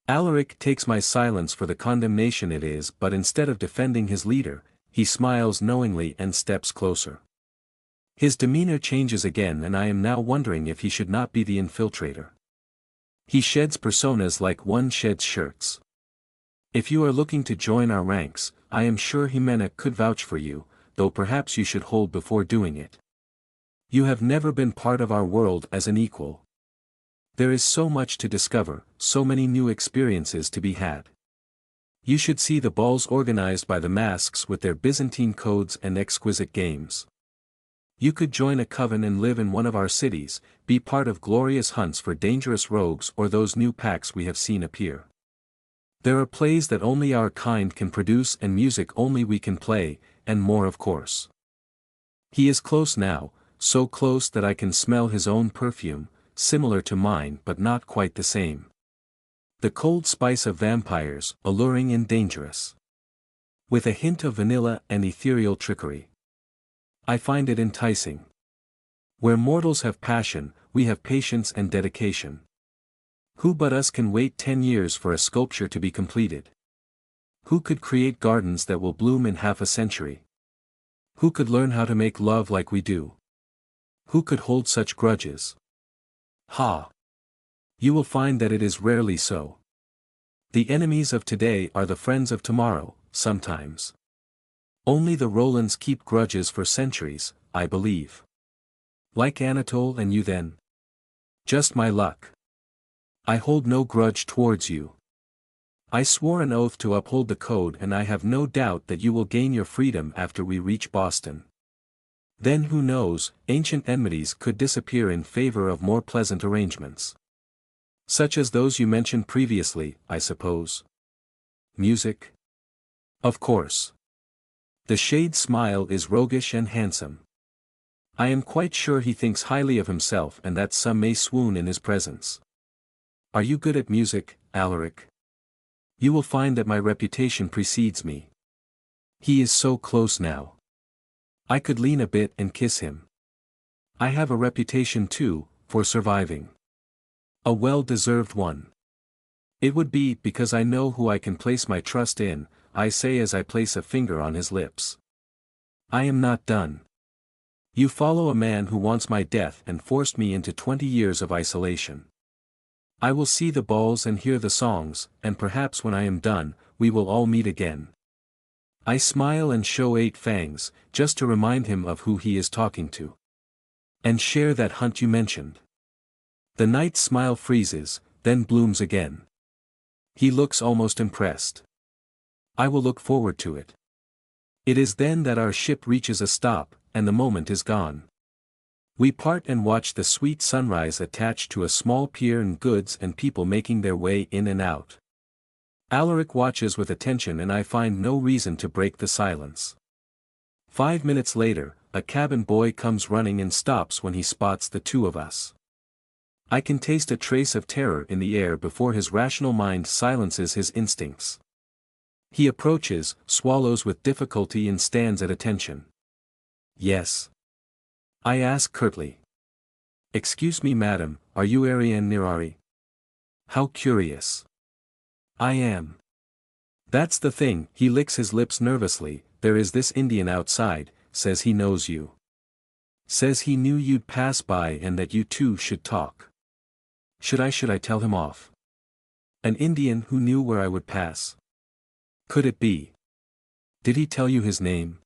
Speaker 1: Alaric takes my silence for the condemnation it is, but instead of defending his leader, he smiles knowingly and steps closer. His demeanor changes again, and I am now wondering if he should not be the infiltrator. He sheds personas like one sheds shirts. If you are looking to join our ranks, I am sure Jimena could vouch for you, though perhaps you should hold before doing it. You have never been part of our world as an equal. There is so much to discover, so many new experiences to be had. You should see the balls organized by the masks with their Byzantine codes and exquisite games. You could join a coven and live in one of our cities, be part of glorious hunts for dangerous rogues or those new packs we have seen appear. There are plays that only our kind can produce and music only we can play, and more of course. He is close now, so close that I can smell his own perfume, similar to mine but not quite the same. The cold spice of vampires, alluring and dangerous. With a hint of vanilla and ethereal trickery. I find it enticing. Where mortals have passion, we have patience and dedication. Who but us can wait 10 years for a sculpture to be completed? Who could create gardens that will bloom in half a century? Who could learn how to make love like we do? Who could hold such grudges? Ha! You will find that it is rarely so. The enemies of today are the friends of tomorrow, sometimes. Only the Rolands keep grudges for centuries, I believe. Like Anatole and you then? Just my luck. I hold no grudge towards you. I swore an oath to uphold the code and I have no doubt that you will gain your freedom after we reach Boston. Then who knows, ancient enmities could disappear in favor of more pleasant arrangements. Such as those you mentioned previously, I suppose. Music? Of course. The Shade's smile is roguish and handsome. I am quite sure he thinks highly of himself and that some may swoon in his presence. Are you good at music, Alaric? You will find that my reputation precedes me. He is so close now. I could lean a bit and kiss him. I have a reputation too, for surviving. A well-deserved one. It would be because I know who I can place my trust in, I say as I place a finger on his lips. I am not done. You follow a man who wants my death and forced me into 20 years of isolation. I will see the balls and hear the songs, and perhaps when I am done, we will all meet again. I smile and show 8 fangs, just to remind him of who he is talking to. And share that hunt you mentioned. The knight's smile freezes, then blooms again. He looks almost impressed. I will look forward to it. It is then that our ship reaches a stop, and the moment is gone. We part and watch the sweet sunrise attached to a small pier and goods and people making their way in and out. Alaric watches with attention and I find no reason to break the silence. 5 minutes later, a cabin boy comes running and stops when he spots the two of us. I can taste a trace of terror in the air before his rational mind silences his instincts. He approaches, swallows with difficulty and stands at attention. Yes. I ask curtly. Excuse me madam, are you Ariane Nirari? How curious. I am. That's the thing, he licks his lips nervously, there is this Indian outside, says he knows you. Says he knew you'd pass by and that you two should talk. Should I tell him off? An Indian who knew where I would pass. Could it be? Did he tell you his name?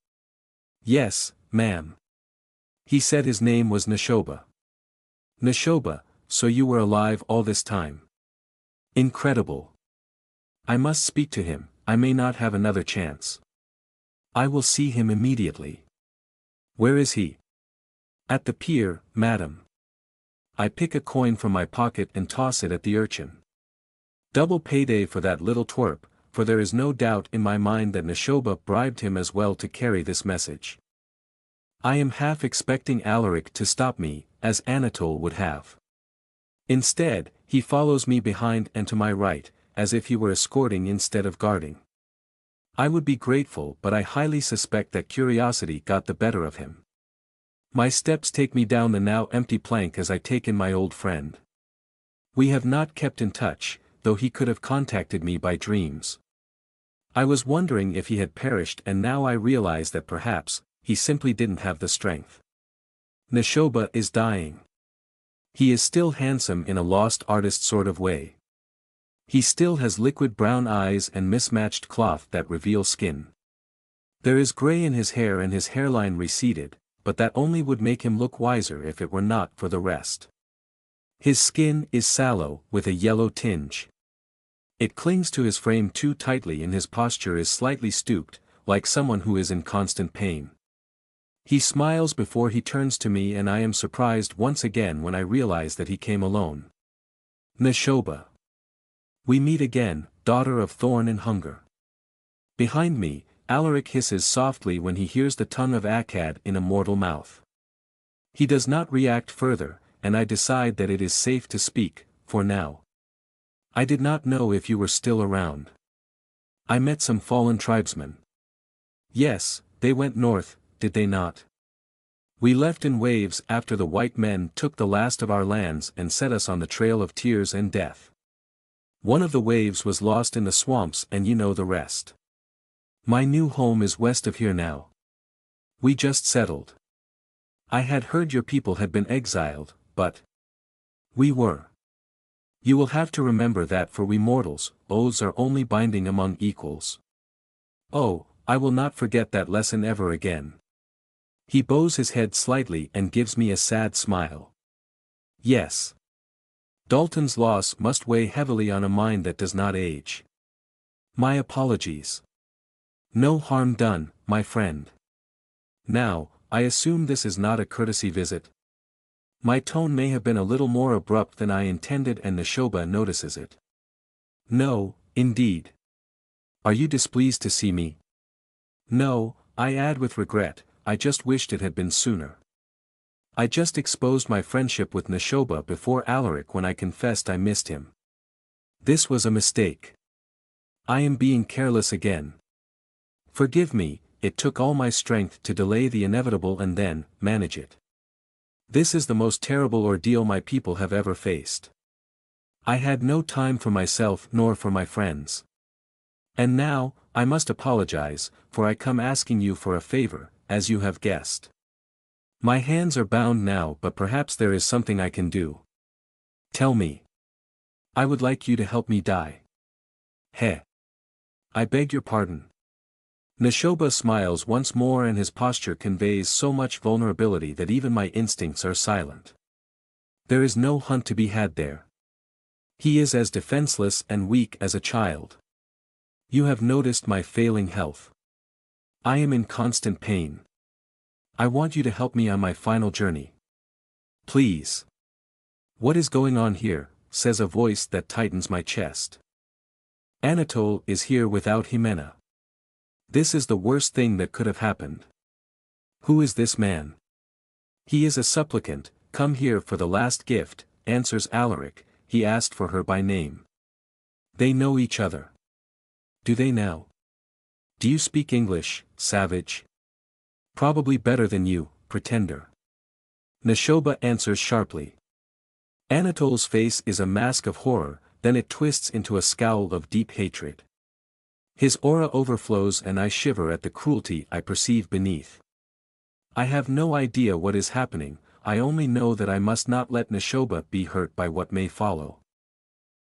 Speaker 1: Yes, ma'am. He said his name was Neshoba. Neshoba, so you were alive all this time. Incredible. I must speak to him, I may not have another chance. I will see him immediately. Where is he? At the pier, madam. I pick a coin from my pocket and toss it at the urchin. Double payday for that little twerp, for there is no doubt in my mind that Neshoba bribed him as well to carry this message. I am half expecting Alaric to stop me, as Anatole would have. Instead, he follows me behind and to my right, as if he were escorting instead of guarding. I would be grateful but I highly suspect that curiosity got the better of him. My steps take me down the now empty plank as I take in my old friend. We have not kept in touch, though he could have contacted me by dreams. I was wondering if he had perished and now I realize that perhaps, he simply didn't have the strength. Neshoba is dying. He is still handsome in a lost artist sort of way. He still has liquid brown eyes and mismatched cloth that reveal skin. There is gray in his hair and his hairline receded, but that only would make him look wiser if it were not for the rest. His skin is sallow, with a yellow tinge. It clings to his frame too tightly and his posture is slightly stooped, like someone who is in constant pain. He smiles before he turns to me, and I am surprised once again when I realize that he came alone. Neshoba. We meet again, daughter of thorn and hunger. Behind me, Alaric hisses softly when he hears the tongue of Akkad in a mortal mouth. He does not react further, and I decide that it is safe to speak, for now. I did not know if you were still around. I met some fallen tribesmen. Yes, they went north, did they not? We left in waves after the white men took the last of our lands and set us on the trail of tears and death. One of the waves was lost in the swamps, and you know the rest. My new home is west of here now. We just settled. I had heard your people had been exiled, but we were. You will have to remember that for we mortals, oaths are only binding among equals. Oh, I will not forget that lesson ever again. He bows his head slightly and gives me a sad smile. Yes. Dalton's loss must weigh heavily on a mind that does not age. My apologies. No harm done, my friend. Now, I assume this is not a courtesy visit. My tone may have been a little more abrupt than I intended, and Neshoba notices it. No, indeed. Are you displeased to see me? No, I add with regret, I just wished it had been sooner. I just exposed my friendship with Neshoba before Alaric when I confessed I missed him. This was a mistake. I am being careless again. Forgive me, it took all my strength to delay the inevitable and then manage it. This is the most terrible ordeal my people have ever faced. I had no time for myself nor for my friends. And now, I must apologize, for I come asking you for a favor, as you have guessed. My hands are bound now, but perhaps there is something I can do. Tell me. I would like you to help me die. Heh. I beg your pardon. Neshoba smiles once more, and his posture conveys so much vulnerability that even my instincts are silent. There is no hunt to be had there. He is as defenseless and weak as a child. You have noticed my failing health. I am in constant pain. I want you to help me on my final journey. Please. What is going on here, says a voice that tightens my chest. Anatole is here without Jimena. This is the worst thing that could have happened. Who is this man? He is a supplicant, come here for the last gift, answers Alaric. He asked for her by name. They know each other. Do they now? Do you speak English, savage? Probably better than you, pretender. Neshoba answers sharply. Anatole's face is a mask of horror, then it twists into a scowl of deep hatred. His aura overflows, and I shiver at the cruelty I perceive beneath. I have no idea what is happening, I only know that I must not let Neshoba be hurt by what may follow.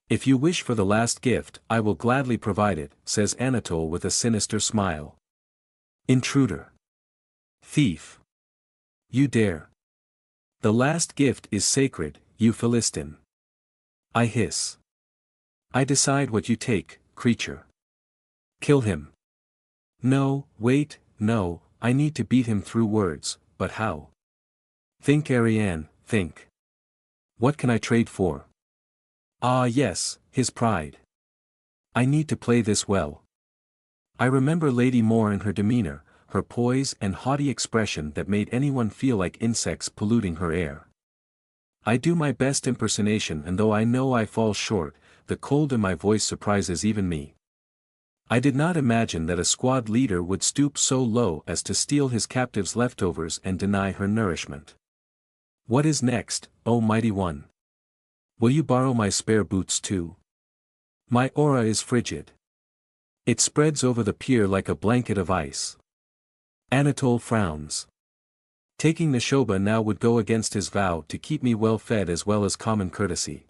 Speaker 1: If you wish for the last gift, I will gladly provide it, says Anatole with a sinister smile. Intruder. Thief. You dare. The last gift is sacred, you Philistine. I hiss. I decide what you take, creature. Kill him. No, wait, no, I need to beat him through words, but how? Think, Ariane, think. What can I trade for? Ah yes, his pride. I need to play this well. I remember Lady Moore and her demeanor, her poise and haughty expression that made anyone feel like insects polluting her air. I do my best impersonation, and though I know I fall short, the cold in my voice surprises even me. I did not imagine that a squad leader would stoop so low as to steal his captive's leftovers and deny her nourishment. What is next, O mighty one? Will you borrow my spare boots too? My aura is frigid. It spreads over the pier like a blanket of ice. Anatole frowns. Taking Neshoba now would go against his vow to keep me well fed as well as common courtesy.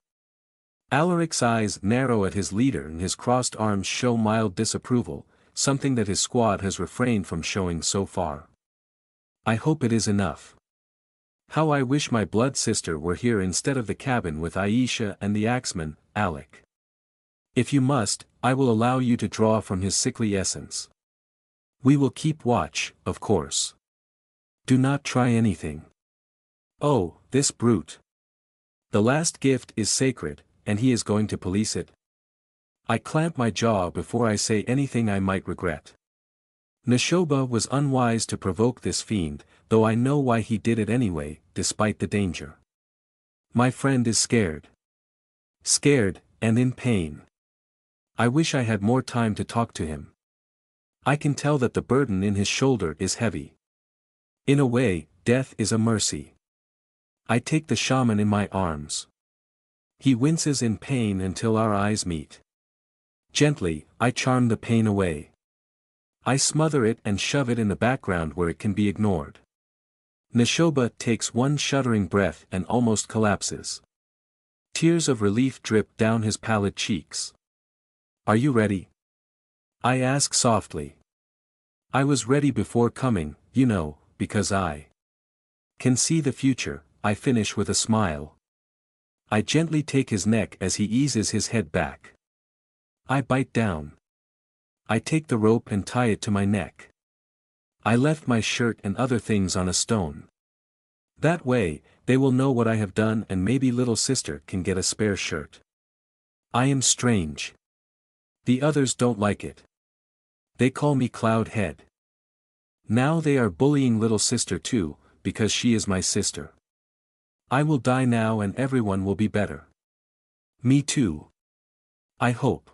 Speaker 1: Alaric's eyes narrow at his leader, and his crossed arms show mild disapproval, something that his squad has refrained from showing so far. I hope it is enough. How I wish my blood sister were here instead of the cabin with Aisha and the axeman, Alec. If you must, I will allow you to draw from his sickly essence. We will keep watch, of course. Do not try anything. Oh, this brute. The last gift is sacred, and he is going to police it. I clamp my jaw before I say anything I might regret. Neshoba was unwise to provoke this fiend, though I know why he did it anyway, despite the danger. My friend is scared. Scared, and in pain. I wish I had more time to talk to him. I can tell that the burden in his shoulder is heavy. In a way, death is a mercy. I take the shaman in my arms. He winces in pain until our eyes meet. Gently, I charm the pain away. I smother it and shove it in the background where it can be ignored. Neshoba takes one shuddering breath and almost collapses. Tears of relief drip down his pallid cheeks. Are you ready? I ask softly. I was ready before coming, you know, because I can see the future, I finish with a smile. I gently take his neck as he eases his head back. I bite down. I take the rope and tie it to my neck. I left my shirt and other things on a stone. That way, they will know what I have done and maybe little sister can get a spare shirt. I am strange. The others don't like it. They call me Cloud Head. Now they are bullying little sister too, because she is my sister. I will die now and everyone will be better. Me too. I hope.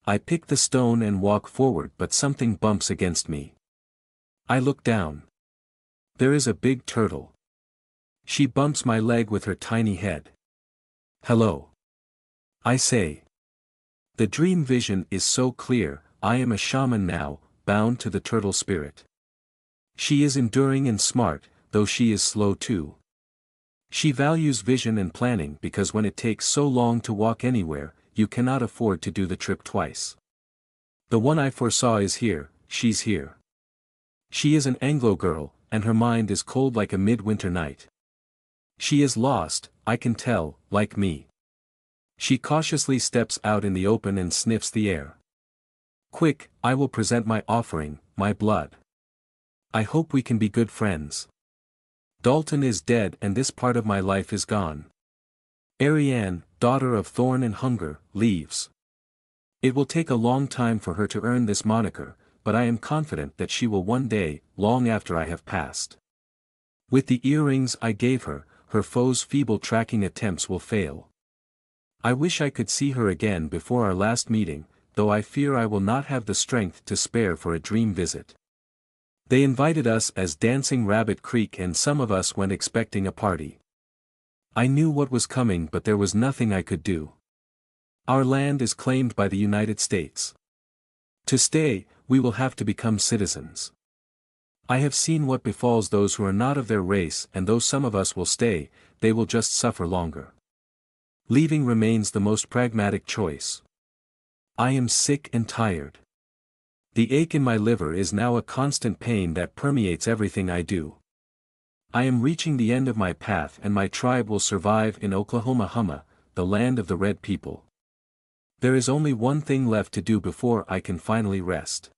Speaker 1: I pick the stone and walk forward, but something bumps against me. I look down. There is a big turtle. She bumps my leg with her tiny head. Hello. I say. The dream vision is so clear, I am a shaman now, bound to the turtle spirit. She is enduring and smart, though she is slow too. She values vision and planning because when it takes so long to walk anywhere, you cannot afford to do the trip twice. The one I foresaw is here, she's here. She is an Anglo girl, and her mind is cold like a midwinter night. She is lost, I can tell, like me. She cautiously steps out in the open and sniffs the air. Quick, I will present my offering, my blood. I hope we can be good friends. Dalton is dead and this part of my life is gone. Ariane, daughter of Thorn and Hunger, leaves. It will take a long time for her to earn this moniker, but I am confident that she will one day, long after I have passed. With the earrings I gave her, her foe's feeble tracking attempts will fail. I wish I could see her again before our last meeting, though I fear I will not have the strength to spare for a dream visit. They invited us as Dancing Rabbit Creek and some of us went expecting a party. I knew what was coming but there was nothing I could do. Our land is claimed by the United States. To stay, we will have to become citizens. I have seen what befalls those who are not of their race, and though some of us will stay, they will just suffer longer. Leaving remains the most pragmatic choice. I am sick and tired. The ache in my liver is now a constant pain that permeates everything I do. I am reaching the end of my path and my tribe will survive in Oklahoma, the land of the red people. There is only one thing left to do before I can finally rest.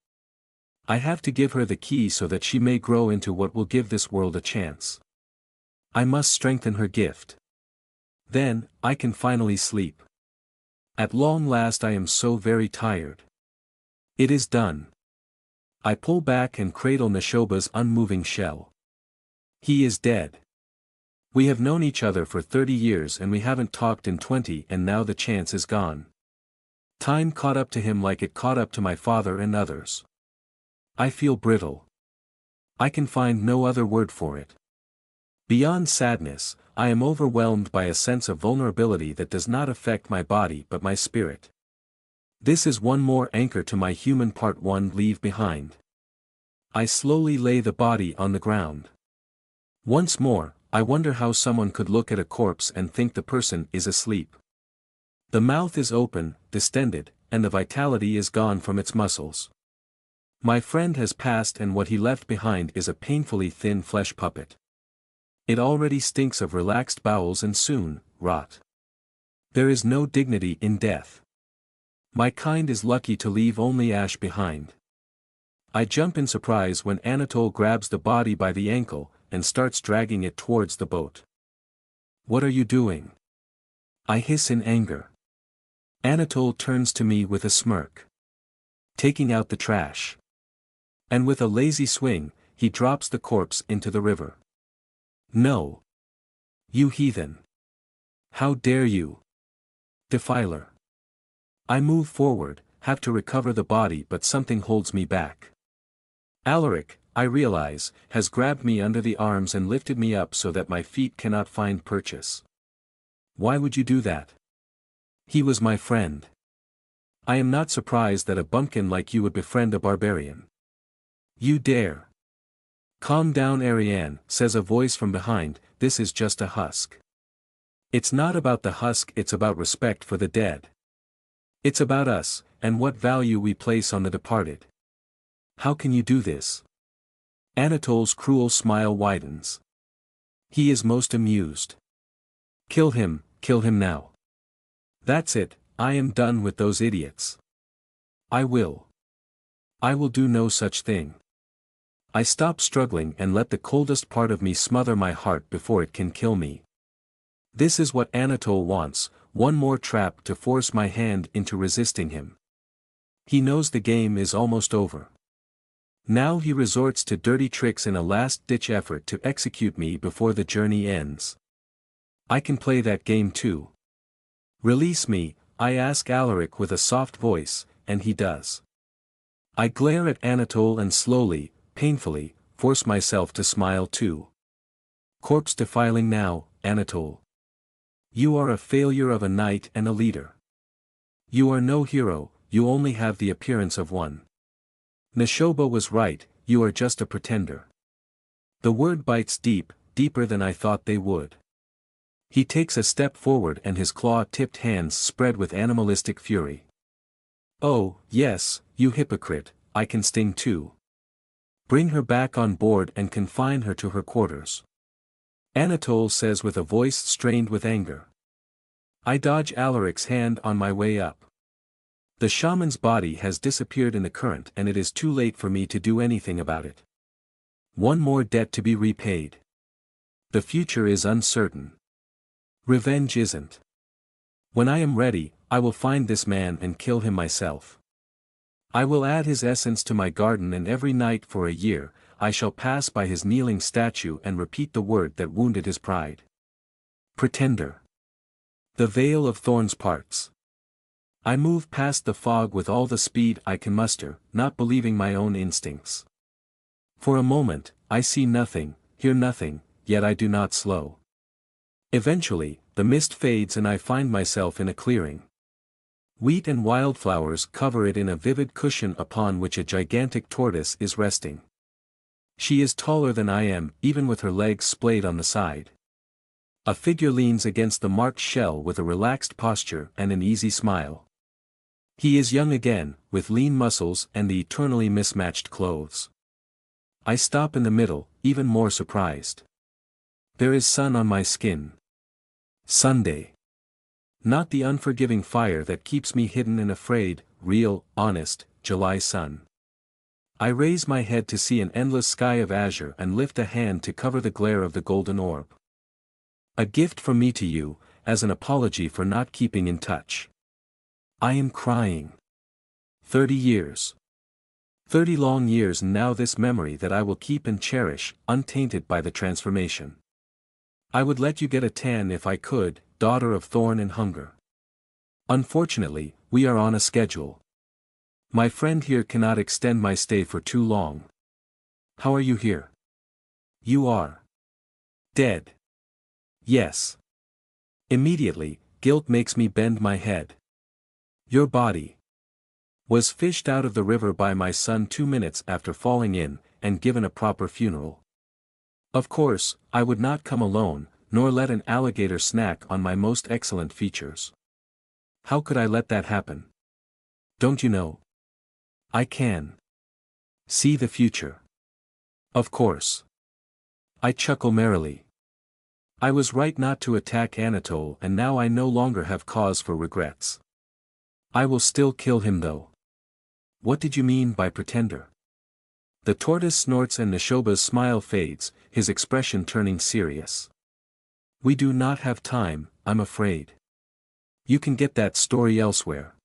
Speaker 1: I have to give her the key so that she may grow into what will give this world a chance. I must strengthen her gift. Then, I can finally sleep. At long last I am so very tired. It is done. I pull back and cradle Neshoba's unmoving shell. He is dead. We have known each other for 30 years and we haven't talked in 20 and now the chance is gone. Time caught up to him like it caught up to my father and others. I feel brittle. I can find no other word for it. Beyond sadness, I am overwhelmed by a sense of vulnerability that does not affect my body but my spirit. This is one more anchor to my human part one leave behind. I slowly lay the body on the ground. Once more, I wonder how someone could look at a corpse and think the person is asleep. The mouth is open, distended, and the vitality is gone from its muscles. My friend has passed and what he left behind is a painfully thin flesh puppet. It already stinks of relaxed bowels and soon, rot. There is no dignity in death. My kind is lucky to leave only ash behind. I jump in surprise when Anatole grabs the body by the ankle and starts dragging it towards the boat. "What are you doing?" I hiss in anger. Anatole turns to me with a smirk. "Taking out the trash." And with a lazy swing, he drops the corpse into the river. "No. You heathen. How dare you? Defiler." I move forward, have to recover the body, but something holds me back. Alaric, I realize, has grabbed me under the arms and lifted me up so that my feet cannot find purchase. "Why would you do that?" "He was my friend." "I am not surprised that a bumpkin like you would befriend a barbarian." "You dare." "Calm down, Ariane," says a voice from behind, "this is just a husk." It's not about the husk, it's about respect for the dead. It's about us, and what value we place on the departed. "How can you do this?" Anatole's cruel smile widens. He is most amused. Kill him now." "That's it, I am done with those idiots." I will do no such thing." I stop struggling and let the coldest part of me smother my heart before it can kill me. This is what Anatole wants, one more trap to force my hand into resisting him. He knows the game is almost over. Now he resorts to dirty tricks in a last-ditch effort to execute me before the journey ends. I can play that game too. "Release me," I ask Alaric with a soft voice, and he does. I glare at Anatole and slowly, painfully, force myself to smile too. "Corpse defiling now, Anatole. You are a failure of a knight and a leader. You are no hero, you only have the appearance of one. Neshoba was right, you are just a pretender." The word bites deep, deeper than I thought they would. He takes a step forward and his claw-tipped hands spread with animalistic fury. "Oh, yes, you hypocrite, I can sting too. Bring her back on board and confine her to her quarters," Anatole says with a voice strained with anger. I dodge Alaric's hand on my way up. The shaman's body has disappeared in the current and it is too late for me to do anything about it. One more debt to be repaid. The future is uncertain. Revenge isn't. When I am ready, I will find this man and kill him myself. I will add his essence to my garden, and every night for a year, I shall pass by his kneeling statue and repeat the word that wounded his pride. Pretender. The veil of thorns parts. I move past the fog with all the speed I can muster, not believing my own instincts. For a moment, I see nothing, hear nothing, yet I do not slow. Eventually, the mist fades and I find myself in a clearing. Wheat and wildflowers cover it in a vivid cushion upon which a gigantic tortoise is resting. She is taller than I am, even with her legs splayed on the side. A figure leans against the marked shell with a relaxed posture and an easy smile. He is young again, with lean muscles and the eternally mismatched clothes. I stop in the middle, even more surprised. There is sun on my skin. Sunday. Not the unforgiving fire that keeps me hidden and afraid, real, honest, July sun. I raise my head to see an endless sky of azure and lift a hand to cover the glare of the golden orb. A gift from me to you, as an apology for not keeping in touch. I am crying. 30 years. 30 long years, and now this memory that I will keep and cherish, untainted by the transformation. I would let you get a tan if I could, daughter of thorn and hunger. Unfortunately, we are on a schedule. My friend here cannot extend my stay for too long. How are you here? You are dead. Yes. Immediately, guilt makes me bend my head. Your body was fished out of the river by my son 2 minutes after falling in, and given a proper funeral. Of course, I would not come alone, nor let an alligator snack on my most excellent features. How could I let that happen? Don't you know? I can see the future. Of course. I chuckle merrily. I was right not to attack Anatole, and now I no longer have cause for regrets. I will still kill him though. What did you mean by pretender? The tortoise snorts and Neshoba's smile fades, his expression turning serious. We do not have time, I'm afraid. You can get that story elsewhere.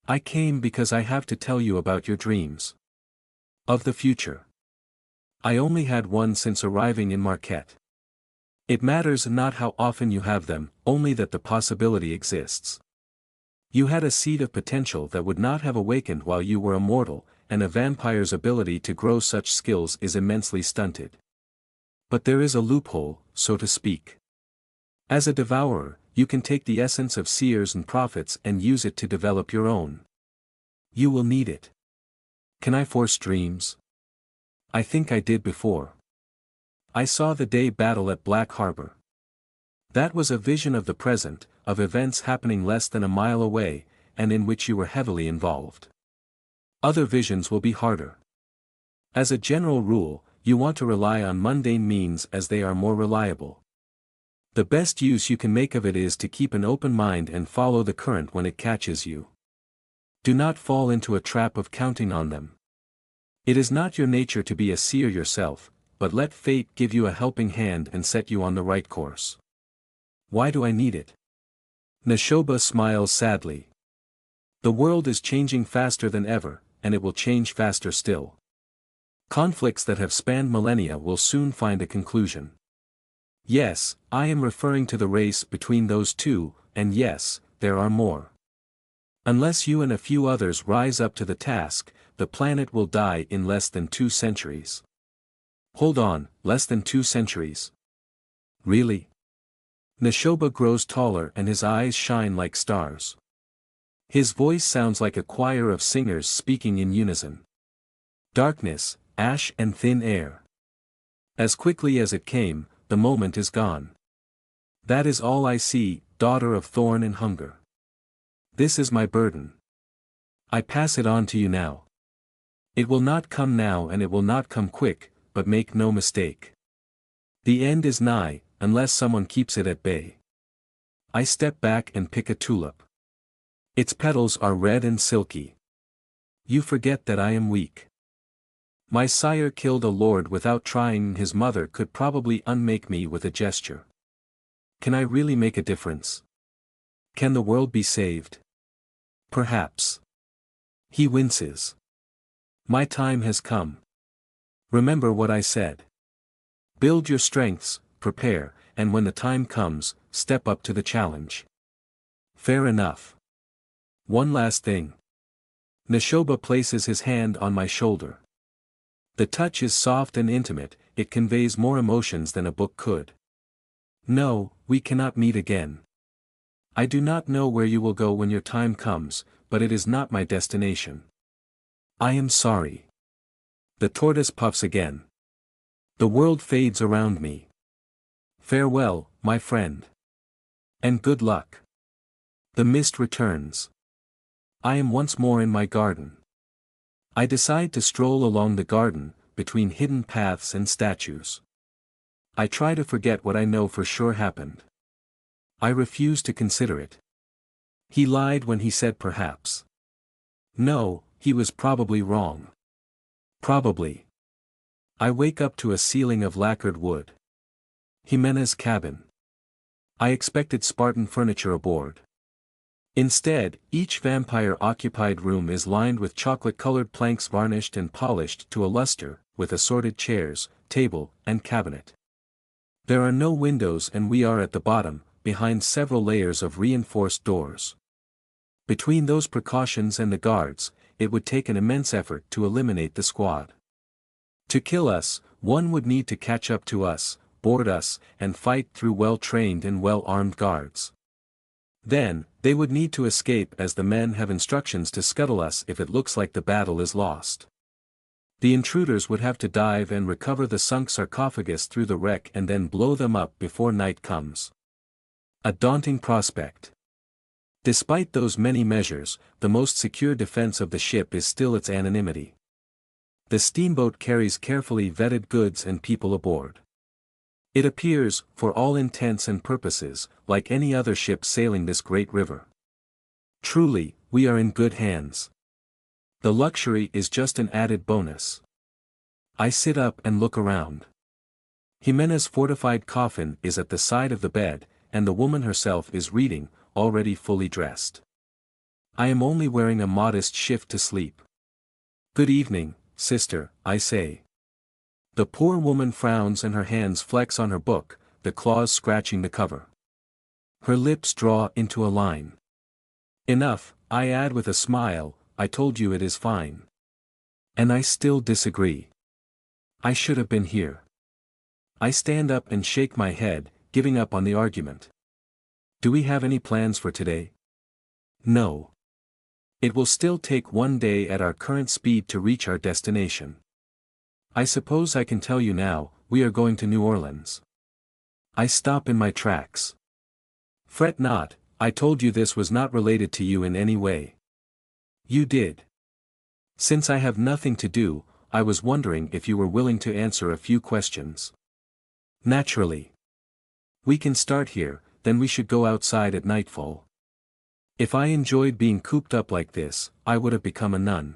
Speaker 1: I came because I have to tell you about your dreams. Of the future. I only had one since arriving in Marquette. It matters not how often you have them, only that the possibility exists. You had a seed of potential that would not have awakened while you were a mortal, and a vampire's ability to grow such skills is immensely stunted. But there is a loophole, so to speak. As a devourer, you can take the essence of seers and prophets and use it to develop your own. You will need it. Can I force dreams? I think I did before. I saw the day battle at Black Harbor. That was a vision of the present, of events happening less than a mile away, and in which you were heavily involved. Other visions will be harder. As a general rule, you want to rely on mundane means as they are more reliable. The best use you can make of it is to keep an open mind and follow the current when it catches you. Do not fall into a trap of counting on them. It is not your nature to be a seer yourself, but let fate give you a helping hand and set you on the right course. Why do I need it? Neshoba smiles sadly. The world is changing faster than ever, and it will change faster still. Conflicts that have spanned millennia will soon find a conclusion. Yes, I am referring to the race between those two, and yes, there are more. Unless you and a few others rise up to the task, the planet will die in less than 2 centuries. Hold on, less than 2 centuries? Really? Neshoba grows taller and his eyes shine like stars. His voice sounds like a choir of singers speaking in unison. Darkness, ash and thin air. As quickly as it came, the moment is gone. That is all I see, daughter of thorn and hunger. This is my burden. I pass it on to you now. It will not come now and it will not come quick, but make no mistake. The end is nigh, unless someone keeps it at bay. I step back and pick a tulip. Its petals are red and silky. You forget that I am weak. My sire killed a lord without trying, his mother could probably unmake me with a gesture. Can I really make a difference? Can the world be saved? Perhaps. He winces. My time has come. Remember what I said. Build your strengths, prepare, and when the time comes, step up to the challenge. Fair enough. One last thing. Neshoba places his hand on my shoulder. The touch is soft and intimate, it conveys more emotions than a book could. No, we cannot meet again. I do not know where you will go when your time comes, but it is not my destination. I am sorry. The tortoise puffs again. The world fades around me. Farewell, my friend. And good luck. The mist returns. I am once more in my garden. I decide to stroll along the garden, between hidden paths and statues. I try to forget what I know for sure happened. I refuse to consider it. He lied when he said perhaps. No, he was probably wrong. Probably. I wake up to a ceiling of lacquered wood. Jimena's cabin. I expected Spartan furniture aboard. Instead, each vampire-occupied room is lined with chocolate-colored planks varnished and polished to a luster, with assorted chairs, table, and cabinet. There are no windows and we are at the bottom, behind several layers of reinforced doors. Between those precautions and the guards, it would take an immense effort to eliminate the squad. To kill us, one would need to catch up to us, board us, and fight through well-trained and well-armed guards. Then, they would need to escape as the men have instructions to scuttle us if it looks like the battle is lost. The intruders would have to dive and recover the sunk sarcophagus through the wreck and then blow them up before night comes. A daunting prospect. Despite those many measures, the most secure defense of the ship is still its anonymity. The steamboat carries carefully vetted goods and people aboard. It appears, for all intents and purposes, like any other ship sailing this great river. Truly, we are in good hands. The luxury is just an added bonus. I sit up and look around. Jimena's fortified coffin is at the side of the bed, and the woman herself is reading, already fully dressed. I am only wearing a modest shift to sleep. "Good evening, sister," I say. The poor woman frowns and her hands flex on her book, the claws scratching the cover. Her lips draw into a line. "Enough," I add with a smile, "I told you it is fine." And I still disagree. I should have been here. I stand up and shake my head, giving up on the argument. "Do we have any plans for today?" "No. It will still take one day at our current speed to reach our destination. I suppose I can tell you now, we are going to New Orleans." I stop in my tracks. "Fret not, I told you this was not related to you in any way." "You did. Since I have nothing to do, I was wondering if you were willing to answer a few questions." "Naturally. We can start here, then we should go outside at nightfall." If I enjoyed being cooped up like this, I would have become a nun.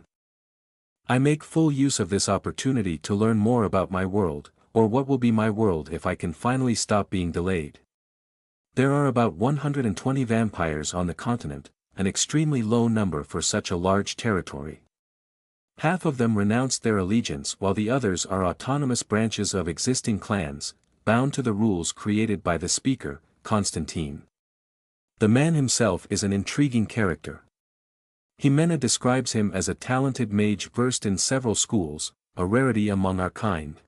Speaker 1: I make full use of this opportunity to learn more about my world, or what will be my world if I can finally stop being delayed. There are about 120 vampires on the continent, an extremely low number for such a large territory. Half of them renounced their allegiance while the others are autonomous branches of existing clans, bound to the rules created by the speaker, Constantine. The man himself is an intriguing character. Jimena describes him as a talented mage versed in several schools, a rarity among our kind.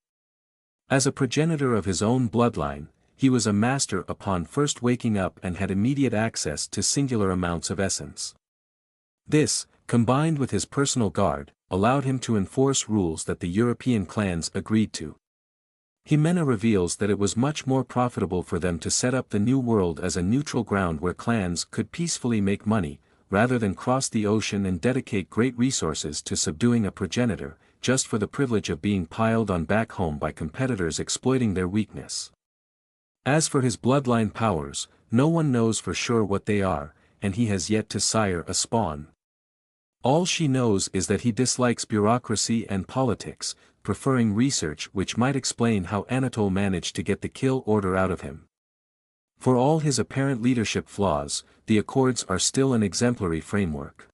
Speaker 1: As a progenitor of his own bloodline, he was a master upon first waking up and had immediate access to singular amounts of essence. This, combined with his personal guard, allowed him to enforce rules that the European clans agreed to. Jimena reveals that it was much more profitable for them to set up the New World as a neutral ground where clans could peacefully make money, rather than cross the ocean and dedicate great resources to subduing a progenitor, just for the privilege of being piled on back home by competitors exploiting their weakness. As for his bloodline powers, no one knows for sure what they are, and he has yet to sire a spawn. All she knows is that he dislikes bureaucracy and politics, preferring research, which might explain how Anatole managed to get the kill order out of him. For all his apparent leadership flaws, the Accords are still an exemplary framework.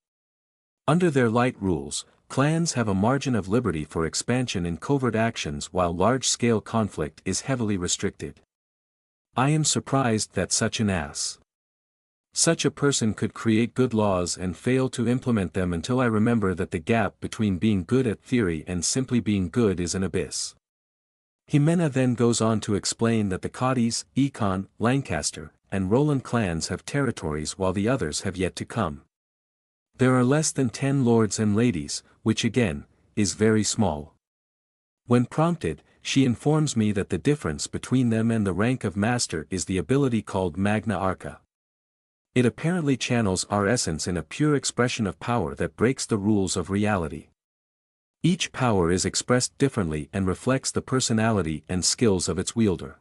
Speaker 1: Under their light rules, clans have a margin of liberty for expansion in covert actions while large-scale conflict is heavily restricted. I am surprised that such a person could create good laws and fail to implement them until I remember that the gap between being good at theory and simply being good is an abyss. Jimena then goes on to explain that the Cadiz, Econ, Lancaster, and Roland clans have territories while the others have yet to come. There are less than 10 lords and ladies, which again, is very small. When prompted, she informs me that the difference between them and the rank of master is the ability called Magna Arca. It apparently channels our essence in a pure expression of power that breaks the rules of reality. Each power is expressed differently and reflects the personality and skills of its wielder.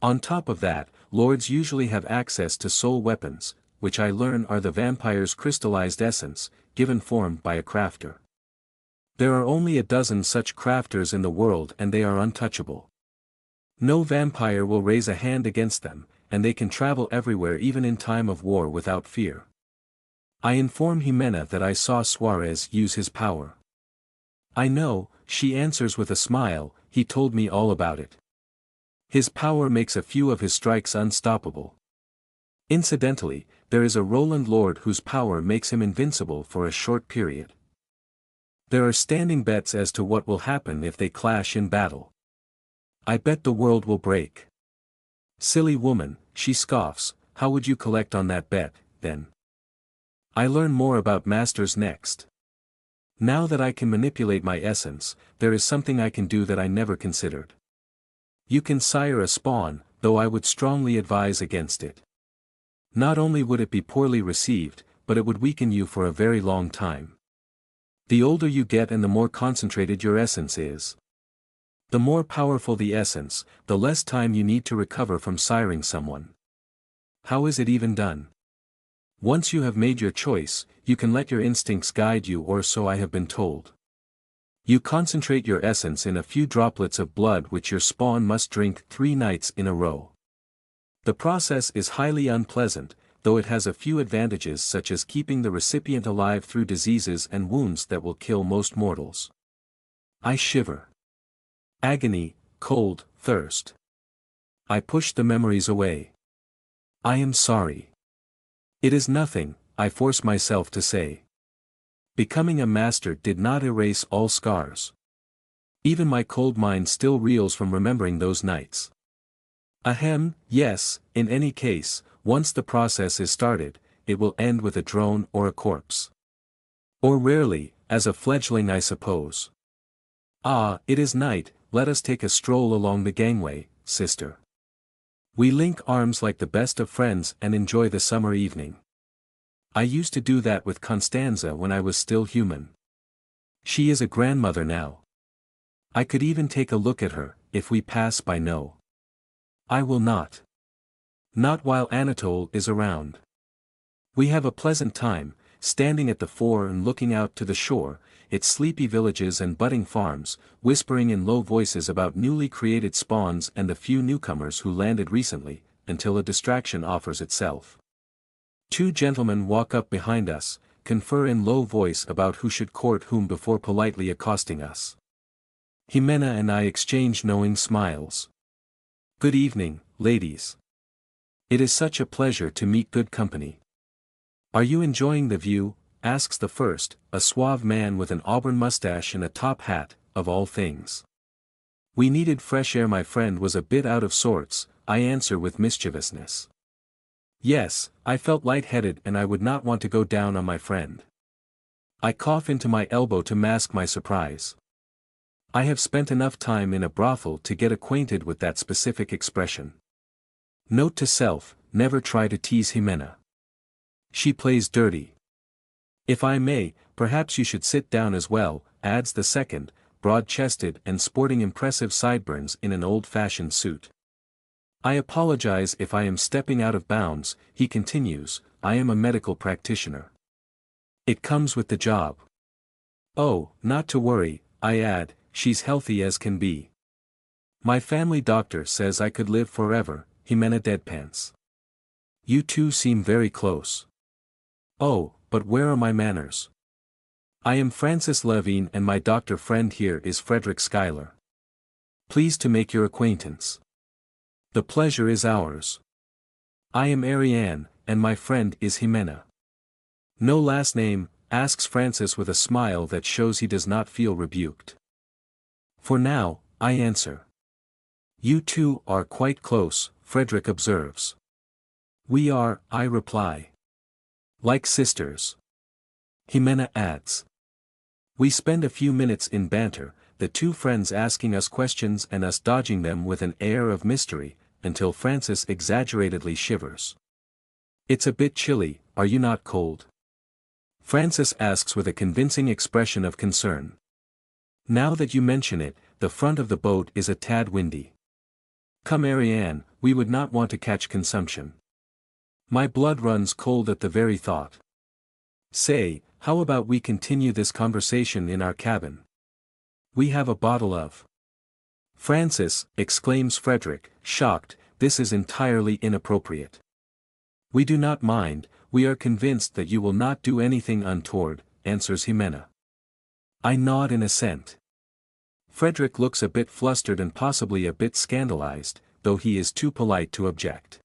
Speaker 1: On top of that, lords usually have access to soul weapons, which I learn are the vampire's crystallized essence, given form by a crafter. There are only a dozen such crafters in the world and they are untouchable. No vampire will raise a hand against them, and they can travel everywhere even in time of war without fear. I inform Jimena that I saw Suarez use his power. "I know," she answers with a smile, "he told me all about it. His power makes a few of his strikes unstoppable. Incidentally, there is a Roland lord whose power makes him invincible for a short period. There are standing bets as to what will happen if they clash in battle. I bet the world will break." "Silly woman," she scoffs, "how would you collect on that bet, then?" I learn more about masters next. Now that I can manipulate my essence, there is something I can do that I never considered. You can sire a spawn, though I would strongly advise against it. Not only would it be poorly received, but it would weaken you for a very long time. The older you get and the more concentrated your essence is. The more powerful the essence, the less time you need to recover from siring someone. How is it even done? Once you have made your choice, you can let your instincts guide you, or so I have been told. You concentrate your essence in a few droplets of blood which your spawn must drink 3 nights in a row. The process is highly unpleasant, though it has a few advantages such as keeping the recipient alive through diseases and wounds that will kill most mortals. I shiver. Agony, cold, thirst. I push the memories away. I am sorry. It is nothing, I force myself to say. Becoming a master did not erase all scars. Even my cold mind still reels from remembering those nights. Ahem, yes, in any case, once the process is started, it will end with a drone or a corpse. Or rarely, as a fledgling I suppose. Ah, it is night, let us take a stroll along the gangway, sister. We link arms like the best of friends and enjoy the summer evening. I used to do that with Constanza when I was still human. She is a grandmother now. I could even take a look at her, if we pass by. No. I will not. Not while Anatole is around. We have a pleasant time, standing at the fore and looking out to the shore, its sleepy villages and budding farms, whispering in low voices about newly created spawns and the few newcomers who landed recently, until a distraction offers itself. 2 gentlemen walk up behind us, confer in low voice about who should court whom before politely accosting us. Jimena and I exchange knowing smiles. Good evening, ladies. It is such a pleasure to meet good company. Are you enjoying the view? Asks the first, a suave man with an auburn mustache and a top hat, of all things. We needed fresh air. My friend was a bit out of sorts, I answer with mischievousness. Yes, I felt light-headed and I would not want to go down on my friend. I cough into my elbow to mask my surprise. I have spent enough time in a brothel to get acquainted with that specific expression. Note to self, never try to tease Jimena. She plays dirty. If I may, perhaps you should sit down as well, adds the second, broad-chested and sporting impressive sideburns in an old-fashioned suit. I apologize if I am stepping out of bounds, he continues, I am a medical practitioner. It comes with the job. Oh, not to worry, I add, she's healthy as can be. My family doctor says I could live forever, Jimena deadpants. You two seem very close. Oh, but where are my manners? I am Francis Levine and my doctor friend here is Frederick Schuyler. Pleased to make your acquaintance. The pleasure is ours. I am Ariane, and my friend is Jimena. No last name, asks Francis with a smile that shows he does not feel rebuked. For now, I answer. You two are quite close, Frederick observes. We are, I reply. Like sisters. Jimena adds. We spend a few minutes in banter, the 2 friends asking us questions and us dodging them with an air of mystery, until Francis exaggeratedly shivers. It's a bit chilly, are you not cold? Francis asks with a convincing expression of concern. Now that you mention it, the front of the boat is a tad windy. Come Ariane, we would not want to catch consumption. My blood runs cold at the very thought. Say, how about we continue this conversation in our cabin? We have a bottle of. Francis, exclaims Frederick, shocked, this is entirely inappropriate. We do not mind, we are convinced that you will not do anything untoward, answers Jimena. I nod in assent. Frederick looks a bit flustered and possibly a bit scandalized, though he is too polite to object.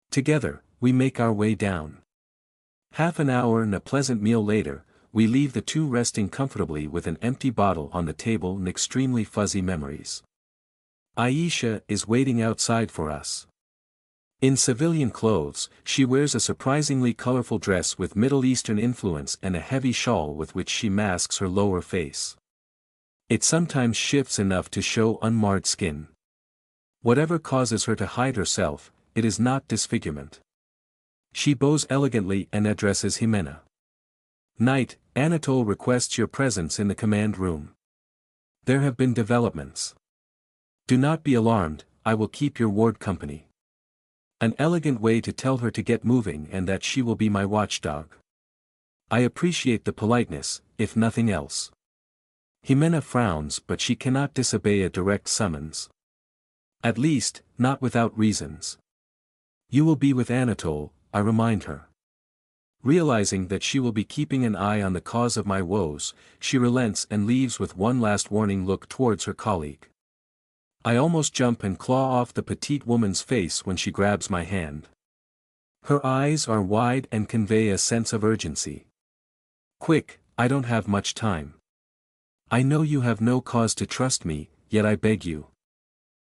Speaker 1: Together, we make our way down. Half an hour and a pleasant meal later, we leave the 2 resting comfortably with an empty bottle on the table and extremely fuzzy memories. Aisha is waiting outside for us. In civilian clothes, she wears a surprisingly colorful dress with Middle Eastern influence and a heavy shawl with which she masks her lower face. It sometimes shifts enough to show unmarred skin. Whatever causes her to hide herself, it is not disfigurement. She bows elegantly and addresses Jimena. Knight, Anatole requests your presence in the command room. There have been developments. Do not be alarmed, I will keep your ward company. An elegant way to tell her to get moving and that she will be my watchdog. I appreciate the politeness, if nothing else. Jimena frowns, but she cannot disobey a direct summons. At least, not without reasons. You will be with Anatole, I remind her. Realizing that she will be keeping an eye on the cause of my woes, she relents and leaves with one last warning look towards her colleague. I almost jump and claw off the petite woman's face when she grabs my hand. Her eyes are wide and convey a sense of urgency. Quick, I don't have much time. I know you have no cause to trust me, yet I beg you.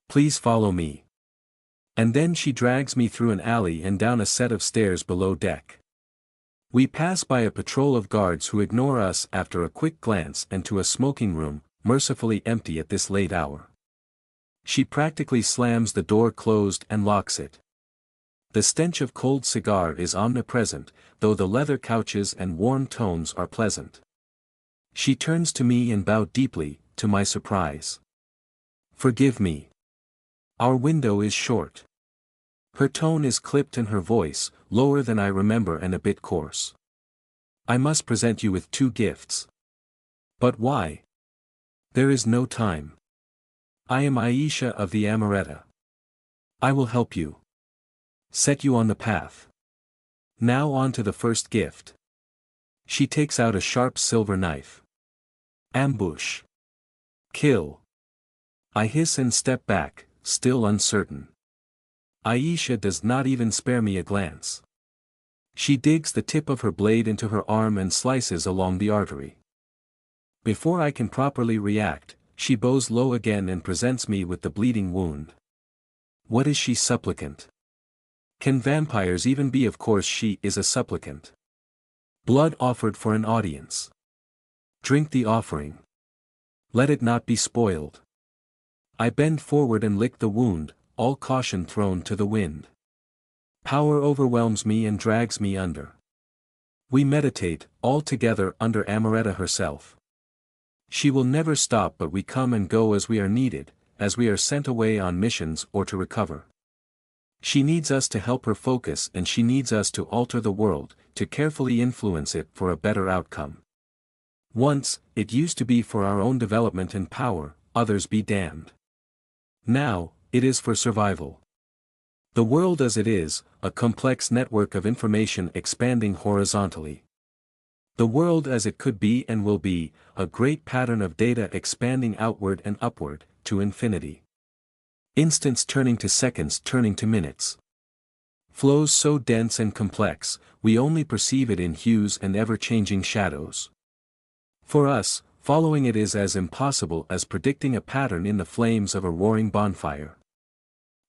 Speaker 1: Please follow me. And then she drags me through an alley and down a set of stairs below deck. We pass by a patrol of guards who ignore us after a quick glance and to a smoking room, mercifully empty at this late hour. She practically slams the door closed and locks it. The stench of cold cigar is omnipresent, though the leather couches and warm tones are pleasant. She turns to me and bows deeply, to my surprise. Forgive me. Our window is short. Her tone is clipped and her voice, lower than I remember and a bit coarse. I must present you with 2 gifts. But why? There is no time. I am Aisha of the Amaretta. I will help you. Set you on the path. Now on to the first gift. She takes out a sharp silver knife. Ambush. Kill. I hiss and step back, still uncertain. Aisha does not even spare me a glance. She digs the tip of her blade into her arm and slices along the artery. Before I can properly react, she bows low again and presents me with the bleeding wound. What is she supplicant? Can vampires even be? Of course she is a supplicant. Blood offered for an audience. Drink the offering. Let it not be spoiled. I bend forward and lick the wound, all caution thrown to the wind. Power overwhelms me and drags me under. We meditate, all together under Amaretta herself. She will never stop, but we come and go as we are needed, as we are sent away on missions or to recover. She needs us to help her focus, and she needs us to alter the world, to carefully influence it for a better outcome. Once, it used to be for our own development and power, others be damned. Now, it is for survival. The world as it is, a complex network of information expanding horizontally. The world as it could be and will be, a great pattern of data expanding outward and upward, to infinity. Instants turning to seconds, turning to minutes. Flows so dense and complex, we only perceive it in hues and ever-changing shadows. For us, following it is as impossible as predicting a pattern in the flames of a roaring bonfire.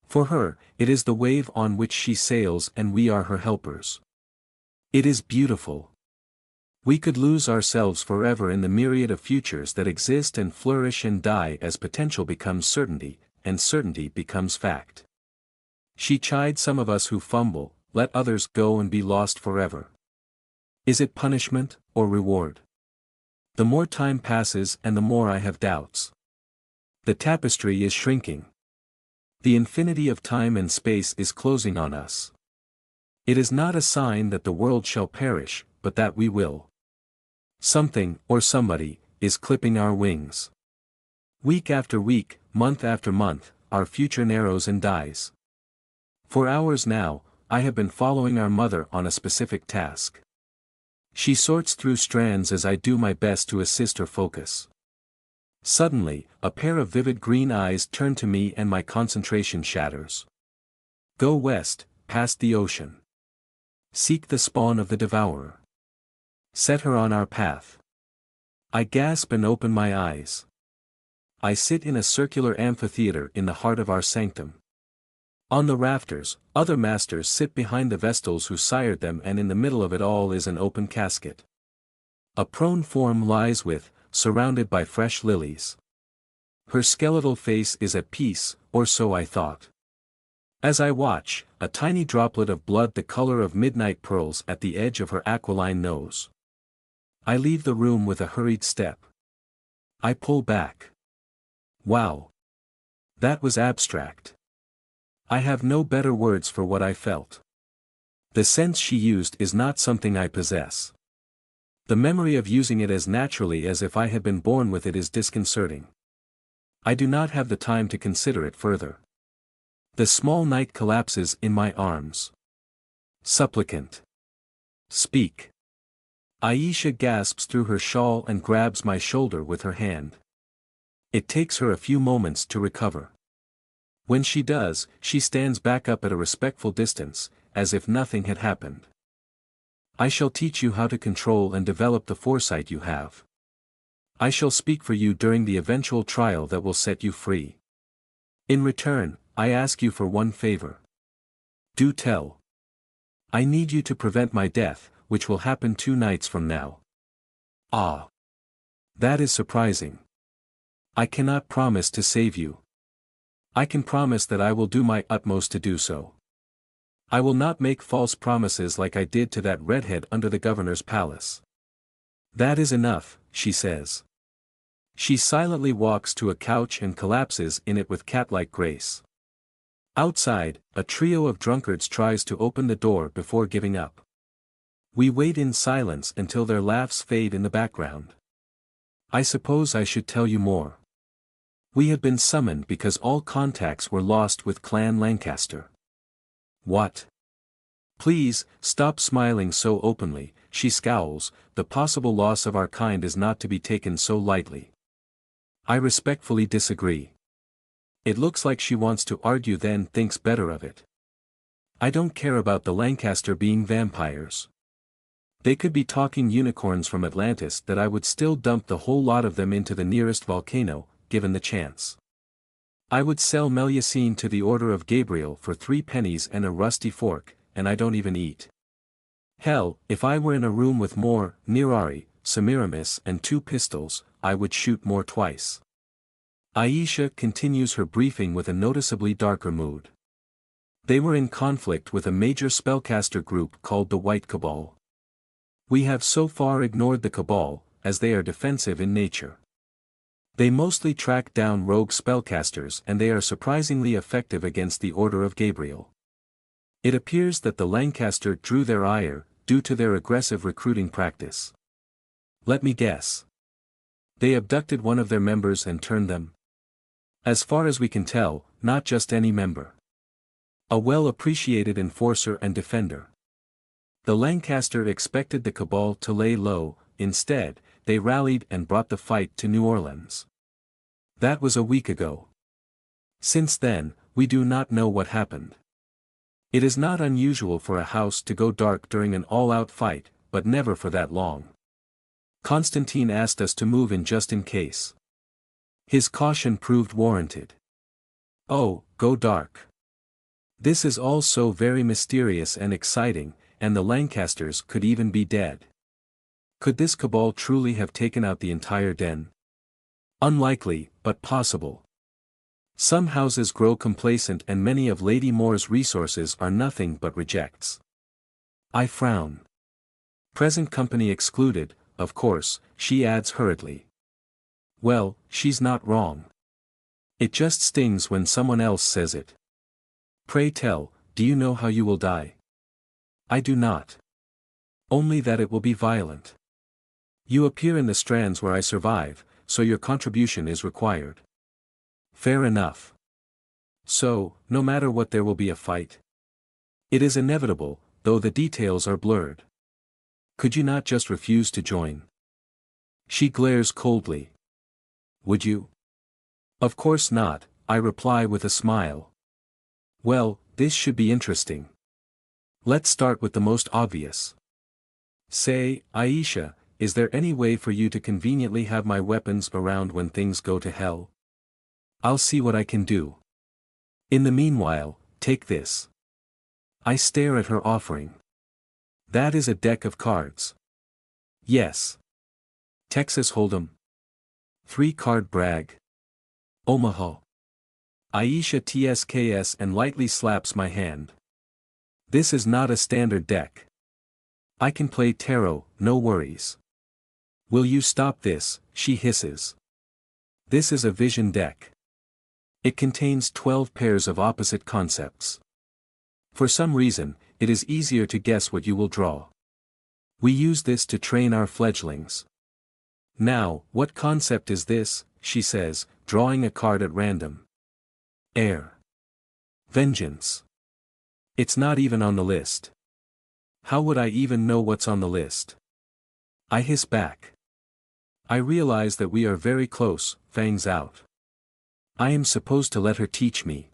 Speaker 1: For her, it is the wave on which she sails and we are her helpers. It is beautiful. We could lose ourselves forever in the myriad of futures that exist and flourish and die as potential becomes certainty, and certainty becomes fact. She chides some of us who fumble, let others go and be lost forever. Is it punishment, or reward? The more time passes and the more I have doubts. The tapestry is shrinking. The infinity of time and space is closing on us. It is not a sign that the world shall perish, but that we will. Something, or somebody, is clipping our wings. Week after week, month after month, our future narrows and dies. For hours now, I have been following our mother on a specific task. She sorts through strands as I do my best to assist her focus. Suddenly, a pair of vivid green eyes turn to me and my concentration shatters. Go west, past the ocean. Seek the spawn of the devourer. Set her on our path. I gasp and open my eyes. I sit in a circular amphitheater in the heart of our sanctum. On the rafters, other masters sit behind the vestals who sired them, and in the middle of it all is an open casket. A prone form lies surrounded by fresh lilies. Her skeletal face is at peace, or so I thought. As I watch, a tiny droplet of blood the color of midnight pearls at the edge of her aquiline nose. I leave the room with a hurried step. I pull back. Wow. That was abstract. I have no better words for what I felt. The sense she used is not something I possess. The memory of using it as naturally as if I had been born with it is disconcerting. I do not have the time to consider it further. The small knight collapses in my arms. Supplicant. Speak. Aisha gasps through her shawl and grabs my shoulder with her hand. It takes her a few moments to recover. When she does, she stands back up at a respectful distance, as if nothing had happened. I shall teach you how to control and develop the foresight you have. I shall speak for you during the eventual trial that will set you free. In return, I ask you for one favor. Do tell. I need you to prevent my death, which will happen 2 nights from now. Ah. That is surprising. I cannot promise to save you. I can promise that I will do my utmost to do so. I will not make false promises like I did to that redhead under the governor's palace. That is enough, she says. She silently walks to a couch and collapses in it with cat-like grace. Outside, a trio of drunkards tries to open the door before giving up. We wait in silence until their laughs fade in the background. I suppose I should tell you more. We have been summoned because all contacts were lost with Clan Lancaster. What? Please, stop smiling so openly, she scowls. The possible loss of our kind is not to be taken so lightly. I respectfully disagree. It looks like she wants to argue then thinks better of it. I don't care about the Lancaster being vampires. They could be talking unicorns from Atlantis that I would still dump the whole lot of them into the nearest volcano, given the chance. I would sell menacing to the Order of Gabriel for 3 pennies and a rusty fork, and I don't even eat. Hell, if I were in a room with more, Eerie, Semiramis and 2 pistols, I would shoot more twice. Aisha continues her briefing with a noticeably darker mood. They were in conflict with a major spellcaster group called the White Cabal. We have so far ignored the Cabal, as they are defensive in nature. They mostly track down rogue spellcasters and they are surprisingly effective against the Order of Gabriel. It appears that the Lancaster drew their ire, due to their aggressive recruiting practice. Let me guess. They abducted one of their members and turned them. As far as we can tell, not just any member. A well-appreciated enforcer and defender. The Lancaster expected the Cabal to lay low, instead, they rallied and brought the fight to New Orleans. That was a week ago. Since then, we do not know what happened. It is not unusual for a house to go dark during an all-out fight, but never for that long. Constantine asked us to move in just in case. His caution proved warranted. Oh, go dark. This is all so very mysterious and exciting, and the Lancasters could even be dead. Could this Cabal truly have taken out the entire den? Unlikely, but possible. Some houses grow complacent and many of Lady Moore's resources are nothing but rejects. I frown. Present company excluded, of course, she adds hurriedly. Well, she's not wrong. It just stings when someone else says it. Pray tell, do you know how you will die? I do not. Only that it will be violent. You appear in the strands where I survive, so your contribution is required. Fair enough. So, no matter what there will be a fight. It is inevitable, though the details are blurred. Could you not just refuse to join? She glares coldly. Would you? Of course not, I reply with a smile. Well, this should be interesting. Let's start with the most obvious. Say, Aisha, is there any way for you to conveniently have my weapons around when things go to hell? I'll see what I can do. In the meanwhile, take this. I stare at her offering. That is a deck of cards. Yes. Texas Hold'em. 3-card brag. Omaha. Aisha tsks and lightly slaps my hand. This is not a standard deck. I can play tarot, no worries. Will you stop this, she hisses. This is a vision deck. It contains 12 pairs of opposite concepts. For some reason, it is easier to guess what you will draw. We use this to train our fledglings. Now, what concept is this, she says, drawing a card at random. Air. Vengeance. It's not even on the list. How would I even know what's on the list? I hiss back. I realize that we are very close, fangs out. I am supposed to let her teach me.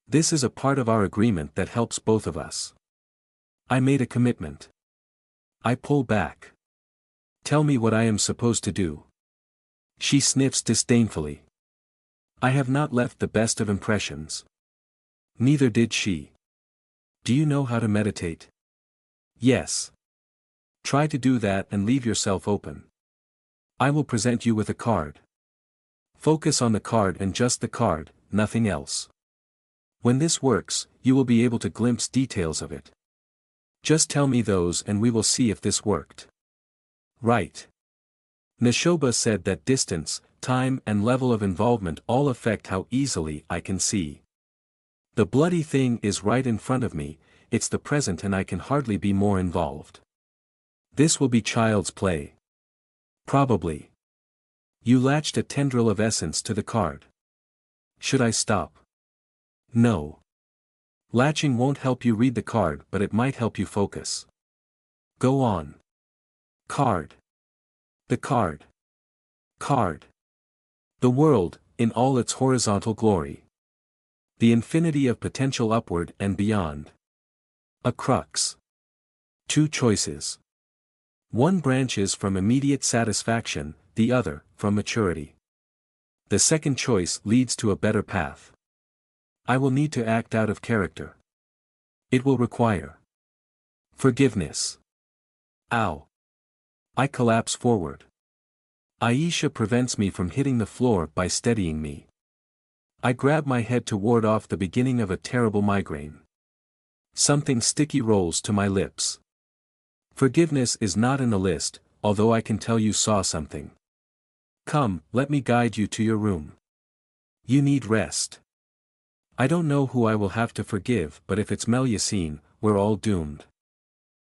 Speaker 1: This is a part of our agreement that helps both of us. I made a commitment. I pull back. Tell me what I am supposed to do. She sniffs disdainfully. I have not left the best of impressions. Neither did she. Do you know how to meditate? Yes. Try to do that and leave yourself open. I will present you with a card. Focus on the card and just the card, nothing else. When this works, you will be able to glimpse details of it. Just tell me those and we will see if this worked. Right. Neshoba said that distance, time and level of involvement all affect how easily I can see. The bloody thing is right in front of me, it's the present and I can hardly be more involved. This will be child's play. Probably. You latched a tendril of essence to the card. Should I stop? No. Latching won't help you read the card, but it might help you focus. Go on. Card. The card. Card. The world, in all its horizontal glory. The infinity of potential upward and beyond. A crux. Two choices. One branches from immediate satisfaction, the other, from maturity. The second choice leads to a better path. I will need to act out of character. It will require forgiveness. Ow. I collapse forward. Aisha prevents me from hitting the floor by steadying me. I grab my head to ward off the beginning of a terrible migraine. Something sticky rolls to my lips. Forgiveness is not in the list, although I can tell you saw something. Come, let me guide you to your room. You need rest. I don't know who I will have to forgive, but if it's Melyacine, we're all doomed.